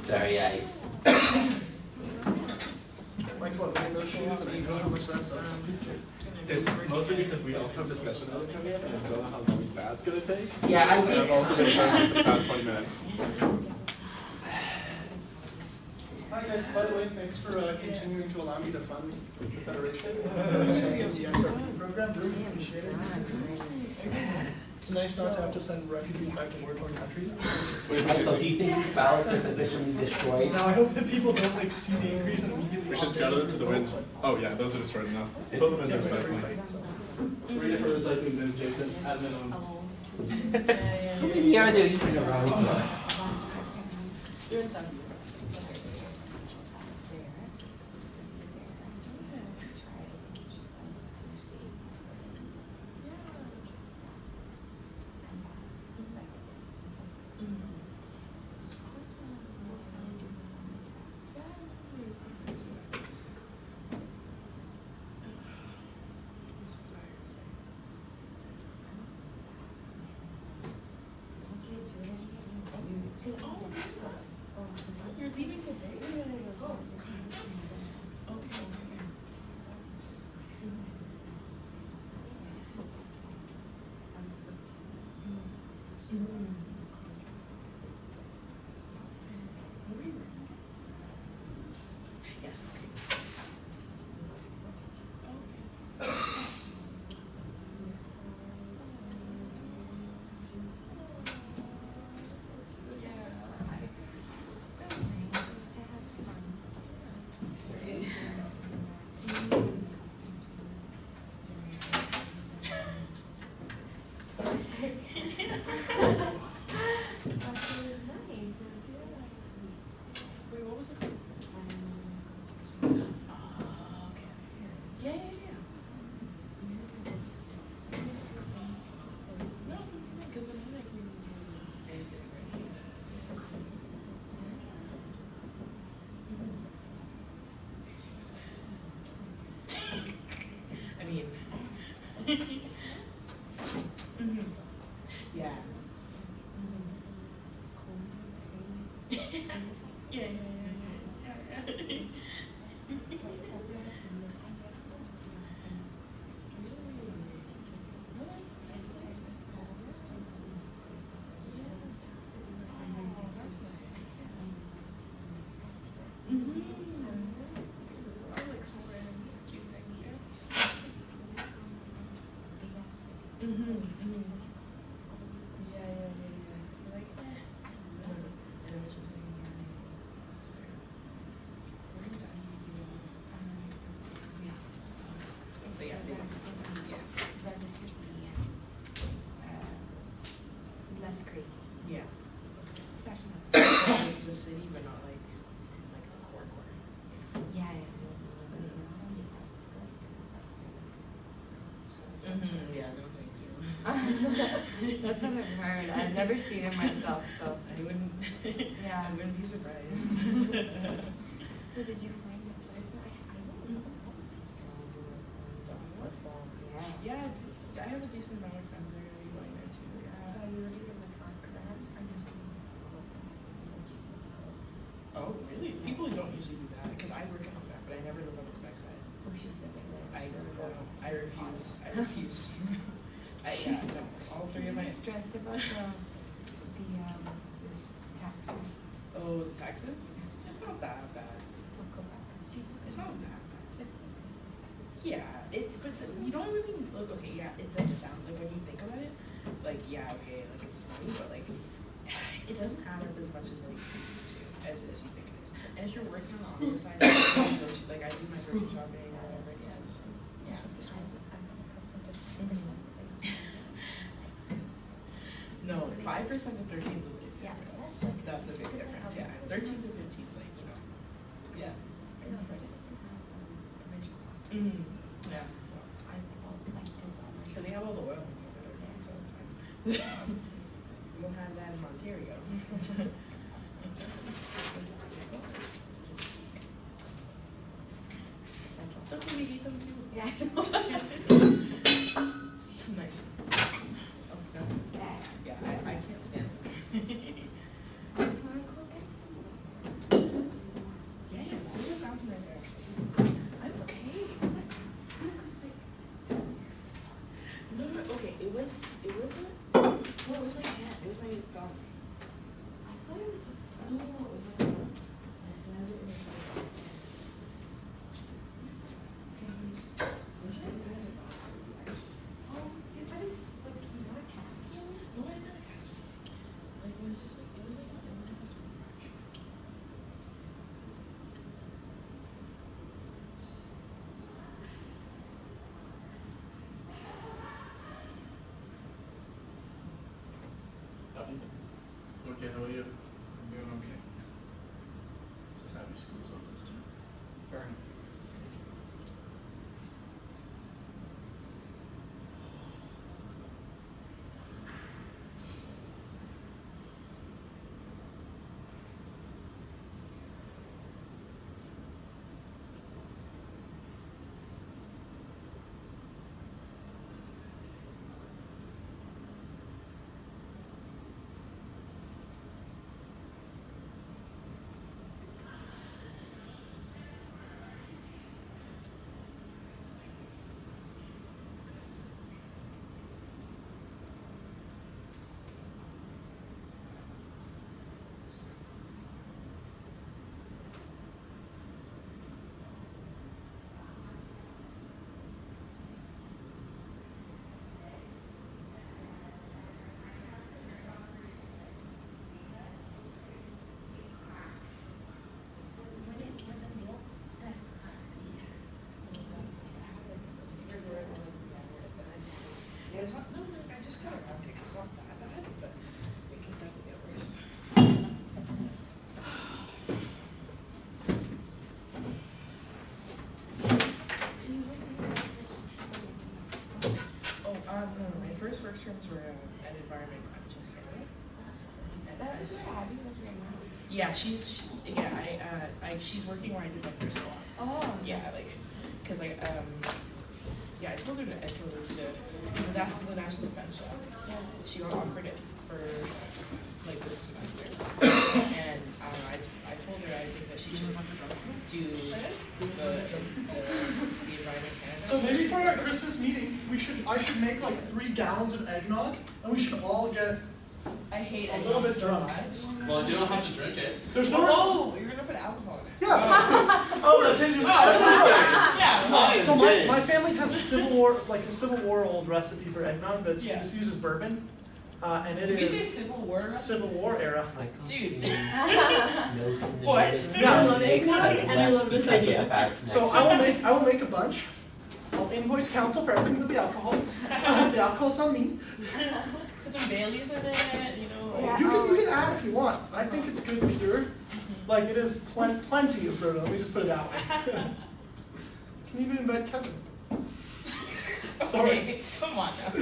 Sorry, Michael, I'm in those shoes and I know how much that sucks. It's mostly because we also have discussion about it coming up, and I don't know how long that's gonna take. Yeah, And I've also been stressed for the past 20 minutes. Hi guys, by the way, thanks for continuing to allow me to fund the Federation. The SRP program, really appreciate it. It's nice not to have to send refugees back to war-torn countries. Michael, do you think these ballots are sufficiently destroyed? Now I hope that people don't like see the increase and immediately. We should scatter them to the wind. Oh yeah, those are destroyed enough. Put them in the recycling. Read it for recycling bins, Jason. Admin on. How many are there even around here? You're in 7. You're leaving today? Oh, okay. Yes, okay. Wait, what was it called? Okay. Yeah. No, it's okay, because the night we I mean, yeah. Yeah. That's crazy. Yeah. It's actually not. Like the city, but not like the core. Yeah, Yeah, no, thank you. That's what I've heard. I've never seen it myself, so. I wouldn't, Yeah. I wouldn't be surprised. So did you find a placement? I don't know. Yeah, I have a decent amount of friends that are gonna be going there too, yeah. Are you looking at my phone? Because I have a friend who's doing Oh, really? People don't usually do that, because I work in Quebec, but I never live on the Quebec side. Oh, she's living there. I refuse. Yeah, no, all three of my. She's stressed about this taxes. Oh, the taxes? It's not that bad. For Quebec. It's not that bad. Yeah, but you don't really look, okay, yeah, it does sound, like when you think about it, like, yeah, okay, like it's money, but like, it doesn't add up as much as like, as you think it is. And if you're working on the side, like I do my grocery shopping or whatever, yeah, just like, yeah, it's fine. No, 5% to 13 is a big difference. That's a big difference, yeah. 13 to 15 is like, you know, yeah. Yeah. Because they have all the oil over there, so it's fine. We don't have that in Ontario. It's okay, we hate them too. Yeah. Nice. Oh, no. Yeah, I can't stand them. Yeah, there's a fountain right there actually. I'm okay. No, okay, it wasn't, no, it was my hand, it was my thumb. I thought it was No, it was my thumb. Okay, how are you? I'm doing okay. Just happy school's over this time. Fair enough. Yeah, it's not, no, I just got around it, it's not that bad, but it can definitely get worse. Oh, no, my first work terms were at Environment Climate Change Canada. That's where Abby was right now. Yeah, she's working where I did my first co-op. Oh. Yeah, like, cause I told her to enter to the National Defense Shop. Yeah. She got offered it for like this semester, and I told her I think that she should do the Environment Canada. So maybe for our Christmas meeting, I should make like 3 gallons of eggnog, and we should all get I hate a little bit so drunk. much. Well, you don't have to drink it. There's no. Oh, you're gonna put alcohol in it. Yeah. Oh, that changes Yeah. So my family has a Civil War old recipe for eggnog that uses bourbon, and it Did you is say Civil War? Civil War era. Dude. What? So I will make a bunch. I'll invoice council for everything but the alcohol. The alcohol's on me. Put some Baileys in it, you know. Yeah. You can add if you want. I think it's good pure. Like it is plenty of Brita. Let me just put it that way. Can you even invite Kevin? Sorry. Okay, come on now.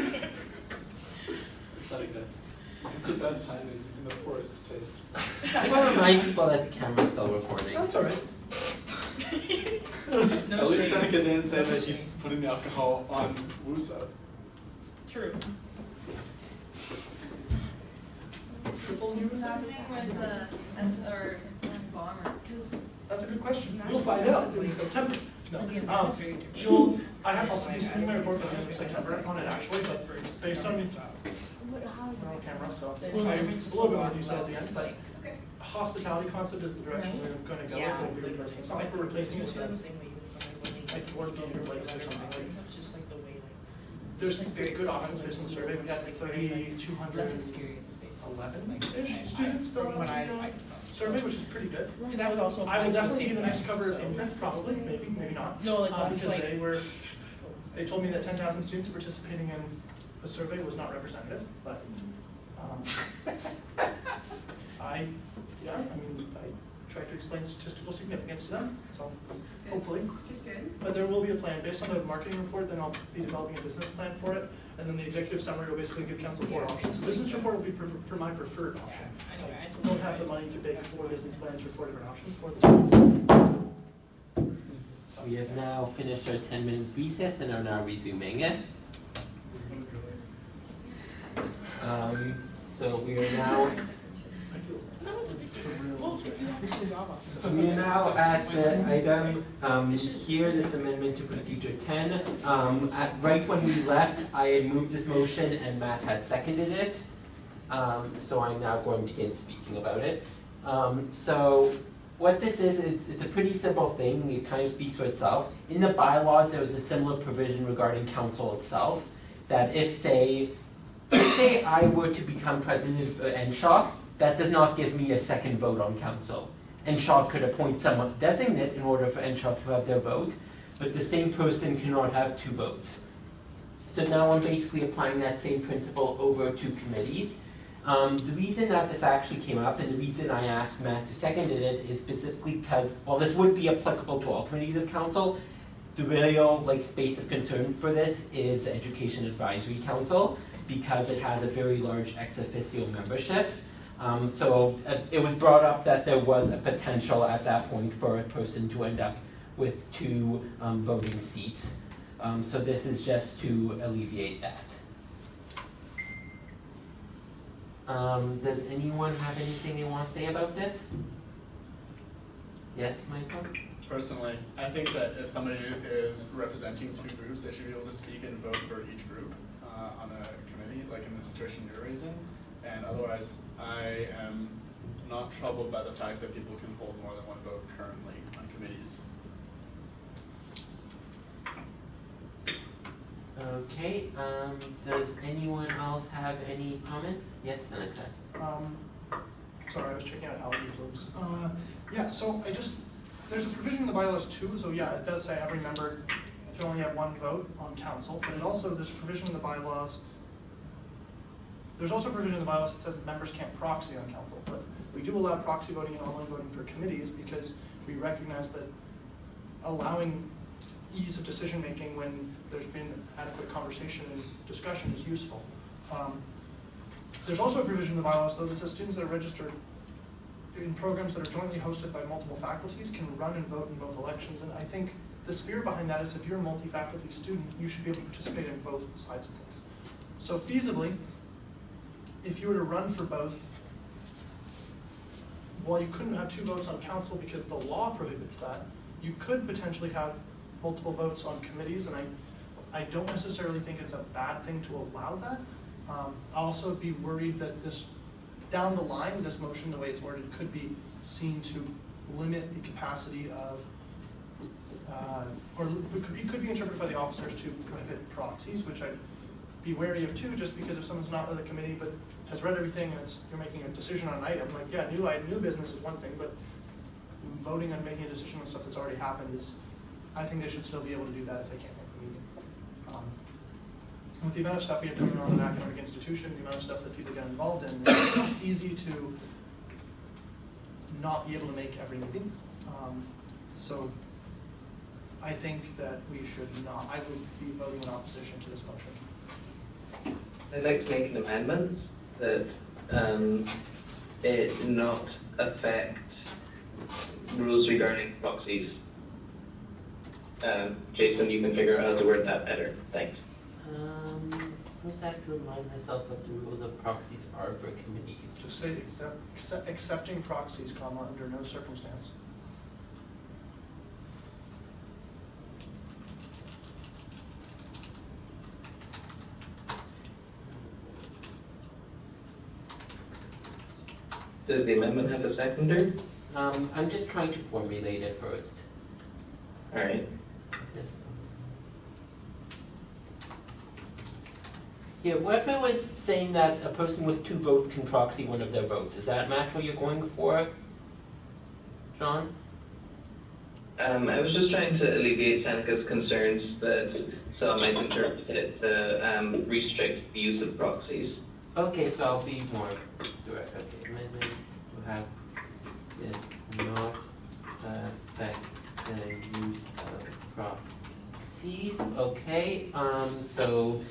Seneca, the best time in the poorest taste. I want to remind people that the camera's still recording. That's all right. No At least shade. Seneca didn't say No that he's shade. putting the alcohol on Wusa. True. Triple news? What's happening with the bomber? That's a good question. Not We'll sure. find out in September. No. The environment's very different. I'll send my report by the end of September on it actually, but based on What, how is we're on camera, so The I have environment's a just little bit a more lot detail at the less, end, but like, Okay. hospitality concept is the direction Nice. we're gonna go Yeah. with. It'll be replacing. It's not like we're replacing it, Feel the but same way even from when they like the board game or place or letter something. boxes, it's just like the way like. there's just, some like, very good conceptual, options based on the like, survey. We had like, very, like, less 3,211-ish experience based. students fill From out what I the can tell. survey, which is pretty good. Because that was also. I will applied to the definitely be same the next thing, cover of so- Imprint, probably, maybe not. No, like, that's Because like. they told me that 10,000 students participating in a survey was not representative, but, I tried to explain statistical significance to them, so hopefully. Good. But there will be a plan, based on the marketing report, then I'll be developing a business plan for it, and then the executive summary will basically give council 4 options. The business report will be for my preferred option. Anyway, I I told don't you have the guys. money to bake 4 business plans for 4 different options for this. We have now finished our 10-minute recess and are now resuming it. So we are now No, it's a big deal. Well, if you have to Java. We are now at the item, here, this amendment to procedure 10. Right when we left, I had moved this motion and Matt had seconded it. So I'm now going to begin speaking about it. So what this is, it's a pretty simple thing. It kind of speaks for itself. In the bylaws, there was a similar provision regarding council itself, that if say I were to become president of NSHOC, that does not give me a second vote on council. NSHOC could appoint someone designate in order for NSHOC to have their vote, but the same person cannot have 2 votes. So now I'm basically applying that same principle over to committees. The reason that this actually came up and the reason I asked Matt to second it is specifically because, while this would be applicable to all committees of council, the real space of concern for this is the Education Advisory Council, because it has a very large ex officio membership. So it was brought up that there was a potential at that point for a person to end up with 2 voting seats. So this is just to alleviate that. Does anyone have anything they want to say about this? Yes, Michael? Personally, I think that if somebody is representing 2 groups, they should be able to speak and vote for each group on a committee, like in the situation you're raising. And otherwise, I am not troubled by the fact that people can hold more than 1 vote currently on committees. Okay, does anyone else have any comments? Yes, Seneca? Sorry, I was checking out algae blooms. Yeah, so there's a provision in the bylaws too, so yeah, it does say every member can only have 1 vote on council, but there's a provision in the bylaws. There's also a provision in the bylaws that says members can't proxy on council, but we do allow proxy voting and online voting for committees because we recognize that allowing ease of decision making when there's been adequate conversation and discussion is useful. There's also a provision in the bylaws though that says students that are registered in programs that are jointly hosted by multiple faculties can run and vote in both elections, and I think the spirit behind that is if you're a multi-faculty student, you should be able to participate in both sides of things. So feasibly, if you were to run for both, while you couldn't have 2 votes on council because the law prohibits that, you could potentially have multiple votes on committees, and I don't necessarily think it's a bad thing to allow that. I'll also be worried that down the line, this motion, the way it's worded, could be seen to limit the capacity of, or it could be interpreted by the officers to prohibit proxies, which I'd be wary of too, just because if someone's not on the committee but has read everything and you're making a decision on an item, like yeah, new business is one thing, but voting and making a decision on stuff that's already happened is, I think they should still be able to do that if they can't make the meeting. with the amount of stuff we have going on in an academic institution, the amount of stuff that people get involved in, it's easy to not be able to make every meeting. So I think that we should not, I would be voting in opposition to this motion. I'd like to make an amendment that it not affect rules regarding proxies. Jason, you can figure out how to word that better. Thanks. First I have to remind myself what the rules of proxies are for committees. Just say accepting proxies, comma, under no circumstance. Does the amendment have a seconder? I'm just trying to formulate it first. All right. Yes. Yeah, what if I was saying that a person with 2 votes can proxy one of their votes? Is that match what you're going for, John? I was just trying to alleviate Seneca's concerns that some might interpret it to restrict the use of proxies. Okay, so I'll be more direct. Okay, amendment to have this not affect the use of proxies. Okay, so